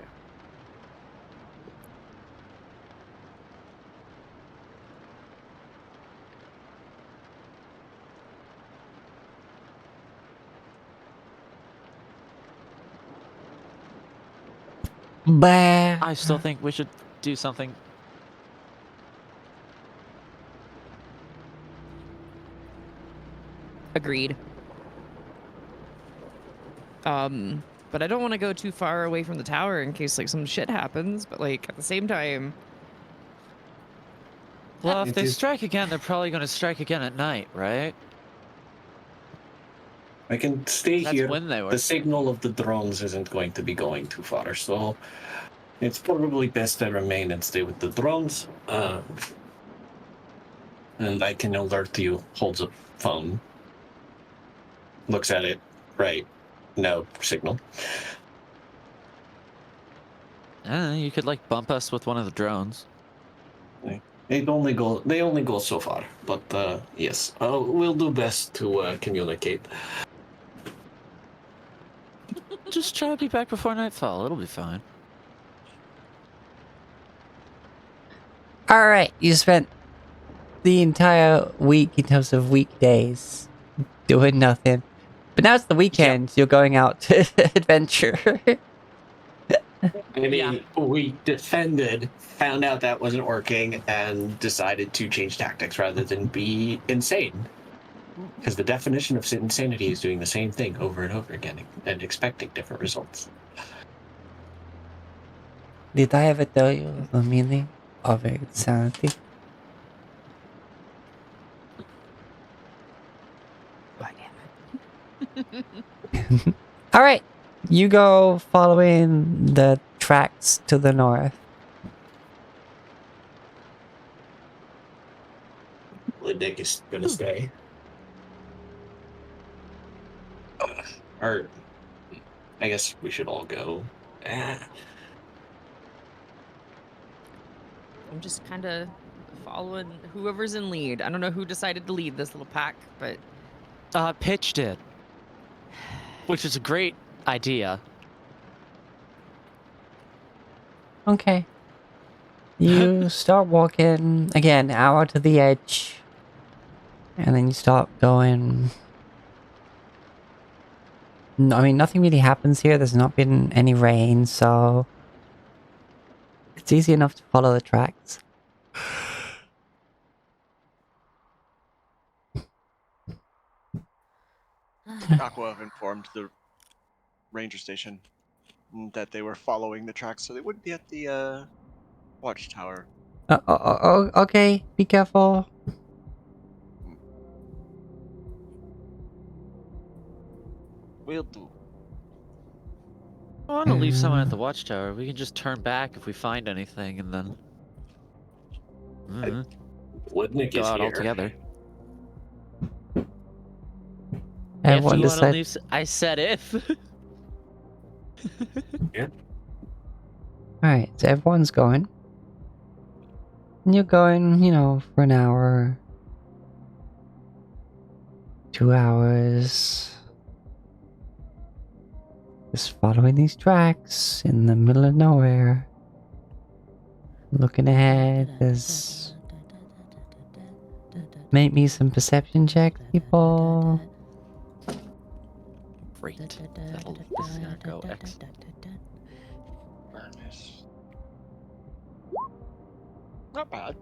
A: Bah.
E: I still think we should do something.
D: Agreed. But I don't want to go too far away from the tower in case like some shit happens. But like at the same time,
E: Well, if
B: It
E: they
B: is-
E: strike again, they're probably going to strike again at night, right?
B: I can stay
E: That's
B: here.
E: when they were.
B: The signal of the drones isn't going to be going too far, so it's probably best to remain and stay with the drones. And I can alert you. Holds a phone. Looks at it. Right. No signal.
E: You could like bump us with one of the drones.
B: They only go so far. But yes, we'll do best to communicate.
E: Just try to be back before nightfall. It'll be fine.
A: Alright, you spent the entire week in terms of weekdays doing nothing. But now it's the weekend, you're going out to adventure.
B: I mean, we defended, found out that wasn't working, and decided to change tactics rather than be insane. Because the definition of insanity is doing the same thing over and over again and expecting different results.
A: Did I ever tell you the meaning of insanity?
D: God damn it.
A: Alright, you go following the tracks to the north.
B: Nick is gonna stay. Or, I guess we should all go.
D: I'm just kind of following whoever's in lead. I don't know who decided to lead this little pack, but
E: Pitch did. Which is a great idea.
A: Okay. You start walking again out to the edge. And then you start going. No, I mean, nothing really happens here. There's not been any rain, so it's easy enough to follow the tracks.
C: Doc will have informed the ranger station that they were following the tracks, so they wouldn't be at the watchtower.
A: Okay, be careful.
C: Will do.
E: I want to leave someone at the watchtower. We can just turn back if we find anything, and then
B: Woodnick
E: go
B: is
E: out
B: here.
E: altogether.
A: Everyone
E: if you want to
A: decide.
E: leave, I said if.
A: Alright, so everyone's going. And you're going, for an hour, 2 hours. Just following these tracks in the middle of nowhere. Looking ahead, there's... Make me some perception checks, people.
E: Great. That'll go X.
C: Nice. Not bad.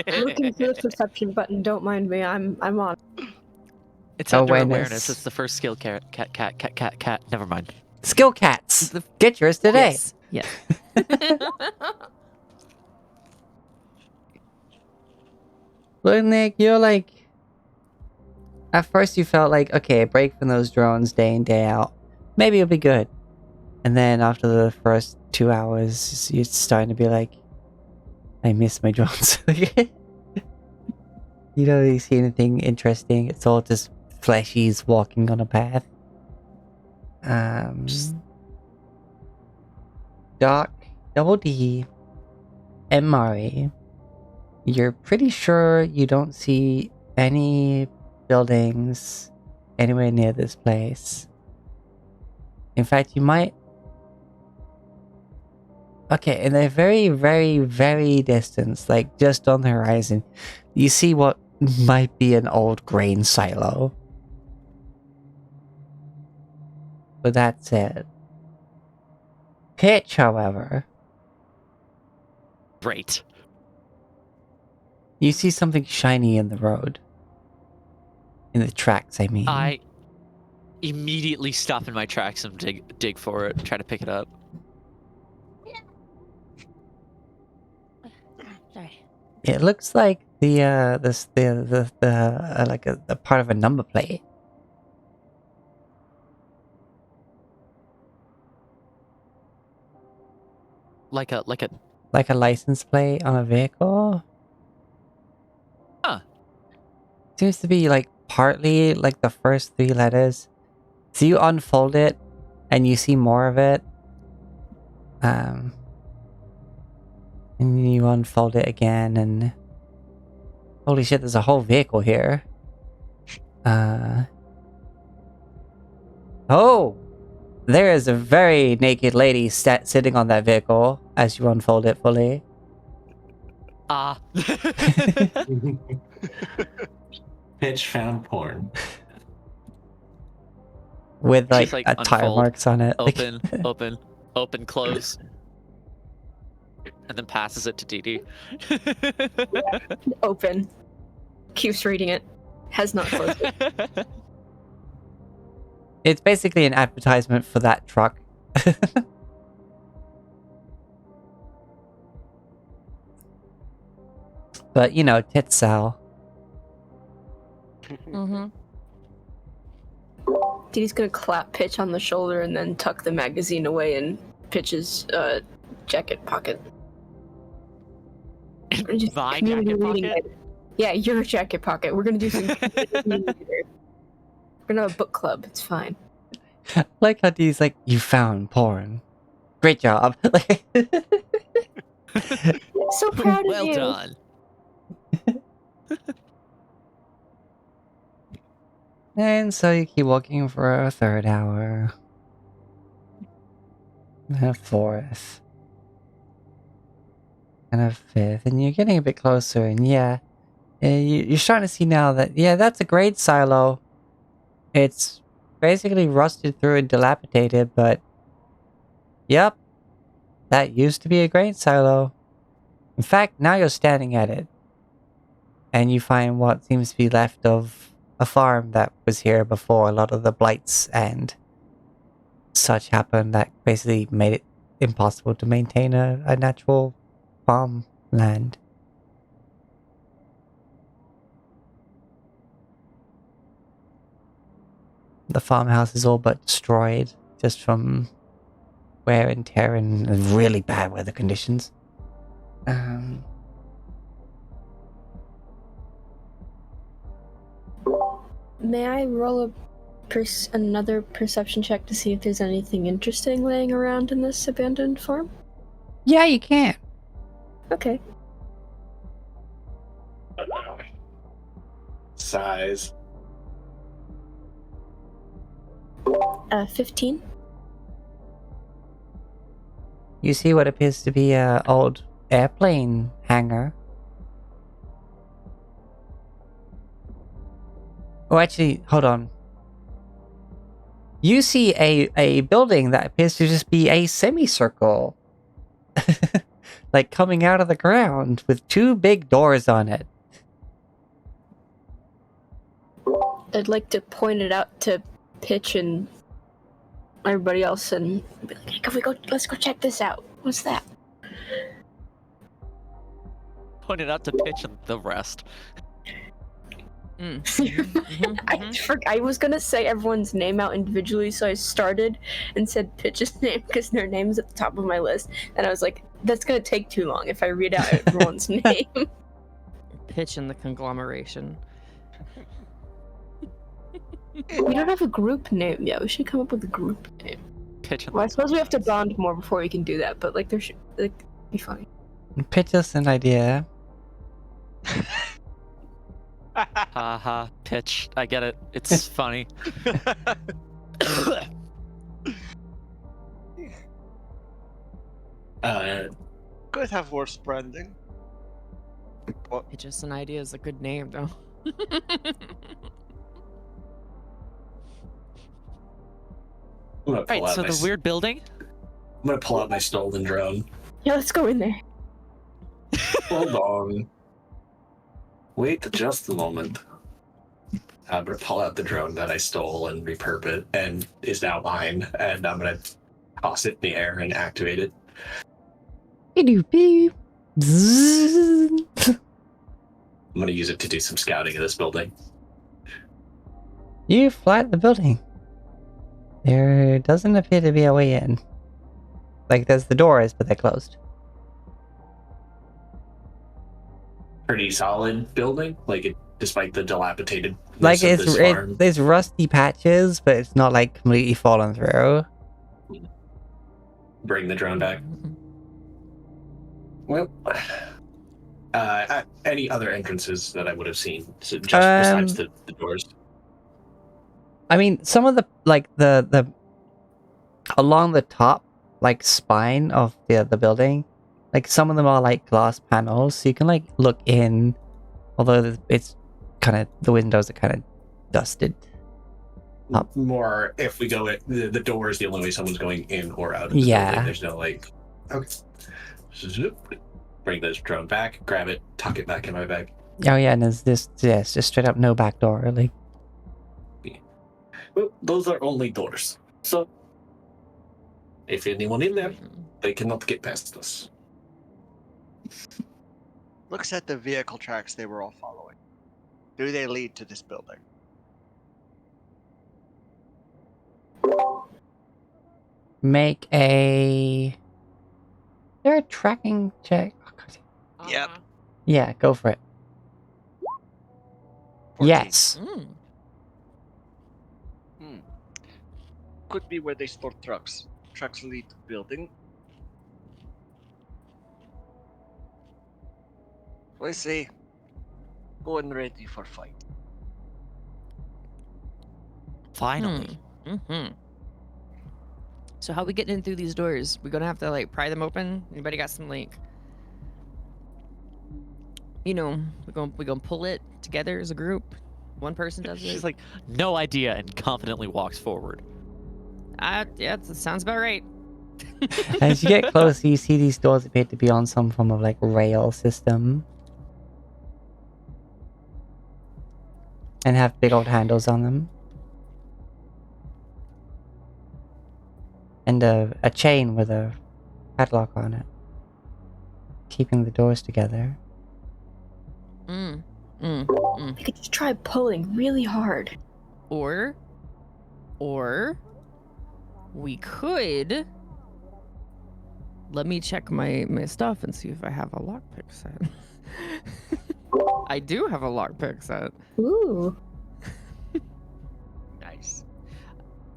F: Looking for the perception button. Don't mind me. I'm on.
E: It's under
A: Awareness.
E: awareness. It's the first skill. Cat. Never mind.
A: Skill cats! Get yours today!
D: Yes.
A: Look, Nick, you're like... At first you felt like, okay, a break from those drones day in, day out. Maybe it'll be good. And then after the first 2 hours, you're starting to be like, I miss my drones. You don't really see anything interesting. It's all just fleshies walking on a path. Doc, Double D, and Mari, you're pretty sure you don't see any buildings anywhere near this place. In fact, you might... Okay, in the very, very, very distance, like just on the horizon, you see what might be an old grain silo. But that's it. Pitch, however,
E: Great.
A: you see something shiny in the road. In the tracks, I mean.
E: I immediately stop in my tracks and dig for it, try to pick it up.
D: Sorry.
A: It looks like the like a part of a number plate.
E: Like a
A: Like a license plate on a vehicle.
E: Huh.
A: Seems to be like partly like the first 3 letters. So you unfold it and you see more of it. And you unfold it again and holy shit, there's a whole vehicle here. Oh! There is a very naked lady sitting on that vehicle as you unfold it fully.
B: Pitch found porn.
A: With like,
E: Just, like,
A: a tire
E: unfold,
A: marks on it.
E: open, close. And then passes it to Dee.
F: Open. Keeps reading it. Has not closed it.
A: It's basically an advertisement for that truck. But, tits sell.
D: Mm-hmm.
F: He's gonna clap Pitch on the shoulder and then tuck the magazine away in Pitch's jacket pocket. Just
E: My
F: community
E: jacket
F: reading
E: pocket?
F: later. Yeah, your jacket pocket. We're gonna do some. We're gonna have a book club. It's fine.
A: Like how Dee's like, you found porn. Great job.
F: So proud of
E: Well
F: you.
E: done.
A: And so you keep walking for a 3rd hour. And a 4th. And a 5th. And you're getting a bit closer. And yeah, you're starting to see now that, yeah, that's a grade silo. It's basically rusted through and dilapidated, but yep, that used to be a grain silo. In fact, now you're standing at it. And you find what seems to be left of a farm that was here before a lot of the blights and such happened that basically made it impossible to maintain a natural farmland. The farmhouse is all but destroyed just from wear and tear and really bad weather conditions.
F: May I roll a another perception check to see if there's anything interesting laying around in this abandoned farm?
A: Yeah, you can.
F: Okay.
B: Size.
F: 15.
A: You see what appears to be a old airplane hangar. Oh, actually, hold on. You see a building that appears to just be a semicircle. Like coming out of the ground with 2 big doors on it.
F: I'd like to point it out to Pitch and everybody else and be like, hey, let's go check this out. What's that?
E: Pointed out to Pitch and the rest.
F: I was gonna say everyone's name out individually, so I started and said Pitch's name because their name's at the top of my list, and I was like, that's gonna take too long if I read out everyone's name.
D: Pitch in the conglomeration.
F: We don't have a group name yet. We should come up with a group name.
E: Pitch and
F: Well, I suppose we have to bond more before we can do that, but like there should be funny.
A: Pitch us an idea.
E: Haha, Pitch. I get it. It's funny.
C: Could have worse branding. What?
D: Pitch us an idea is a good name, though.
B: I'm gonna pull
E: Right,
B: out
E: so
B: my
E: the weird building?
B: I'm gonna pull out my stolen drone.
F: Yeah, let's go in there.
B: Hold on. Wait just a moment. I'm gonna pull out the drone that I stole and repurpose it, and is now mine, and I'm gonna toss it in the air and activate it. I'm gonna use it to do some scouting of this building.
A: You fly at the building. There doesn't appear to be a way in. Like, there's the doors, but they're closed.
B: Pretty solid building, like it, despite the dilapidated.
A: Like, there's rusty patches, but it's not, like, completely fallen through.
B: Bring the drone back. Well, any other entrances that I would have seen, so just besides the doors?
A: I mean, some of the, like, the along the top, like, spine of the building, like, some of them are, like, glass panels, so you can, like, look in, although it's kind of, the windows are kind of dusted. Up.
B: More if we go at the door is the only way someone's going in or out of the
A: Yeah.
B: building. There's no, like, okay. Zoop. Bring this drone back, grab it, tuck it back in my bag.
A: Oh yeah, and there's this, yes, just straight up no back door, like.
B: Well, those are only doors. So, if anyone in there, they cannot get past us.
C: Looks at the vehicle tracks they were all following. Do they lead to this building?
A: Make a... There a tracking check? Oh, God.
C: Yep.
A: Yeah, go for it.
C: 14.
A: Yes.
C: Could be where they store trucks. Trucks lead to the building. Let's see. Going ready for fight.
E: Finally.
D: So how we getting in through these doors? We gonna have to like pry them open? Anybody got some like, you know, we gonna pull it together as a group? One person does it.
E: She's like, no idea, and confidently walks forward.
D: Yeah, that sounds about right.
A: As you get closer, you see these doors appear to be on some form of, like, rail system. And have big old handles on them. And a chain with a padlock on it. Keeping the doors together.
F: We could just try pulling really hard.
D: Or we could. Let me check my stuff and see if I have a lockpick set. I do have a lockpick set.
F: Ooh.
C: Nice.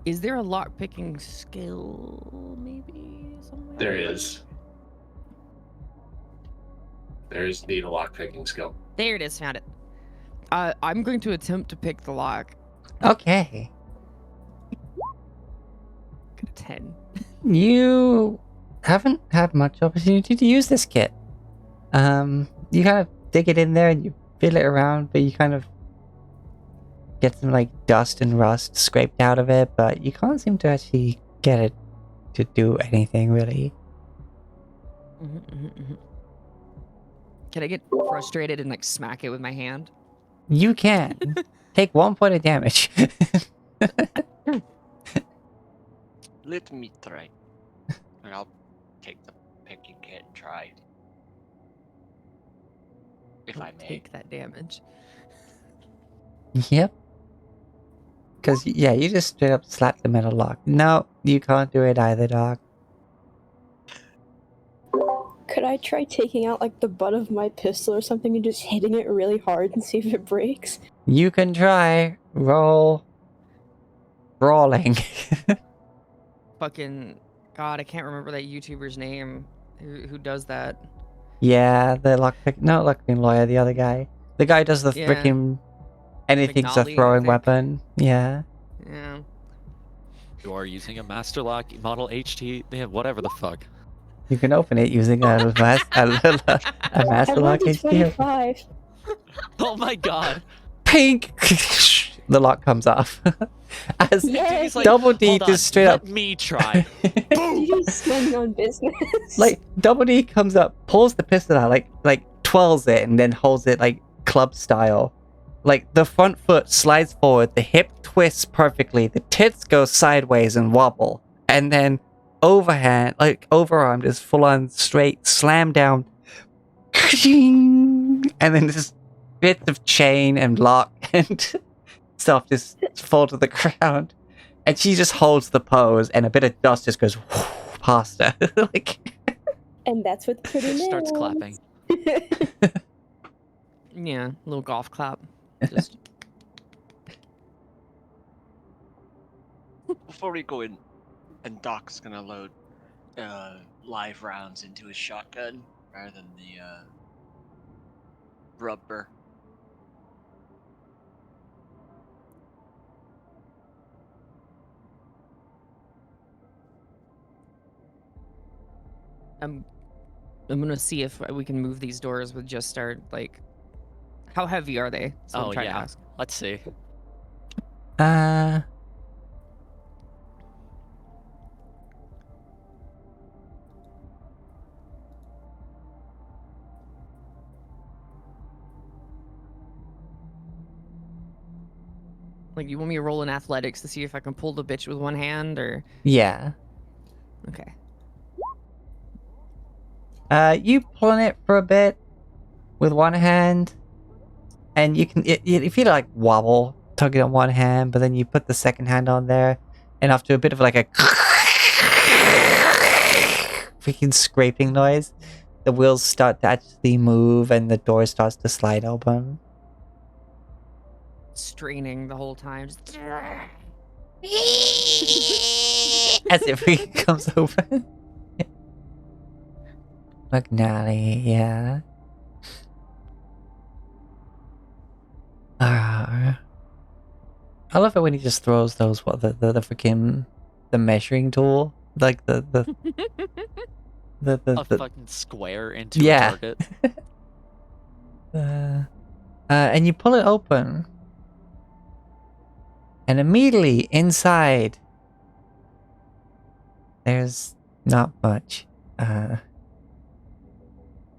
D: Is there a lock picking skill maybe somewhere?
B: There is. There's need a lock picking skill.
D: There it is, found it. I'm going to attempt to pick the lock.
A: Okay.
D: Got a 10.
A: You haven't had much opportunity to use this kit. You kind of dig it in there and you feel it around, but you kind of get some like dust and rust scraped out of it, but you can't seem to actually get it to do anything really.
D: Can I get frustrated and like smack it with my hand?
A: You can take 1 point of damage.
C: Let me try. And I'll take the picking kit and try. If I may.
D: Take that damage.
A: Yep. Because, yeah, you just straight up slap the metal lock. No, you can't do it either, Doc.
F: Could I try taking out like the butt of my pistol or something and just hitting it really hard and see if it breaks?
A: You can try. Roll. Brawling.
D: Fucking God, I can't remember that YouTuber's name who does that.
A: Yeah, the lockpick. Not lockpicking lawyer, the other guy. The guy does the
D: Yeah.
A: freaking. Anything's a
D: McNally, I
A: throwing
D: think.
A: weapon. Yeah.
D: Yeah.
E: You are using a Master Lock Model HT. Yeah, whatever the fuck.
A: You can open it using a master
F: I
A: lock
F: rolled a
A: HT.
F: 25.
E: Oh my god.
A: Pink! The lock comes off. As
F: Yay!
E: He's like,
A: Double D
E: "Hold on,
A: just straight
E: let
A: up.
E: me try.
F: You just swing on business.
A: Like, Double D comes up, pulls the pistol out, like twirls it, and then holds it like club style. Like, the front foot slides forward, the hip twists perfectly, the tits go sideways and wobble, and then overarm just full on straight, slam down, and then just bits of chain and lock and stuff just fall to the ground. And she just holds the pose, and a bit of dust just goes past her. Like,
F: And that's what pretty man
E: Starts
F: wants.
E: clapping.
D: Yeah, little golf clap. Just
C: Before we go in, and Doc's gonna load live rounds into his shotgun rather than the rubber.
D: I'm gonna see if we can move these doors with just our like. How heavy are they? So I'm
E: Oh
D: trying to
E: yeah.
D: ask.
E: Let's see.
D: Like, you want me to roll in athletics to see if I can pull the bitch with one hand, or
A: yeah.
D: okay?
A: You pulling it for a bit with one hand, and you can if you like wobble, tug it on one hand, but then you put the second hand on there, and after a bit of like a freaking scraping noise, the wheels start to actually move, and the door starts to slide open.
D: Straining the whole time. Just...
A: As it freaking comes open. McNally, yeah. I love it when he just throws those the freaking the measuring tool, like the
E: A fucking square into
A: Yeah.
E: a target.
A: and you pull it open, and immediately inside there's not much.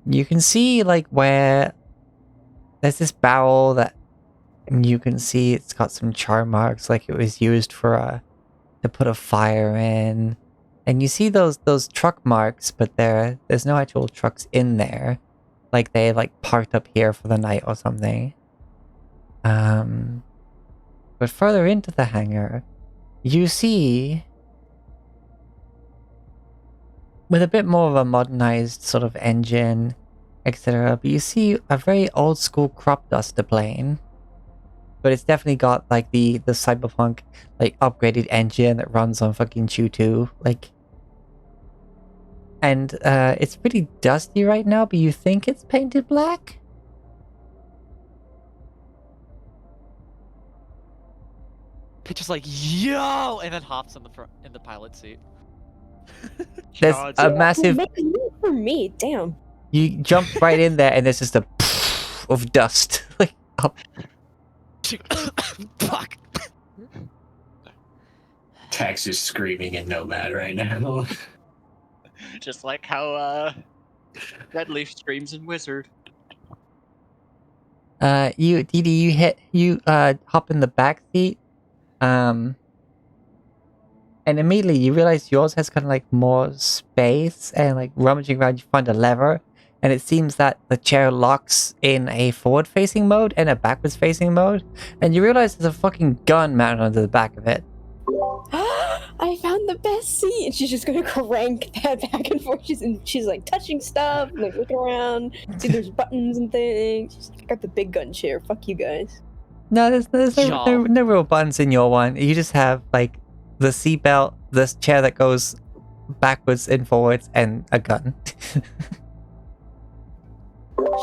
A: You can see like where there's this barrel that you can see it's got some char marks, like it was used for to put a fire in, and you see those truck marks, but there's no actual trucks in there, like they like parked up here for the night or something. But further into the hangar, you see, with a bit more of a modernized sort of engine, etc., but you see a very old school crop duster plane. but it's definitely got like the Cyberpunk like upgraded engine that runs on fucking Chew 2, like. And it's pretty dusty right now, but you think it's painted black?
E: Pitch is like, yo, and then hops in the front in the pilot seat.
A: There's
C: God,
A: a
C: yeah.
A: massive.
F: Make room for me, damn.
A: You jump right in there, and there's just a of dust like up.
E: Fuck.
B: Tex is screaming in Nomad right now.
C: Just like how Red Leaf screams in Wizard.
A: You Didi, you hop in the back seat, and immediately you realize yours has kind of like more space, and like rummaging around you find a lever, and it seems that the chair locks in a forward-facing mode and a backwards-facing mode, and you realize there's a fucking gun mounted onto the back of it.
F: I found the best seat, and she's just gonna crank that back and forth. She's like touching stuff, like looking around, see there's buttons and things. She's like, I got the big gun chair. Fuck you guys.
A: No, there's
E: Y'all.
A: no real buttons in your one. You just have like the seatbelt, this chair that goes backwards and forwards, and a gun.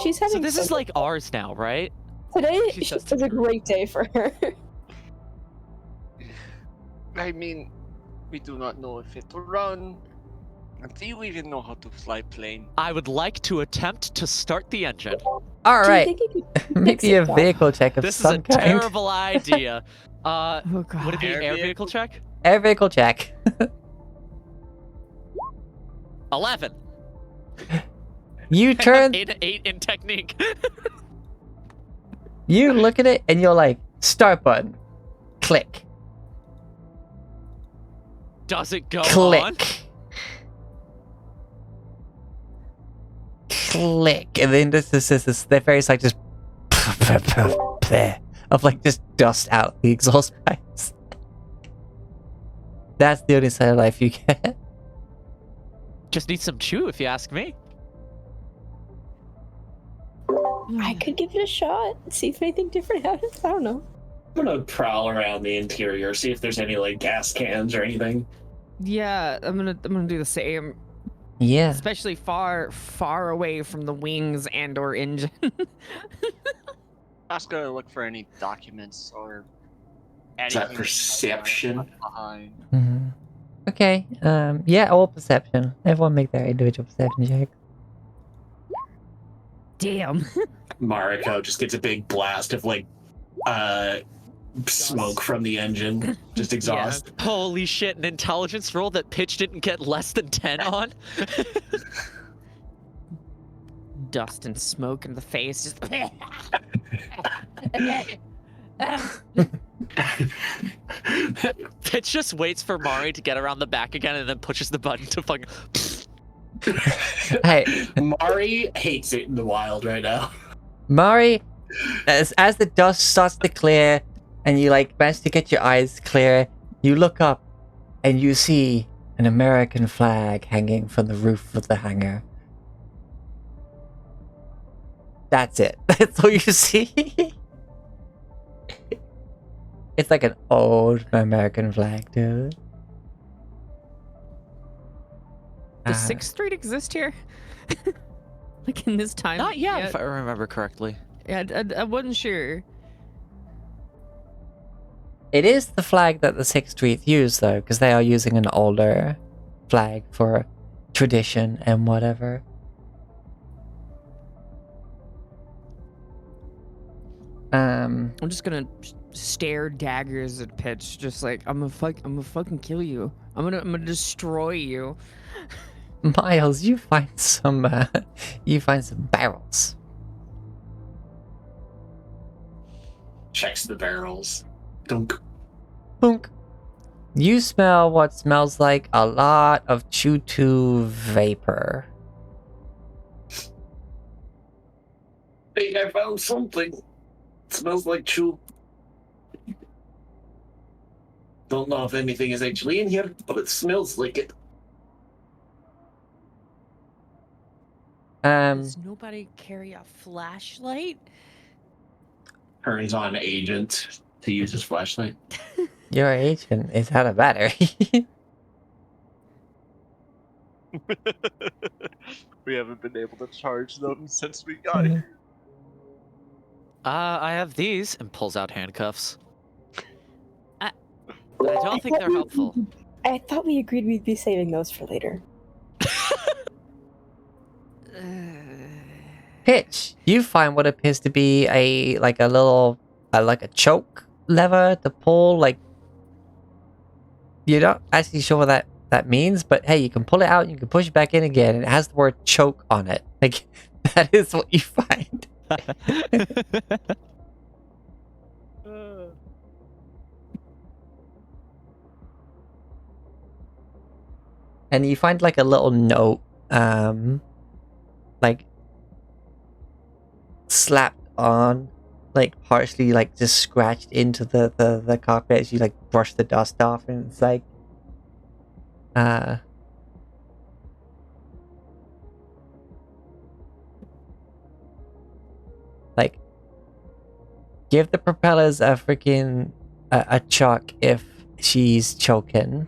F: She's having
E: So this
F: fun.
E: is like ours now, right?
F: Today
E: she
F: was
E: says to
F: a great day for her.
C: I mean, we do not know if it will run. Do you even know how to fly plane?
E: I would like to attempt to start the engine.
A: All
F: Do you
A: right,
F: think you could fix
A: maybe
F: it,
A: a
F: though?
A: vehicle check of
E: This is a
A: some kind.
E: terrible idea.
D: Oh god.
E: Would it be an
C: Air
E: air
C: vehicle?
E: vehicle check?
A: Air vehicle check.
E: 11.
A: You turn,
E: 8 in technique.
A: you look at it, and you're like, start button, click,
E: Does it go on?
A: click, click, and then this their face like just of like just dust out the exhaust pipes. That's the only side of life you get.
E: Just need some chew, if you ask me.
F: I could give it a shot. See if anything different happens. I don't know.
B: I'm gonna prowl around the interior, see if there's any like gas cans or anything.
D: Yeah, I'm gonna do the same.
A: Yeah.
D: Especially far away from the wings and or engine.
C: Ask her to look for any documents or
B: Is that
C: anything
B: perception?
C: left behind.
A: Mhm. Okay. Yeah. All perception. Everyone make their individual perception check.
D: Damn.
B: Mariko just gets a big blast of like smoke from the engine, just exhaust.
E: Holy shit, an intelligence roll that Pitch didn't get less than 10 on?
D: Dust and smoke in the face. Just
E: Pitch just waits for Mari to get around the back again and then pushes the button to fucking...
A: Hey,
B: Mari hates it in the wild right now.
A: Mari, as the dust starts to clear, and you like manage to get your eyes clear, you look up, and you see an American flag hanging from the roof of the hangar. That's it. That's all you see. It's like an old American flag, dude.
D: Does 6th Street exist here? Like in this time?
E: Not yet, if I remember correctly.
D: Yeah, I wasn't sure.
A: It is the flag that the 6th Street use, though, because they are using an older flag for tradition and whatever.
D: I'm just gonna stare daggers at Pitch, just like I'm gonna fucking kill you. I'm gonna destroy you.
A: Miles, you find some barrels.
B: Checks the barrels. Dunk.
A: Boonk. You smell what smells like a lot of Chew-2 vapor.
B: Hey, I found something. It smells like chew. Don't know if anything is actually in here, but it smells like it.
D: Does nobody carry a flashlight?
B: turns on agent to use his flashlight.
A: Your agent is out of battery.
C: We haven't been able to charge them since we got here.
E: I have these, and pulls out handcuffs. I don't think they're helpful.
H: I thought we agreed we'd be saving those for later.
A: Pitch, you find what appears to be a little like a choke lever to pull. Like, you're not actually sure what that means, but hey, you can pull it out and you can push it back in again, and it has the word choke on it. Like, that is what you find. And you find like a little note, like slapped on, like partially like just scratched into the carpet as you like brush the dust off, and it's like, like, give the propellers a freaking a chuck if she's choking.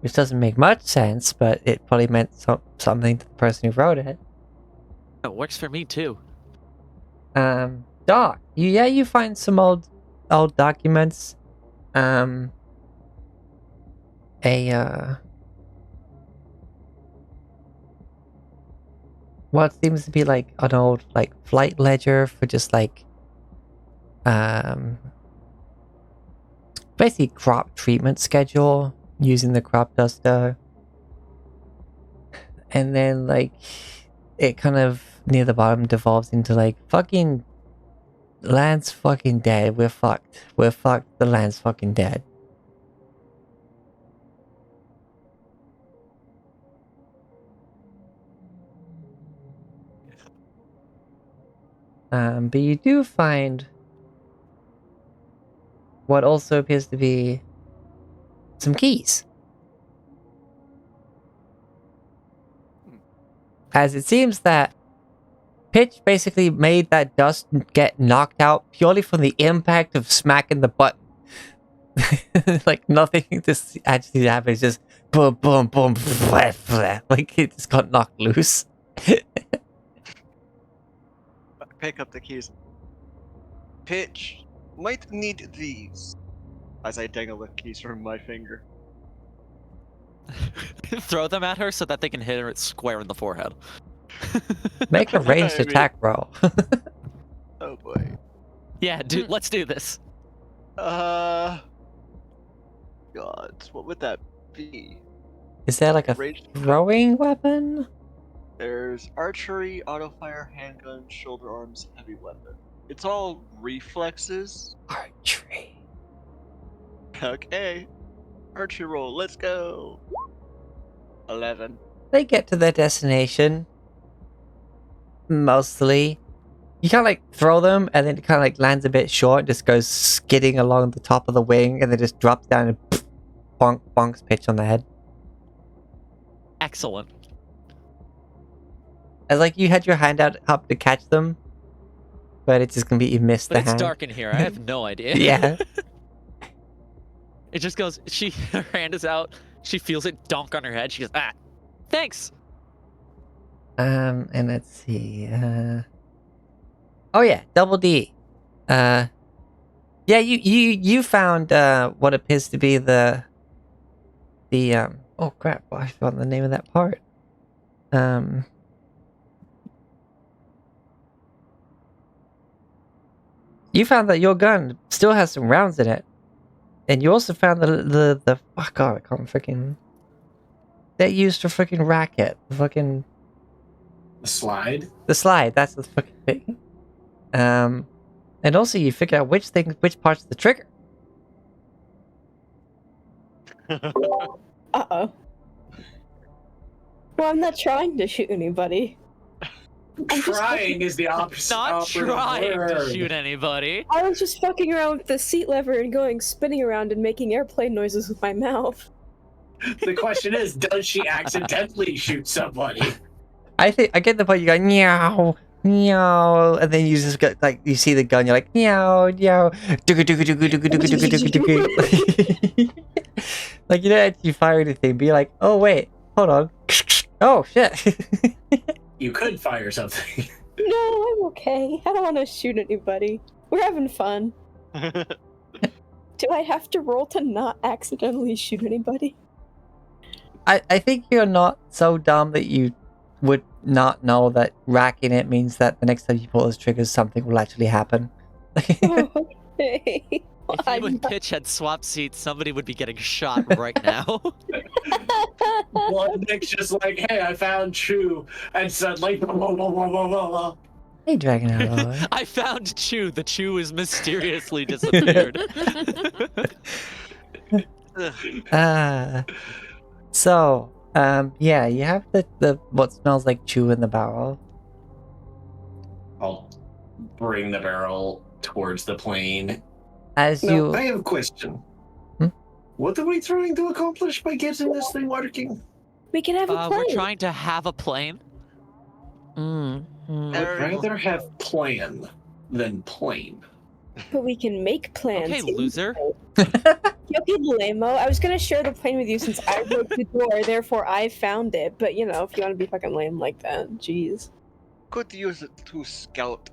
A: Which doesn't make much sense, but it probably meant something to the person who wrote it.
E: It works for me too.
A: Doc, you find some old documents. What seems to be like an old like flight ledger for just like basically crop treatment schedule using the crop duster. And then like it kind of near the bottom devolves into like, fucking land's fucking dead, we're fucked, the land's fucking dead. But you do find what also appears to be some keys. As it seems that Pitch basically made that dust get knocked out purely from the impact of smacking the button. Like nothing just actually happened, just boom, boom, boom, blah, blah. Like it just got knocked loose.
C: Pick up the keys. Pitch might need these. As I dangle the keys from my finger.
E: Throw them at her so that they can hit her square in the forehead.
A: Make a ranged attack roll.
C: Oh boy.
E: Yeah, dude, let's do this.
C: God, what would that be?
A: Is there like a
C: Ranged-
A: throwing weapon?
C: There's archery, auto fire, handgun, shoulder arms, heavy weapon. It's all reflexes.
A: Archery.
C: Okay. Archery roll, let's go. 11.
A: They get to their destination. Mostly. You kind of like throw them, and then it kind of like lands a bit short, just goes skidding along the top of the wing, and then just drops down and bonks Pitch on the head.
E: Excellent.
A: As like you had your hand out up to catch them, but it's just completely missed
E: But
A: the
E: it's
A: hand.
E: dark in here. I have no idea.
A: Yeah.
E: It just goes, her hand is out. She feels it donk on her head. She goes, ah, thanks.
A: And let's see. Oh yeah, Double D. Yeah, you found what appears to be the oh crap, I forgot the name of that part. You found that your gun still has some rounds in it. And you also found the oh god, I can't freaking that used for freaking racket. The fucking
B: The slide.
A: the slide, that's the fucking thing. And also you figured out which part's the trigger.
H: Uh-oh. Well, I'm not trying to shoot anybody.
B: Trying is the opposite.
E: Not
B: operative
E: trying
B: word.
E: to shoot anybody.
H: I was just fucking around with the seat lever and spinning around and making airplane noises with my mouth.
B: The question is, does she accidentally shoot somebody?
A: I think I get the point. You go meow, meow, and then you just get like you see the gun. You're like meow, meow, dooga dooga dooga dooga dooga dooga dooga dooga. Like you don't actually fire anything. Be like, oh wait, hold on. Oh shit.
B: You could fire something.
H: No, I'm okay. I don't want to shoot anybody. We're having fun. Do I have to roll to not accidentally shoot anybody?
A: I think you're not so dumb that you would not know that racking it means that the next time you pull those triggers, something will actually happen.
H: Okay.
E: If you and Pitch had swapped seats, somebody would be getting shot right now.
B: One Nick's just like, hey, I found Chew, and suddenly,
A: Hey, Dragon Arrow.
E: I found Chew. The Chew is mysteriously disappeared.
A: So, yeah, you have the what smells like chew in the barrel.
B: I'll bring the barrel towards the plane.
A: As
B: Now,
A: you,
B: I have a question.
A: Hmm?
B: What are we trying to accomplish by getting this thing working?
H: We can have a plane.
E: We're trying to have a plane.
B: I'd rather have plan than plane.
H: But we can make plans.
E: Okay, loser.
H: Okay, lame-o. I was gonna share the plane with you since I broke the door, therefore I found it. But you know, if you want to be fucking lame like that, jeez.
C: Could use it to scout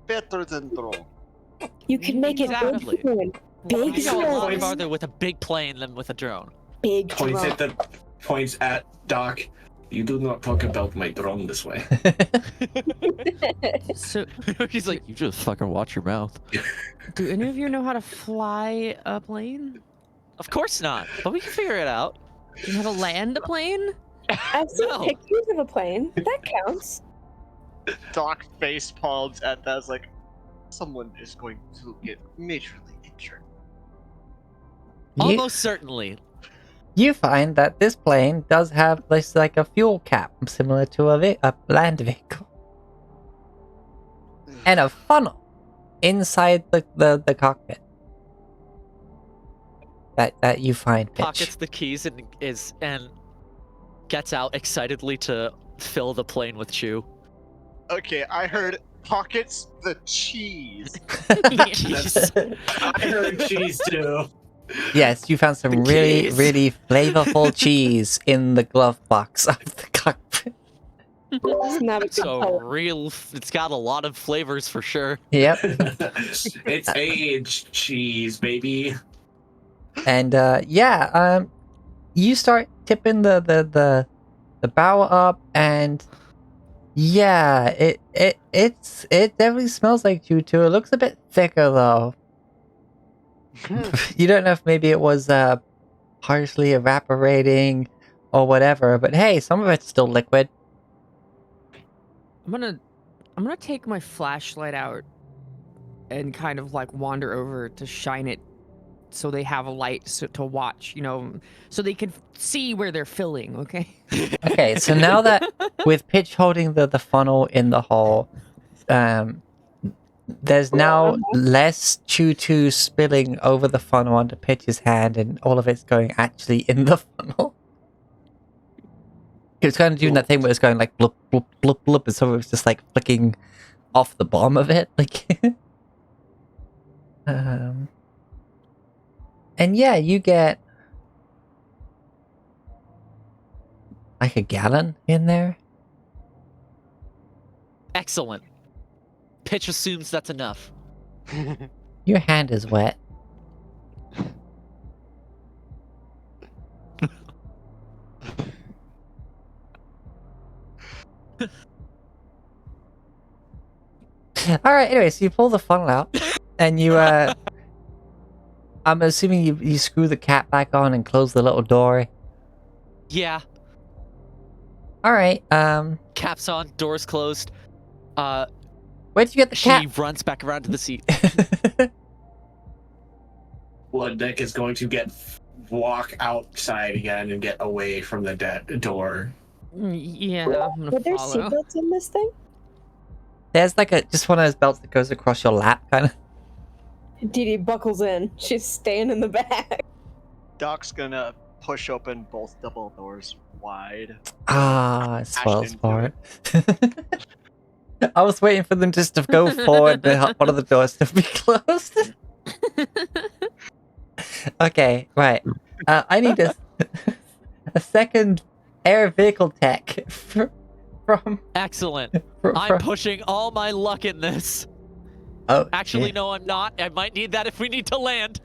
C: better than drone.
H: You can make it
E: Exactly.
H: big plane. Big
E: You go a lot
H: drones.
E: farther with a big plane than with a drone.
H: Big
B: Points at Doc. You do not talk about my drone this way.
D: So,
E: He's like, you just fucking watch your mouth.
D: do any of you know how to fly a plane?
E: Of course not, but we can figure it out.
D: Do you know how to land a plane?
H: I've seen
E: No.
H: pictures of a plane. That counts.
C: Doc face palms at that. It's like, someone is going to get majorly injured.
E: Almost certainly.
A: You find that this plane does have this like a fuel cap similar to a land vehicle, and a funnel inside the cockpit. That you find, Pitch.
E: Pockets the keys and gets out excitedly to fill the plane with chew.
C: Okay, I heard pockets the cheese.
E: Keys.
B: I heard cheese too.
A: Yes, you found some
E: The
A: really,
E: keys.
A: really flavorful cheese in the glove box of the cockpit.
H: It's not a good
E: So
H: color.
E: it's got a lot of flavors for sure.
A: Yep.
B: It's aged cheese, baby.
A: And you start tipping the bow up, and yeah, it definitely smells like chew too. It looks a bit thicker though. You don't know if maybe it was partially evaporating or whatever, but hey, some of it's still liquid.
D: I'm gonna take my flashlight out and kind of like wander over to shine it so they have a light to watch, you know, so they can see where they're filling, okay?
A: Okay, so now that with Pitch holding the funnel in the hole, there's now less chew spilling over the funnel onto Pitch's hand, and all of it's going actually in the funnel. It's kind of doing that thing where it's going like bloop, bloop, bloop, bloop, and some of it's just like flicking off the bottom of it. Like, and yeah, you get like a gallon in there.
E: Excellent. Pitch assumes that's enough.
A: Your hand is wet. Alright, anyway, so you pull the funnel out, and you, I'm assuming you screw the cap back on and close the little door.
E: Yeah.
A: Alright,
E: Caps on, doors closed.
A: where'd you get the
E: She
A: cap?
E: runs back around to the seat.
B: Blood Dick is going to walk outside again and get away from the door.
D: Yeah, I'm gonna
H: Were there
D: follow.
H: seatbelts in this thing?
A: There's like just one of those belts that goes across your lap, kind of.
H: Dee Dee buckles in. She's staying in the back.
C: Doc's gonna push open both double doors wide.
A: Ah, swell
C: into
A: sport. I was waiting for them just to go forward and one of the doors to be closed. Okay, right. I need a second air vehicle tech from.
E: Excellent.
A: from
E: I'm pushing all my luck in this.
A: oh,
E: Actually,
A: shit.
E: no, I'm not. I might need that if we need to land.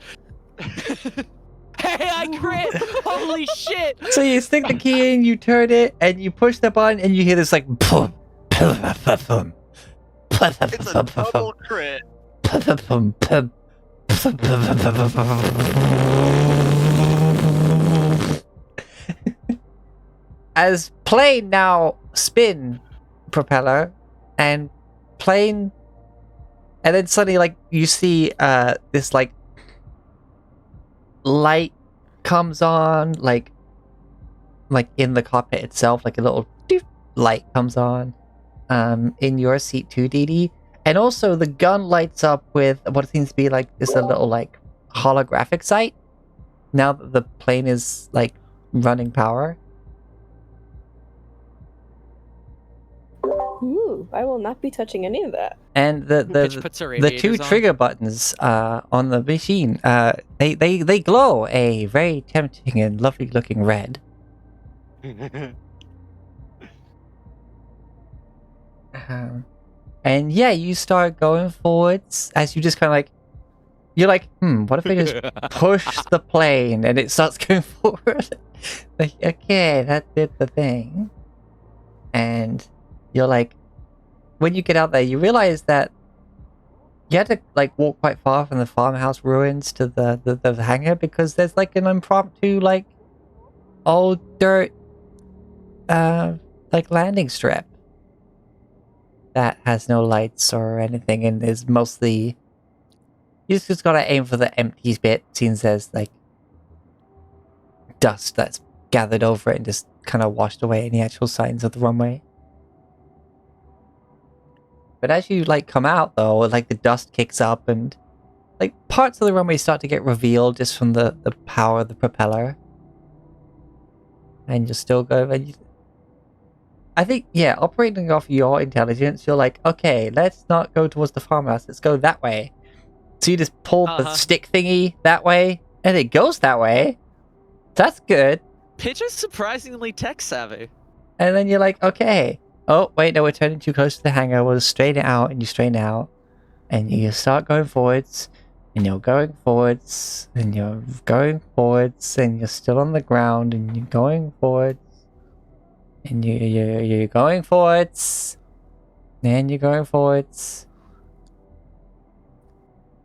E: Hey, I crit! Holy shit!
A: So you stick the key in, you turn it, and you push the button, and you hear this like.
C: It's a double crit.
A: As plane now spin propeller and plane, and then suddenly like you see this like light comes on like in the cockpit itself, like a little doop light comes on in your seat too, Dee Dee. And also the gun lights up with what seems to be like this a little like holographic sight now that the plane is like running power.
H: Ooh, I will not be touching any of that.
A: And
E: Pitch puts her
A: the two
E: aviators on.
A: trigger buttons on the machine, they glow a very tempting and lovely looking red. And yeah, you start going forwards as you just kind of like, you're like, what if I just push the plane and it starts going forward? Like, okay, that did the thing. And you're like, when you get out there, you realize that you had to like walk quite far from the farmhouse ruins to the hangar because there's like an impromptu like old dirt like landing strip that has no lights or anything and is mostly, you just gotta aim for the empty bit since there's like dust that's gathered over it and just kind of washed away any actual signs of the runway. But as you like come out though, like the dust kicks up and like parts of the runway start to get revealed just from the power of the propeller. And you're still going. I think, yeah, operating off your intelligence, you're like, okay, let's not go towards the farmhouse. Let's go that way. So you just pull the stick thingy that way, and it goes that way. That's good.
E: Pitch is surprisingly tech savvy.
A: And then you're like, okay. Oh, wait, no, we're turning too close to the hangar. We'll straighten it out, and you straighten out. And you start going forwards, and you're going forwards, and you're going forwards, and you're still on the ground, and you're going forwards. And you're going forwards. And you're going forwards.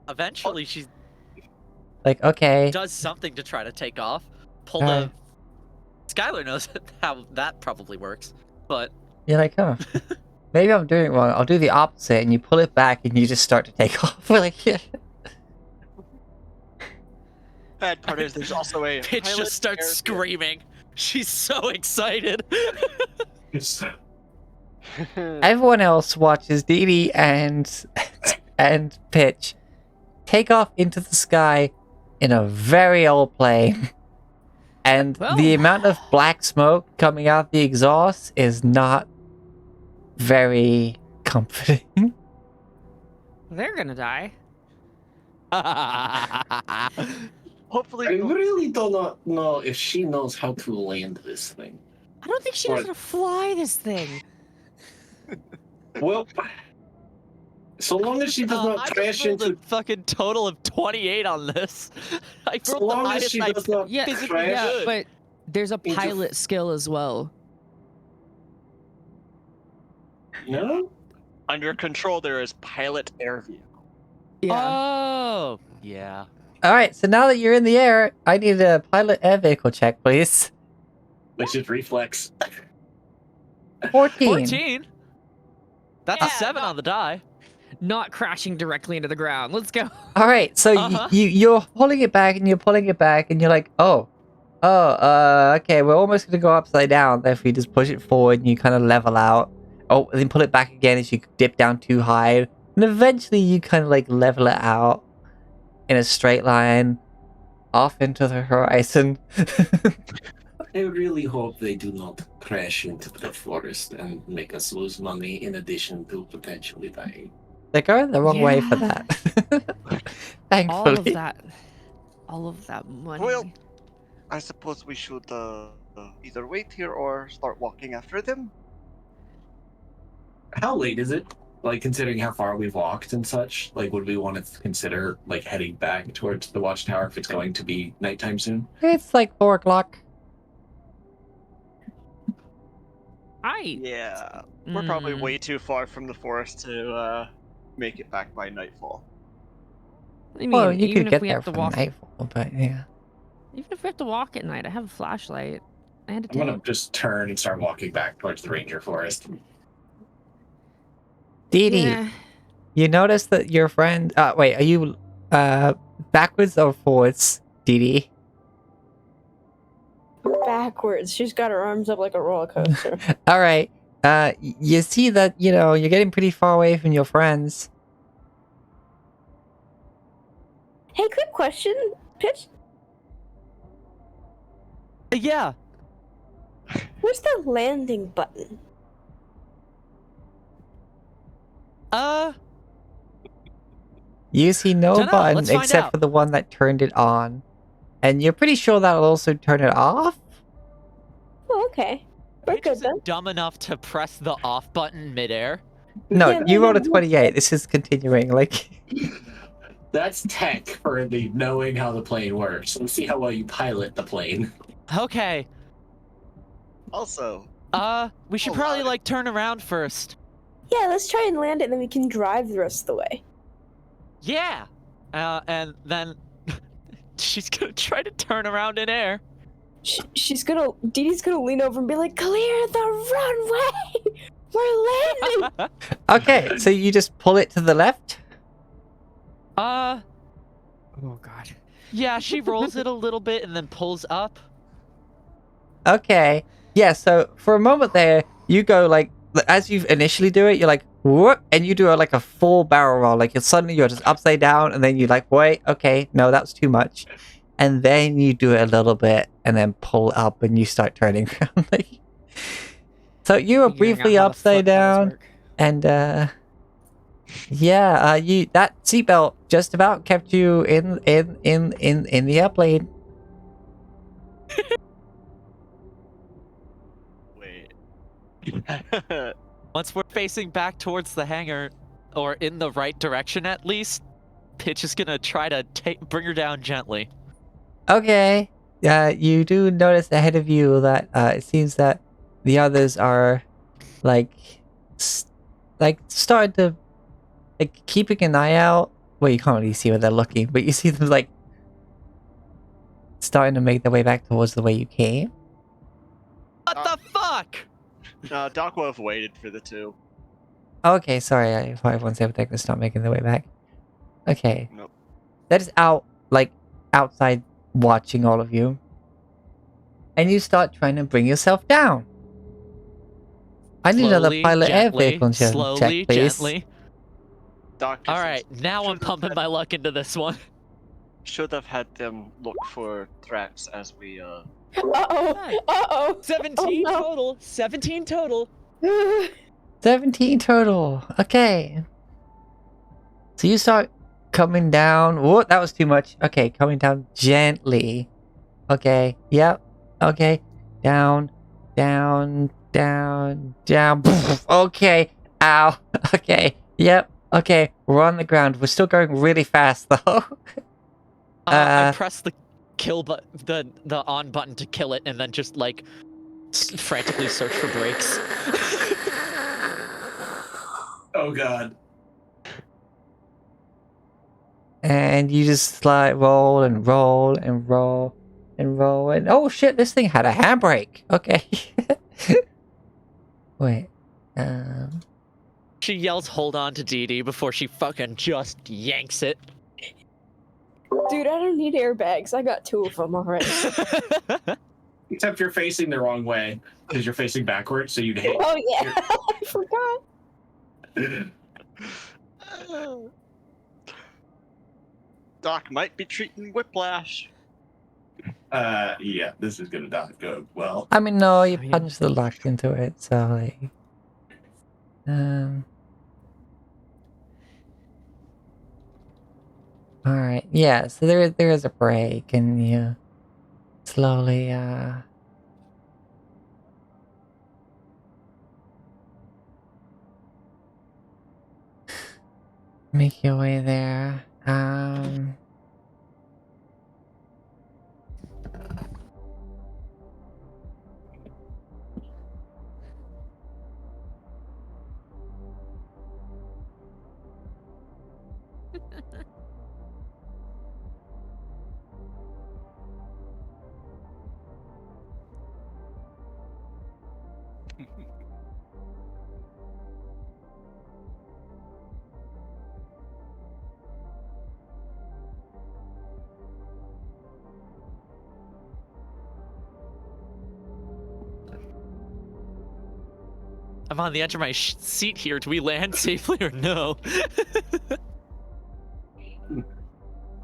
E: Eventually, she
A: like, okay.
E: does something to try to take off. Pull
A: Alright.
E: the... Skylar knows how that probably works, but...
A: You're like, huh. Maybe I'm doing it wrong. I'll do the opposite, and you pull it back, and you just start to take off. We're like, yeah.
C: Bad part is there's also a
E: Pitch
C: pilot
E: just starts
C: air-
E: screaming. She's so excited.
A: Everyone else watches Dee Dee and Pitch take off into the sky in a very old plane. And
D: Well.
A: the amount of black smoke coming out the exhaust is not very comforting.
D: They're gonna die.
C: Hopefully,
B: I really do not know if she knows how to land this thing.
D: I don't think she knows
B: Right.
D: how to fly this thing.
B: Well, so long as she does not
E: I
B: crash
E: just rolled
B: into.
E: a fucking total of 28 on this. I
B: So
E: rolled the
B: long as
E: highest
B: she
E: I
B: does not
D: Yeah,
E: physically
B: crash.
D: yeah,
E: could.
D: but there's a
B: Into-
D: pilot skill as well.
B: No?
C: under control, there is pilot air vehicle.
D: Yeah.
E: Oh, yeah.
A: Alright, so now that you're in the air, I need a pilot air vehicle check, please.
B: Which is reflex.
A: 14.
E: 14? That's
D: Yeah,
E: a 7 on the die.
D: Not crashing directly into the ground. Let's go.
A: Alright, so
E: Uh-huh.
A: you're pulling it back and you're pulling it back and you're like, okay, we're almost gonna go upside down if we just push it forward and you kind of level out. Oh, and then pull it back again as you dip down too high. And eventually you kind of like level it out in a straight line off into the horizon.
B: I really hope they do not crash into the forest and make us lose money in addition to potentially dying.
A: They're going the wrong way for
D: Yeah.
A: that. Thankfully.
D: All of that money.
C: Well, I suppose we should either wait here or start walking after them.
B: How late is it? Like, considering how far we've walked and such, like, would we want to consider, like, heading back towards the watchtower if it's going to be nighttime soon?
A: It's like 4 o'clock.
C: Yeah, we're probably way too far from the forest to make it back by nightfall.
D: I mean,
A: Well, you
D: even
A: could
D: if
A: get
D: we
A: there
D: have to
A: from
D: walk,
A: nightfall, but yeah.
D: even if we have to walk at night, I have a flashlight and a
B: I'm gonna
D: tent.
B: just turn and start walking back towards the ranger forest.
A: Dee Dee,
D: Yeah.
A: you notice that your friend... wait, are you backwards or forwards, Dee Dee?
H: Backwards. She's got her arms up like a roller coaster.
A: Alright, you see that, you're getting pretty far away from your friends.
H: Hey, quick question. Pitch,
E: Yeah.
H: where's the landing button?
A: You see no
E: Dunno,
A: button
E: let's find
A: except
E: out.
A: for the one that turned it on. And you're pretty sure that'll also turn it off?
H: Oh, okay. We're
E: Paige
H: good
E: isn't
H: then.
E: dumb enough to press the off button midair.
A: No,
H: Yeah,
A: you
H: no,
A: rolled a
H: no.
A: 28. This is continuing, like...
B: That's tech for the knowing how the plane works. Let's see how well you pilot the plane.
E: Okay.
C: Also,
E: We should
C: Hold
E: probably
C: on.
E: like turn around first.
H: Yeah, let's try and land it, and then we can drive the rest of the way.
E: Yeah. And then she's gonna try to turn around in air.
H: She's gonna... Dee Dee's gonna lean over and be like, clear the runway! We're landing!
A: Okay, so you just pull it to the left?
E: Oh
D: God.
E: Yeah, she rolls it a little bit and then pulls up.
A: Okay. Yeah, so for a moment there, you go like, as you initially do it, you're like, whoop, and you do like a full barrel roll. Like suddenly you're just upside down, and then you like, wait, okay, no, that's too much. And then you do it a little bit, and then pull up, and you start turning around. So you were
D: Figuring out
A: briefly
D: how the
A: upside
D: foot pedals
A: down,
D: work.
A: and you that seatbelt just about kept you in the airplane.
C: wait.
E: Once we're facing back towards the hangar, or in the right direction at least, Pitch is gonna try to bring her down gently.
A: Okay. You do notice ahead of you that it seems that the others are like starting to keeping an eye out. Well, you can't really see where they're looking, but you see them like starting to make their way back towards the way you came.
E: What the fuck?
C: Doc will have waited for the two.
A: Okay, sorry. I thought everyone's able to start making their way back. Okay.
C: Nope.
A: That is outside watching all of you. And you start trying to bring yourself down. I need another
E: Slowly,
A: pilot air
E: gently,
A: vehicle check,
E: slowly,
A: please.
E: gently.
C: Doc
E: All right, now I'm pumping my luck into this one.
C: should have had them look for threats as we
H: Uh-oh! Uh-oh!
E: 17
H: Oh, no.
E: total. 17 total.
A: 17 total. Okay. So you start coming down. Whoa, that was too much. Okay, coming down gently. Okay, yep. Okay. Down, down, down, down. Okay. Ow. Okay. Yep. Okay. We're on the ground. We're still going really fast though.
E: I press the kill button, the on button to kill it, and then just like frantically search for brakes.
B: Oh god.
A: And you just like roll and roll and roll and roll and oh shit, this thing had a handbrake. Okay. Wait.
E: She yells, "Hold on to Dee Dee," before she fucking just yanks it.
H: Dude, I don't need airbags. I got 2 of them already.
B: Except you're facing the wrong way because you're facing backwards, so you'd hit.
H: Oh yeah, I forgot.
C: Doc might be treating whiplash.
B: Yeah, this is gonna not go well.
A: I mean, no, you
D: I mean-
A: punched the luck into it, so like, all right, yeah. So there is a break, and you slowly make your way there.
E: I'm on the edge of my seat here. Do we land safely or no?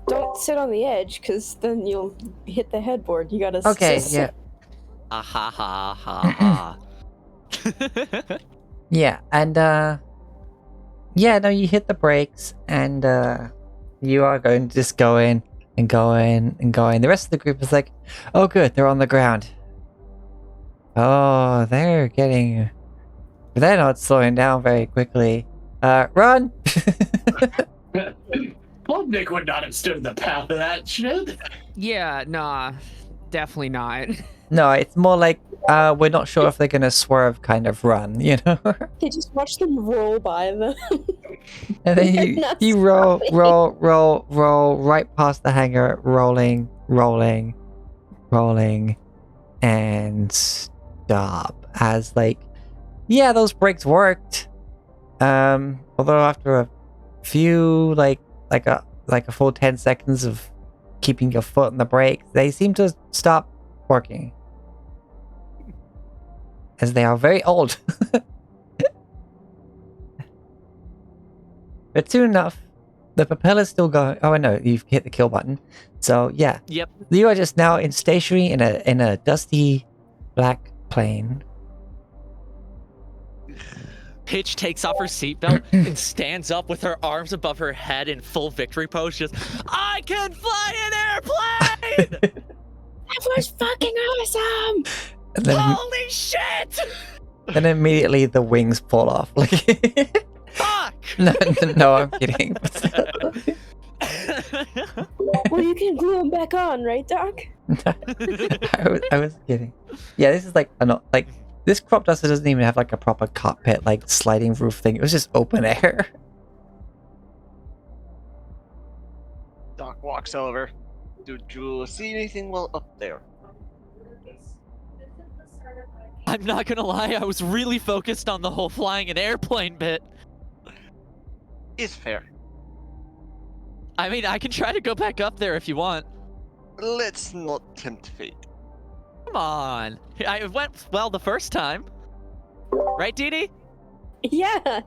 H: Don't sit on the edge, because then you'll hit the headboard. You gotta
A: Okay,
H: sit.
A: yeah.
E: Ah ha ha ha ha.
A: Yeah, and yeah, no, you hit the brakes, and you are going to just go in and go in and go in. The rest of the group is like, oh good, they're on the ground. Oh, they're not slowing down very quickly. Run!
B: Nick would not have stood in the path of that shit.
D: Yeah, nah, definitely not.
A: No, it's more like, we're not sure if they're gonna swerve kind of run, you know?
H: They just watch them roll by them.
A: And then
H: They're
A: you
H: not
A: roll
H: stopping.
A: right past the hangar, rolling, and stop. As like, yeah, those brakes worked. Although after a few like a full 10 seconds of keeping your foot on the brake, they seem to stop working. As they are very old. But soon enough, the propeller's still going. Oh, no, you've hit the kill button. So yeah,
E: Yep.
A: you are just now in stationary in a dusty black plane.
E: Pitch takes off her seatbelt and stands up with her arms above her head in full victory pose. Just, I can fly an airplane!
H: That was fucking awesome!
A: And then,
E: Holy shit!
A: then immediately the wings fall off. Like,
E: Fuck!
A: no, I'm kidding.
H: Well, you can glue them back on, right, Doc?
A: I was kidding. Yeah, this is like this crop duster doesn't even have like a proper cockpit, like sliding roof thing. It was just open air.
C: Doc walks over. Did you see anything while up there?
E: I'm not gonna lie, I was really focused on the whole flying an airplane bit.
C: It's fair.
E: I mean, I can try to go back up there if you want.
C: Let's not tempt fate.
E: Come on. I went well the first time. Right, Dee Dee?
H: Yeah.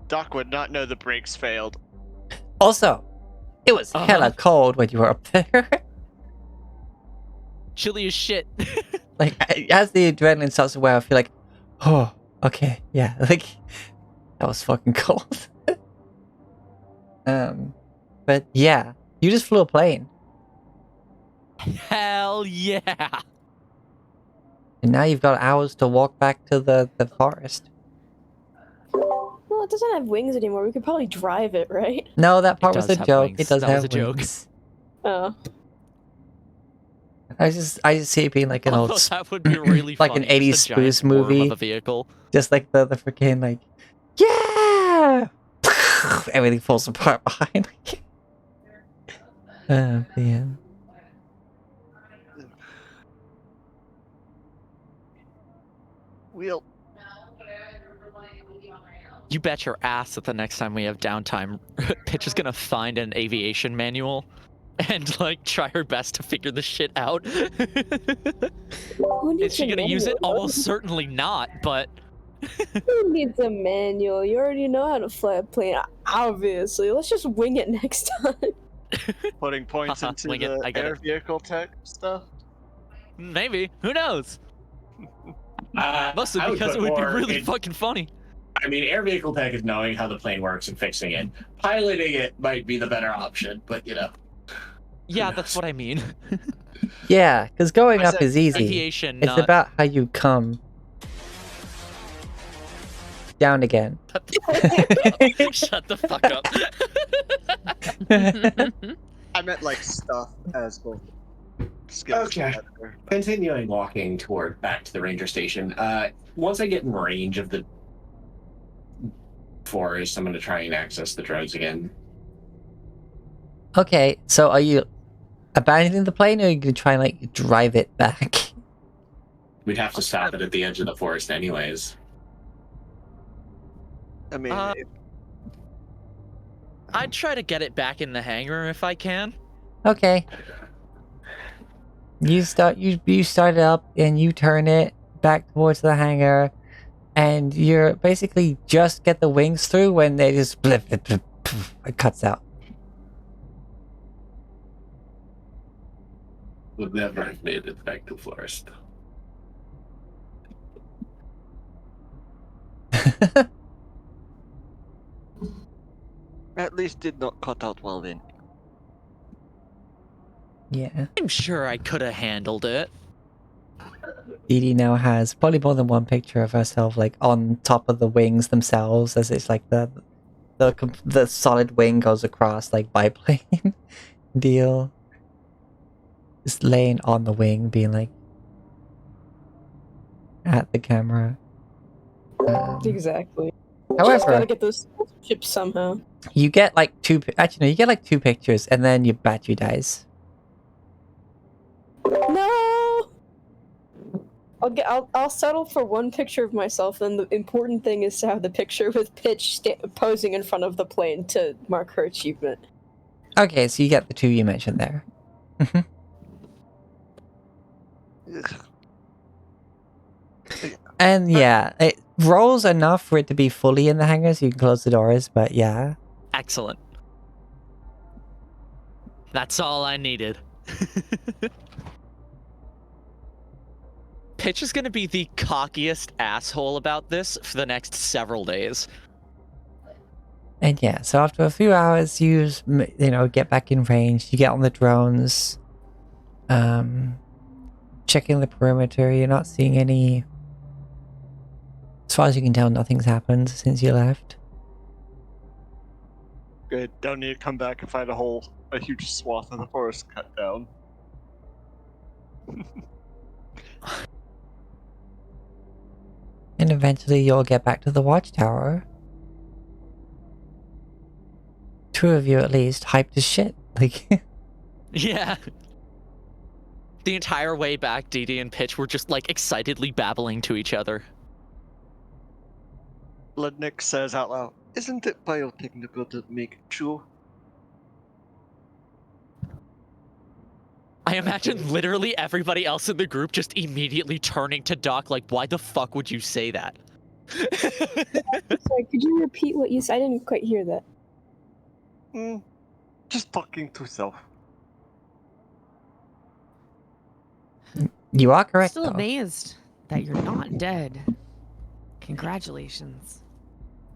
C: Doc would not know the brakes failed.
A: Also, it was hella cold when you were up there.
E: Chilly as shit.
A: Like, as the adrenaline starts to wear, I feel like, oh, okay, yeah, like, that was fucking cold. But yeah, you just flew a plane.
E: Hell yeah.
A: And now you've got hours to walk back to the forest.
H: Well, it doesn't have wings anymore. We could probably drive it, right?
A: No, that part was
E: does
A: a
E: have
A: joke.
E: wings.
A: It does
E: That
A: have
E: was a joke.
A: wings.
H: Oh.
A: I just see it being like an old,
E: Although that would be really
A: like an
E: funny,
A: 80s
E: just a giant
A: spoof
E: worm
A: movie.
E: of a vehicle.
A: just like the freaking like, yeah, everything falls apart behind. Yeah.
C: We'll
E: You bet your ass that the next time we have downtime, Pitch is gonna find an aviation manual and like try her best to figure the shit out.
H: Who needs
E: Is she
H: a
E: gonna use it?
H: manual?
E: Almost certainly not, but
H: Who needs a manual? You already know how to fly a plane. Obviously, let's just wing it next time.
C: Putting points
E: Haha,
C: into
E: wing it, I
C: the
E: get
C: air
E: it.
C: vehicle tech stuff.
E: Maybe. Who knows? Mostly
B: I would
E: because
B: put
E: it would be
B: more
E: really
B: in-
E: fucking funny.
B: I mean, air vehicle tech is knowing how the plane works and fixing it. Piloting it might be the better option, but you know.
E: Yeah,
B: knows?
E: that's what I mean.
A: Yeah, because going
C: I
A: up
C: said
A: is easy.
E: Aviation,
A: It's
E: not.
A: about how you come down again.
E: Shut the fuck up.
C: I meant like stuff as both skills.
B: Okay.
C: together.
B: Continuing walking back to the ranger station. Once I get in range of the forest, I'm going to try and access the drones again.
A: Okay, so are you abandoning the plane, or are you gonna try and like drive it back?
B: We'd have to stop it at the edge of the forest, anyways.
C: I mean,
E: I'd try to get it back in the hangar if I can.
A: Okay. You start it up and you turn it back towards the hangar, and you're basically just get the wings through when they just blip, blip, blip, poof, it cuts out.
B: Would never have made it back to the forest.
C: at least did not cut out well then.
A: Yeah.
E: I'm sure I could have handled it.
A: Dee Dee now has probably more than one picture of herself like on top of the wings themselves, as it's like the solid wing goes across like biplane deal. Just laying on the wing, being like at the camera.
H: Exactly. Just
A: However,
H: gotta get those ships somehow.
A: you get like two. Actually, no, you get like two pictures, and then your battery dies.
H: No. I'll settle for one picture of myself. And the important thing is to have the picture with Pitch posing in front of the plane to mark her achievement.
A: Okay, so you get the two you mentioned there. And yeah, it rolls enough for it to be fully in the hangar, so you can close the doors. But yeah,
E: Excellent. That's all I needed. Pitch is gonna be the cockiest asshole about this for the next several days.
A: and yeah. So after a few hours, you get back in range. You get on the drones, checking the perimeter. You're not seeing any. As far as you can tell, nothing's happened since you left.
C: Good. Don't need to come back and find a huge swath of the forest cut down.
A: And eventually you'll get back to the watchtower. Two of you at least, hyped as shit. Like,
E: Yeah. The entire way back, Dee Dee and Pitch were just like excitedly babbling to each other.
C: Ludnick says out loud, "Isn't it biotechnical to make chew?"
E: I imagine literally everybody else in the group just immediately turning to Doc like, why the fuck would you say that?
H: Sorry, could you repeat what you said? I didn't quite hear that.
C: Just talking to self.
A: you are correct,
D: Still
A: though.
D: amazed that you're not dead. Congratulations.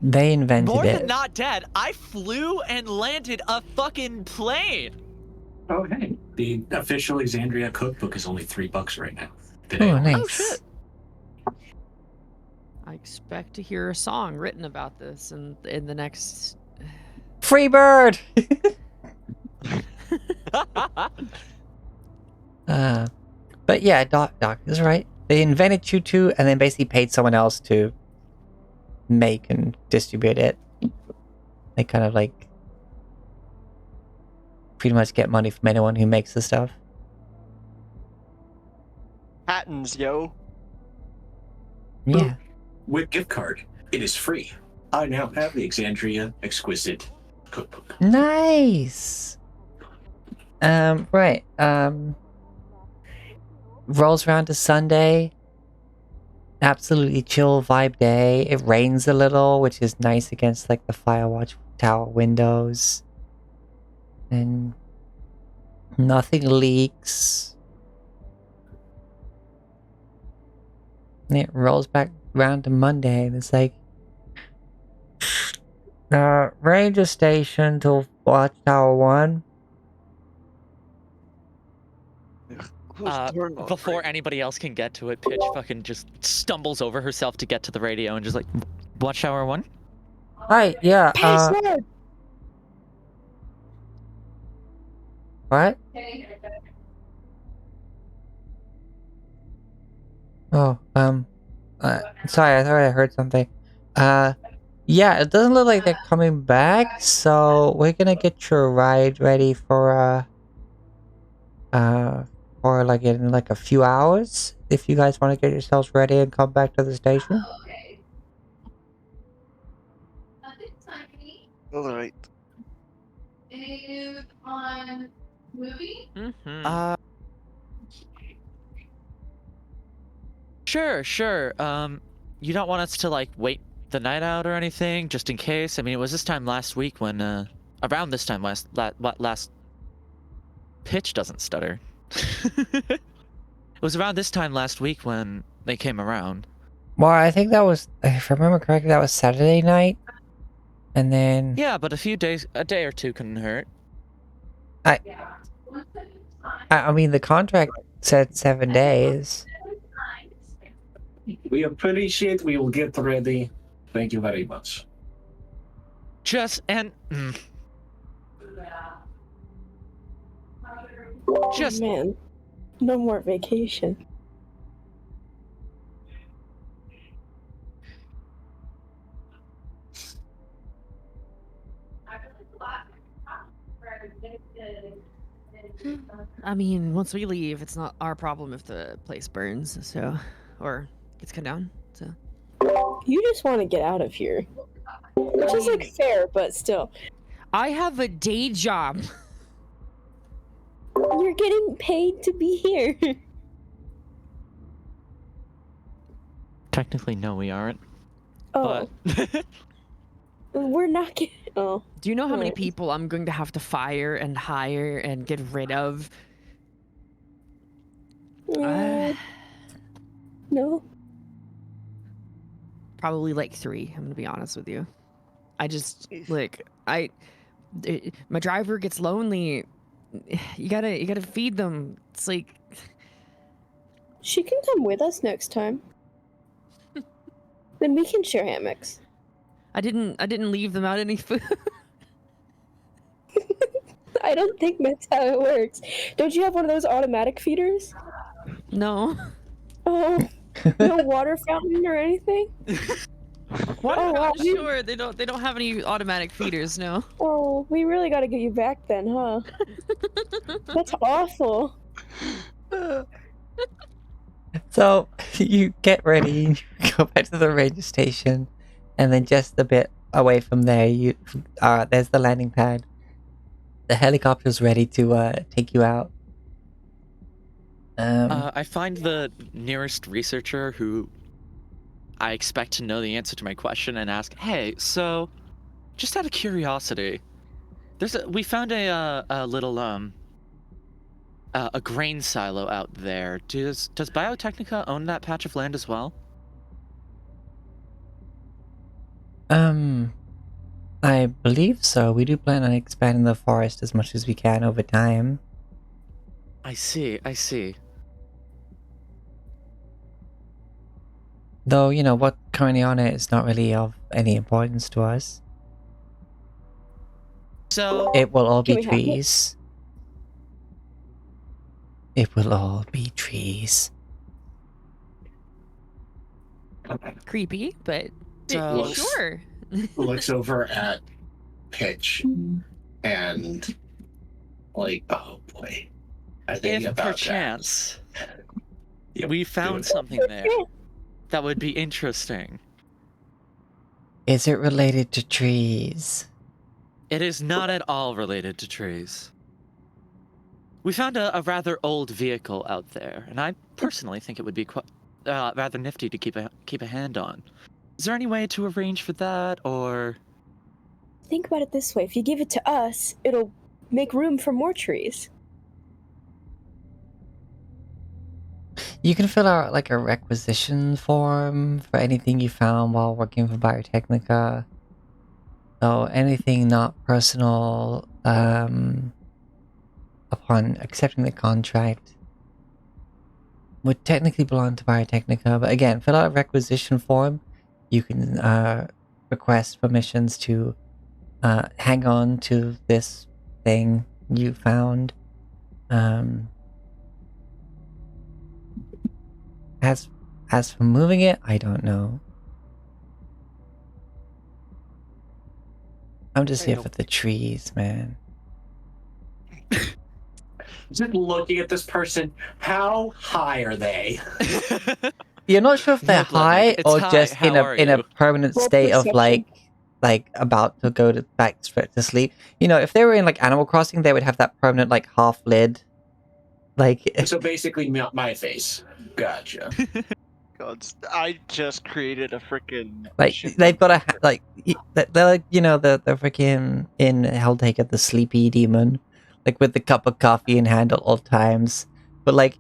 A: They invented
E: More
A: it.
E: than not dead, I flew and landed a fucking plane.
B: Oh, hey. The official Exandria cookbook is only $3 right now. Today.
A: Oh, nice.
E: Oh shit.
D: I expect to hear a song written about this in the next.
A: Free bird! But yeah, Doc is right. They invented Choo-Choo and then basically paid someone else to make and distribute it. They kind of like pretty much get money from anyone who makes the stuff.
C: Patents, yo.
A: Yeah.
B: With gift card, it is free. I now have the Exandria Exquisite cookbook.
A: Nice. Right. Rolls around to Sunday. absolutely chill vibe day. It rains a little, which is nice against like the Firewatch Tower windows. And nothing leaks. And it rolls back around to Monday and it's like Ranger Station to Watchtower 1.
E: Before anybody else can get to it, Pitch fucking just stumbles over herself to get to the radio and just like, Watchtower 1?
A: Hi, yeah,
H: Password!
A: what? Oh, sorry, I thought I heard something. Yeah, it doesn't look like they're coming back, so we're gonna get your ride ready for like in like a few hours. If you guys want to get yourselves ready and come back to the station.
C: Alright.
E: Mm-hmm. Sure. You don't want us to like wait the night out or anything, just in case? I mean, it was this time last week when, around this time last Pitch doesn't stutter. It was around this time last week when they came around.
A: Well, I think that was, if I remember correctly, that was Saturday night. And then...
E: Yeah, but a day or two couldn't hurt.
A: I mean, the contract said 7 days.
B: We appreciate. We will get ready. Thank you very much.
H: Oh, man, no more vacation.
D: I mean, once we leave, it's not our problem if the place burns, so, or gets cut down, so.
H: You just want to get out of here. Which is like fair, but still.
D: I have a day job.
H: You're getting paid to be here.
E: Technically, no, we aren't.
H: Oh.
E: But
H: We're not getting... Oh.
D: Do you know how many
H: Right.
D: people I'm going to have to fire and hire and get rid of?
H: No.
D: Probably like 3, I'm gonna be honest with you. I just, like, my driver gets lonely. You gotta feed them. It's like...
H: She can come with us next time. Then we can share hammocks.
D: I didn't leave them out any food.
H: I don't think that's how it works. Don't you have one of those automatic feeders?
D: No.
H: Oh, no water fountain or anything?
D: Water
H: Oh, wow,
D: fountain, sure. They don't have any automatic feeders, no.
H: Oh, we really gotta get you back then, huh? That's awful.
A: So, you get ready, you go back to the ranger station, and then just a bit away from there, there's the landing pad. The helicopter's ready to take you out.
E: I find the nearest researcher who I expect to know the answer to my question and ask, hey, so, just out of curiosity, we found a little, a grain silo out there. Does Biotechnica own that patch of land as well?
A: I believe so. We do plan on expanding the forest as much as we can over time.
E: I see.
A: Though, you know, what's currently on it is not really of any importance to us.
E: So...
A: It will all
H: Can
A: be
H: we have it?
A: trees. It will all be trees.
D: Creepy, but
E: So-
D: sure.
B: Looks over at Pitch and like, oh boy. I think
E: If
B: about
E: perchance
B: Yep,
E: we
B: do
E: found
B: it.
E: something there that would be interesting.
A: Is it related to trees?
E: It is not at all related to trees. We found a rather old vehicle out there, and I personally think it would be rather nifty to keep a hand on. Is there any way to arrange for that, or?
H: Think about it this way: if you give it to us, it'll make room for more trees.
A: You can fill out like a requisition form for anything you found while working for Biotechnica. So anything not personal, upon accepting the contract would technically belong to Biotechnica, but again, fill out a requisition form. You can request permissions to hang on to this thing you found. As for moving it, I don't know. I'm just here for the trees, man.
B: Just looking at this person, how high are they?
A: You're not sure if they're
E: Look, Lemmy,
A: high
E: it's
A: or
E: high.
A: just
E: How are
A: in a
E: you?
A: permanent
H: Roll
A: state of
H: perception.
A: like about to go back straight to sleep. You know, if they were in like Animal Crossing, they would have that permanent like half lid. Like
B: So basically, my face. Gotcha.
C: God, I just created a freaking.
A: they've got they're like, you know, the freaking in Helltaker, the sleepy demon, like with the cup of coffee in hand at all times. But like,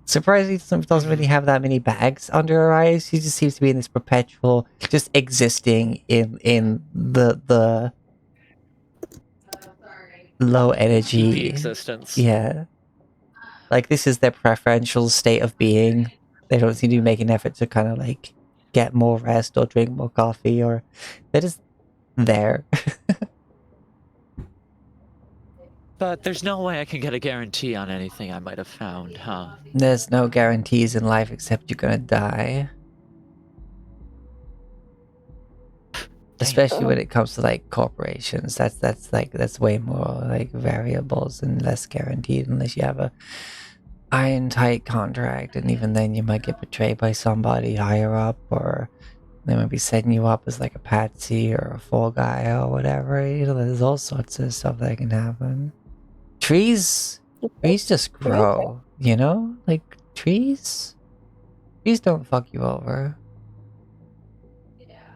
A: surprisingly, doesn't really have that many bags under her eyes. She just seems to be in this perpetual, just existing in the low energy
E: Sleepy existence.
A: Yeah, like this is their preferential state of being. They don't seem to be making an effort to kind of like get more rest or drink more coffee, or they're just there.
E: But there's no way I can get a guarantee on anything I might have found, huh?
A: There's no guarantees in life except you're gonna die. Especially when it comes to like corporations. That's way more like variables and less guaranteed unless you have a iron tight contract, and even then you might get betrayed by somebody higher up, or they might be setting you up as like a patsy or a fall guy or whatever. You know, there's all sorts of stuff that can happen. Trees just grow, you know? Like trees don't fuck you over.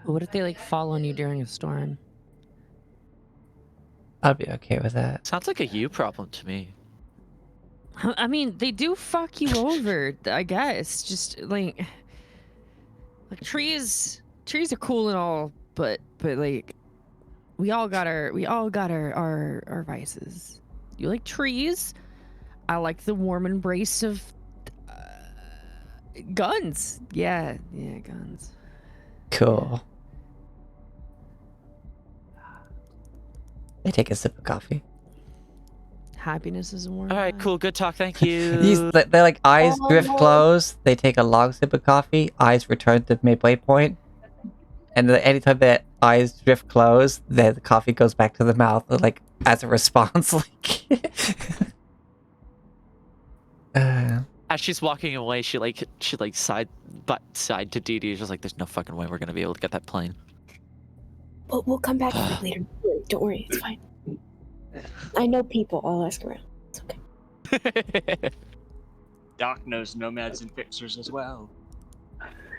D: What if they like fall on you during a storm?
A: I'd be okay with that.
E: Sounds like a you problem to me.
D: I mean, they do fuck you over, I guess. Just like trees are cool and all, but like we all got our vices. You like trees? I like the warm embrace of guns. Yeah, guns.
A: Cool. They take a sip of coffee.
D: Happiness is a warm.
E: All right,
D: vibe.
E: cool, good talk, thank you.
A: They're like eyes drift closed. They take a long sip of coffee. Eyes return to midway point, and anytime their eyes drift closed, then the coffee goes back to the mouth, like as a response. Like,
E: As she's walking away, she side to Dee Dee. Just like, there's no fucking way we're gonna be able to get that plane.
H: But we'll come back for it later. Don't worry, it's fine. I know people. I'll ask around. It's okay.
C: Doc knows nomads and fixers as well.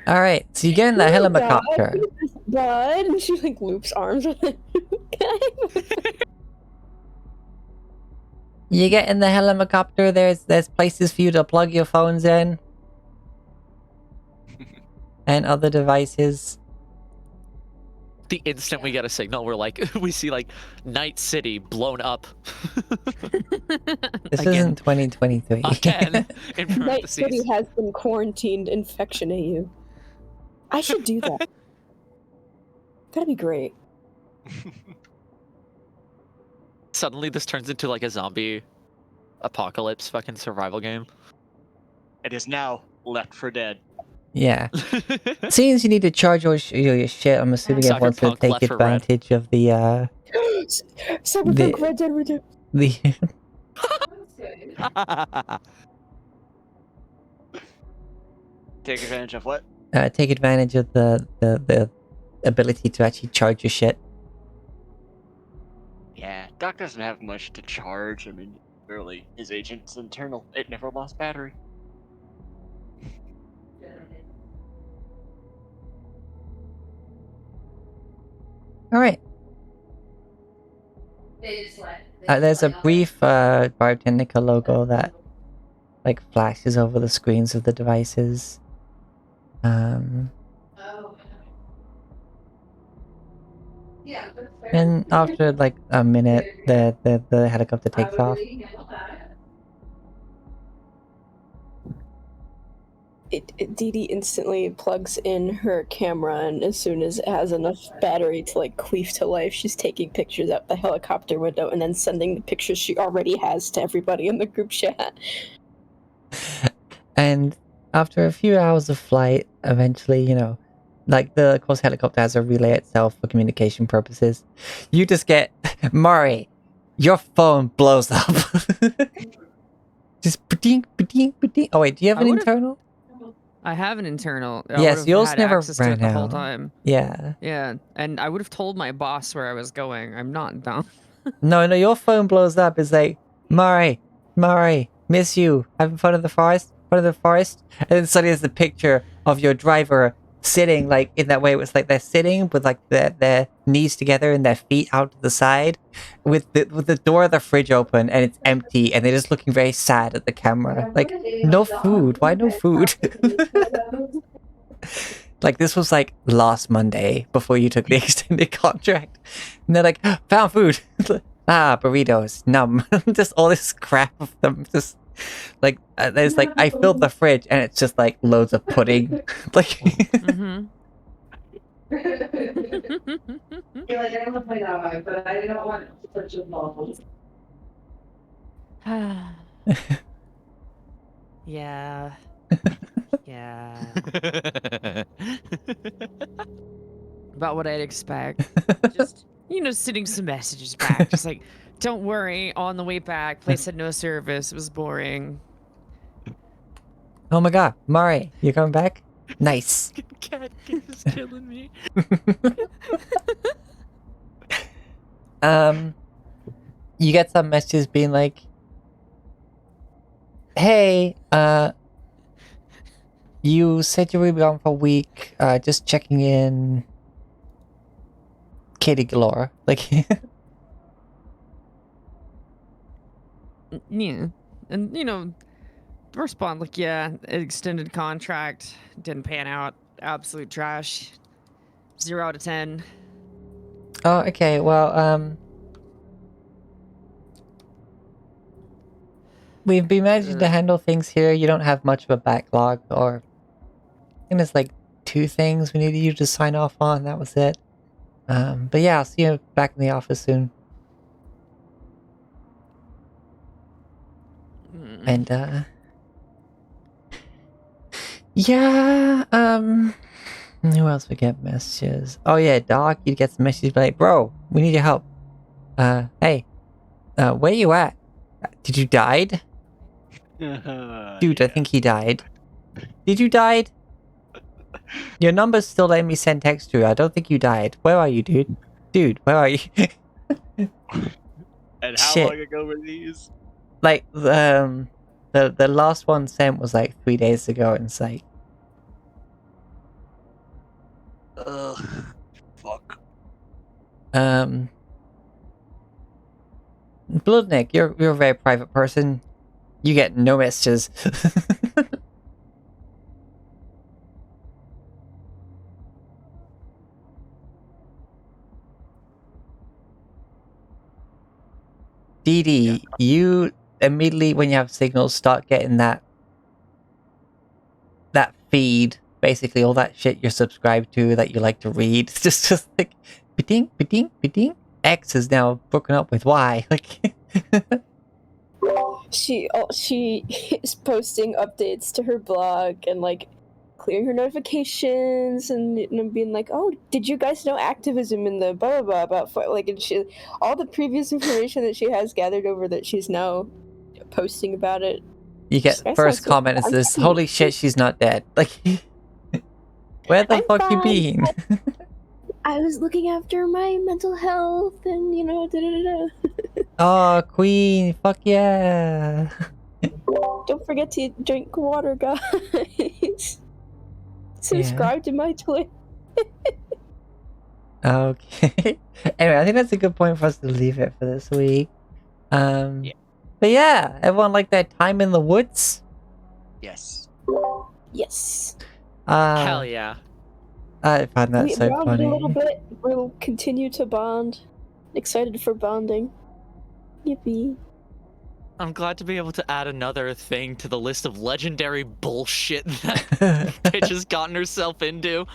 A: all right, so you get in the helicopter.
H: Bud, and she like loops arms with it.
A: You get in the helicopter. There's places for you to plug your phones in, and other devices.
E: The instant we get a signal, we're like, we see like Night City blown up.
A: This
E: Again.
A: isn't 2023.
E: Again, in
H: Night City
E: parentheses.
H: has been quarantined infection at you. I should do that. That'd be great.
E: Suddenly, this turns into like a zombie apocalypse fucking survival game.
C: It is now Left 4 Dead.
A: Yeah. Since you need to charge your shit, I'm assuming everyone's gonna
E: Cyberpunk
A: take
E: Left 4 Red.
A: advantage of the
H: Cyberpunk Red Dead Redemption.
C: Take advantage of what?
A: Take advantage of the ability to actually charge your shit.
C: Yeah, Doc doesn't have much to charge. I mean, really, his agent's internal. It never lost battery.
A: All right. There's a brief Bartendika logo that like flashes over the screens of the devices. And after like a minute, the helicopter takes off.
H: Dee Dee instantly plugs in her camera, and as soon as it has enough battery to like queef to life, she's taking pictures out the helicopter window and then sending the pictures she already has to everybody in the group chat.
A: And after a few hours of flight, eventually, you know, like the of course helicopter has a relay itself for communication purposes. You just get Mari, your phone blows up. Just ba-ding, ba-ding, ba-ding. Oh wait, do you have an internal?
D: I have an internal. I
A: Yes,
D: would've
A: yours
D: had
A: never
D: access to it
A: ran
D: the whole
A: out.
D: time.
A: Yeah.
D: Yeah, and I would have told my boss where I was going. I'm not dumb.
A: No, your phone blows up. It's like, Mari, miss you. Having fun in the forest? And then suddenly there's a picture of your driver sitting like in that way. It was like they're sitting with like their knees together and their feet out to the side with the door of the fridge open and it's empty and they're just looking very sad at the camera. Like, no food. Why no food? Like, this was like last Monday before you took the extended contract. And they're like, found food. Burritos, numb. Just all this crap of them. Just like, there's like, I filled the fridge and it's just like loads of pudding. Like,
D: Mm-hmm.
I: You're like, I don't want to play that way, but I don't want to put your balls.
D: Yeah. Yeah. About what I'd expect. Just, sending some messages back. Just like, don't worry, on the way back, place had no service. It was boring.
A: oh my god, Mari, you coming back? Nice.
E: Cat is killing me.
A: You get some messages being like, hey, you said you were gone for a week, just checking in. Katie galore. Like,
D: yeah. And, respond like, yeah, extended contract, didn't pan out, absolute trash, 0 out of 10.
A: oh, okay, well, we've been managing to handle things here. You don't have much of a backlog, or I think there's like 2 things we needed you to sign off on. That was it. But yeah, I'll see you back in the office soon. And yeah, who else would get messages? Oh yeah, Doc, you'd get some messages like, bro, we need your help. Hey, where you at? Did you died? Dude, I think he died. Did you died? Your number's still letting me send text to you. I don't think you died. Where are you, dude? Dude, where are you?
C: And how
A: Shit.
C: long ago were these?
A: Like, the last one sent was like 3 days ago, and it's like,
C: Ugh. Fuck.
A: Bloodnick, you're a very private person. You get no messages. Dee Dee, you immediately when you have signals start getting that feed, basically all that shit you're subscribed to that you like to read. It's just like ba-ding, ba-ding, ba-ding. X is now broken up with Y. Like
H: She is posting updates to her blog and like clearing her notifications and being like, oh, did you guys know activism in the blah blah blah about like, and she all the previous information that she has gathered over that she's now posting about it.
A: you get
H: I
A: first
H: saw
A: comment is
H: some-
A: this, holy shit, she's not dead. Like where the
H: I'm
A: fuck you
H: fine.
A: been?
H: I was looking after my mental health and da-da-da-da.
A: Oh, Queen, fuck yeah.
H: Don't forget to drink water, guys. Subscribe to my Twitter.
A: Okay. Anyway, I think that's a good point for us to leave it for this week.
C: Yeah.
A: But yeah, everyone like that time in the woods?
C: Yes.
H: Yes.
E: Hell yeah.
A: I find that
H: We
A: so
H: bonded a little
A: funny.
H: bit. We'll continue to bond. Excited for bonding. Yippee.
E: I'm glad to be able to add another thing to the list of legendary bullshit that Pitch has gotten herself into.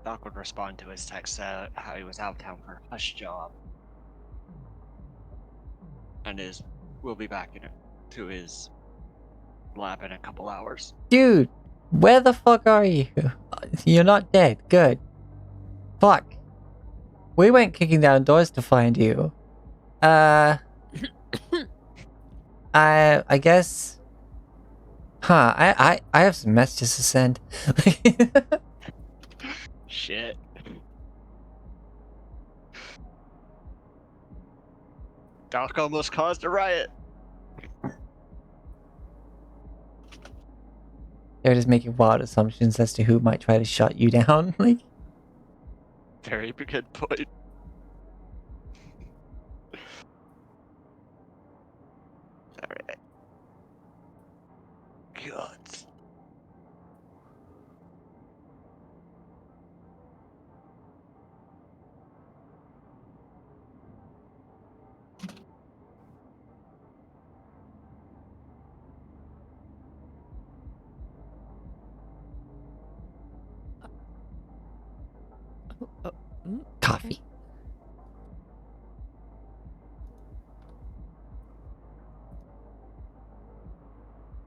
C: Doc would respond to his text how he was out of town for a hush job. And we'll be back to his lab in a couple hours.
A: Dude, where the fuck are you? You're not dead. Good. Fuck. We went kicking down doors to find you. I guess. Huh? I have some messages to send.
C: Shit. Doc almost caused a riot.
A: They're just making wild assumptions as to who might try to shut you down. Like,
C: Very good point. Alright. God.
A: coffee.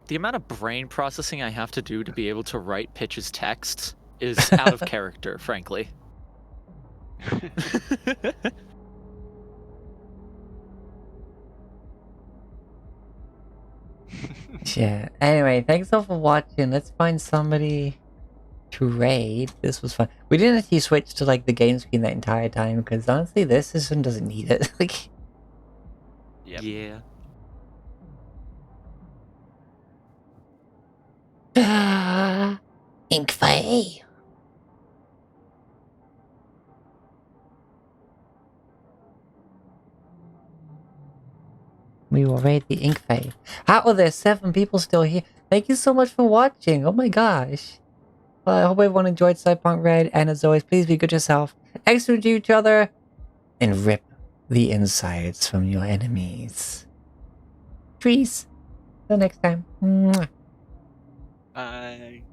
E: The amount of brain processing I have to do to be able to write Pitch's texts is out of character, frankly.
A: Yeah. Anyway, thanks all for watching. Let's find somebody to raid. This was fun. We didn't actually switch to like the game screen that entire time because honestly, this system doesn't need it. Like,
C: Yep.
E: Yeah.
A: Inkfay. We will raid the Inkfay. How are there 7 people still here? Thank you so much for watching. Oh my gosh. Well, I hope everyone enjoyed Cyberpunk Red, and as always, please be good to yourself, excellent to each other, and rip the insides from your enemies. Trees. Till next time. Mwah.
C: Bye.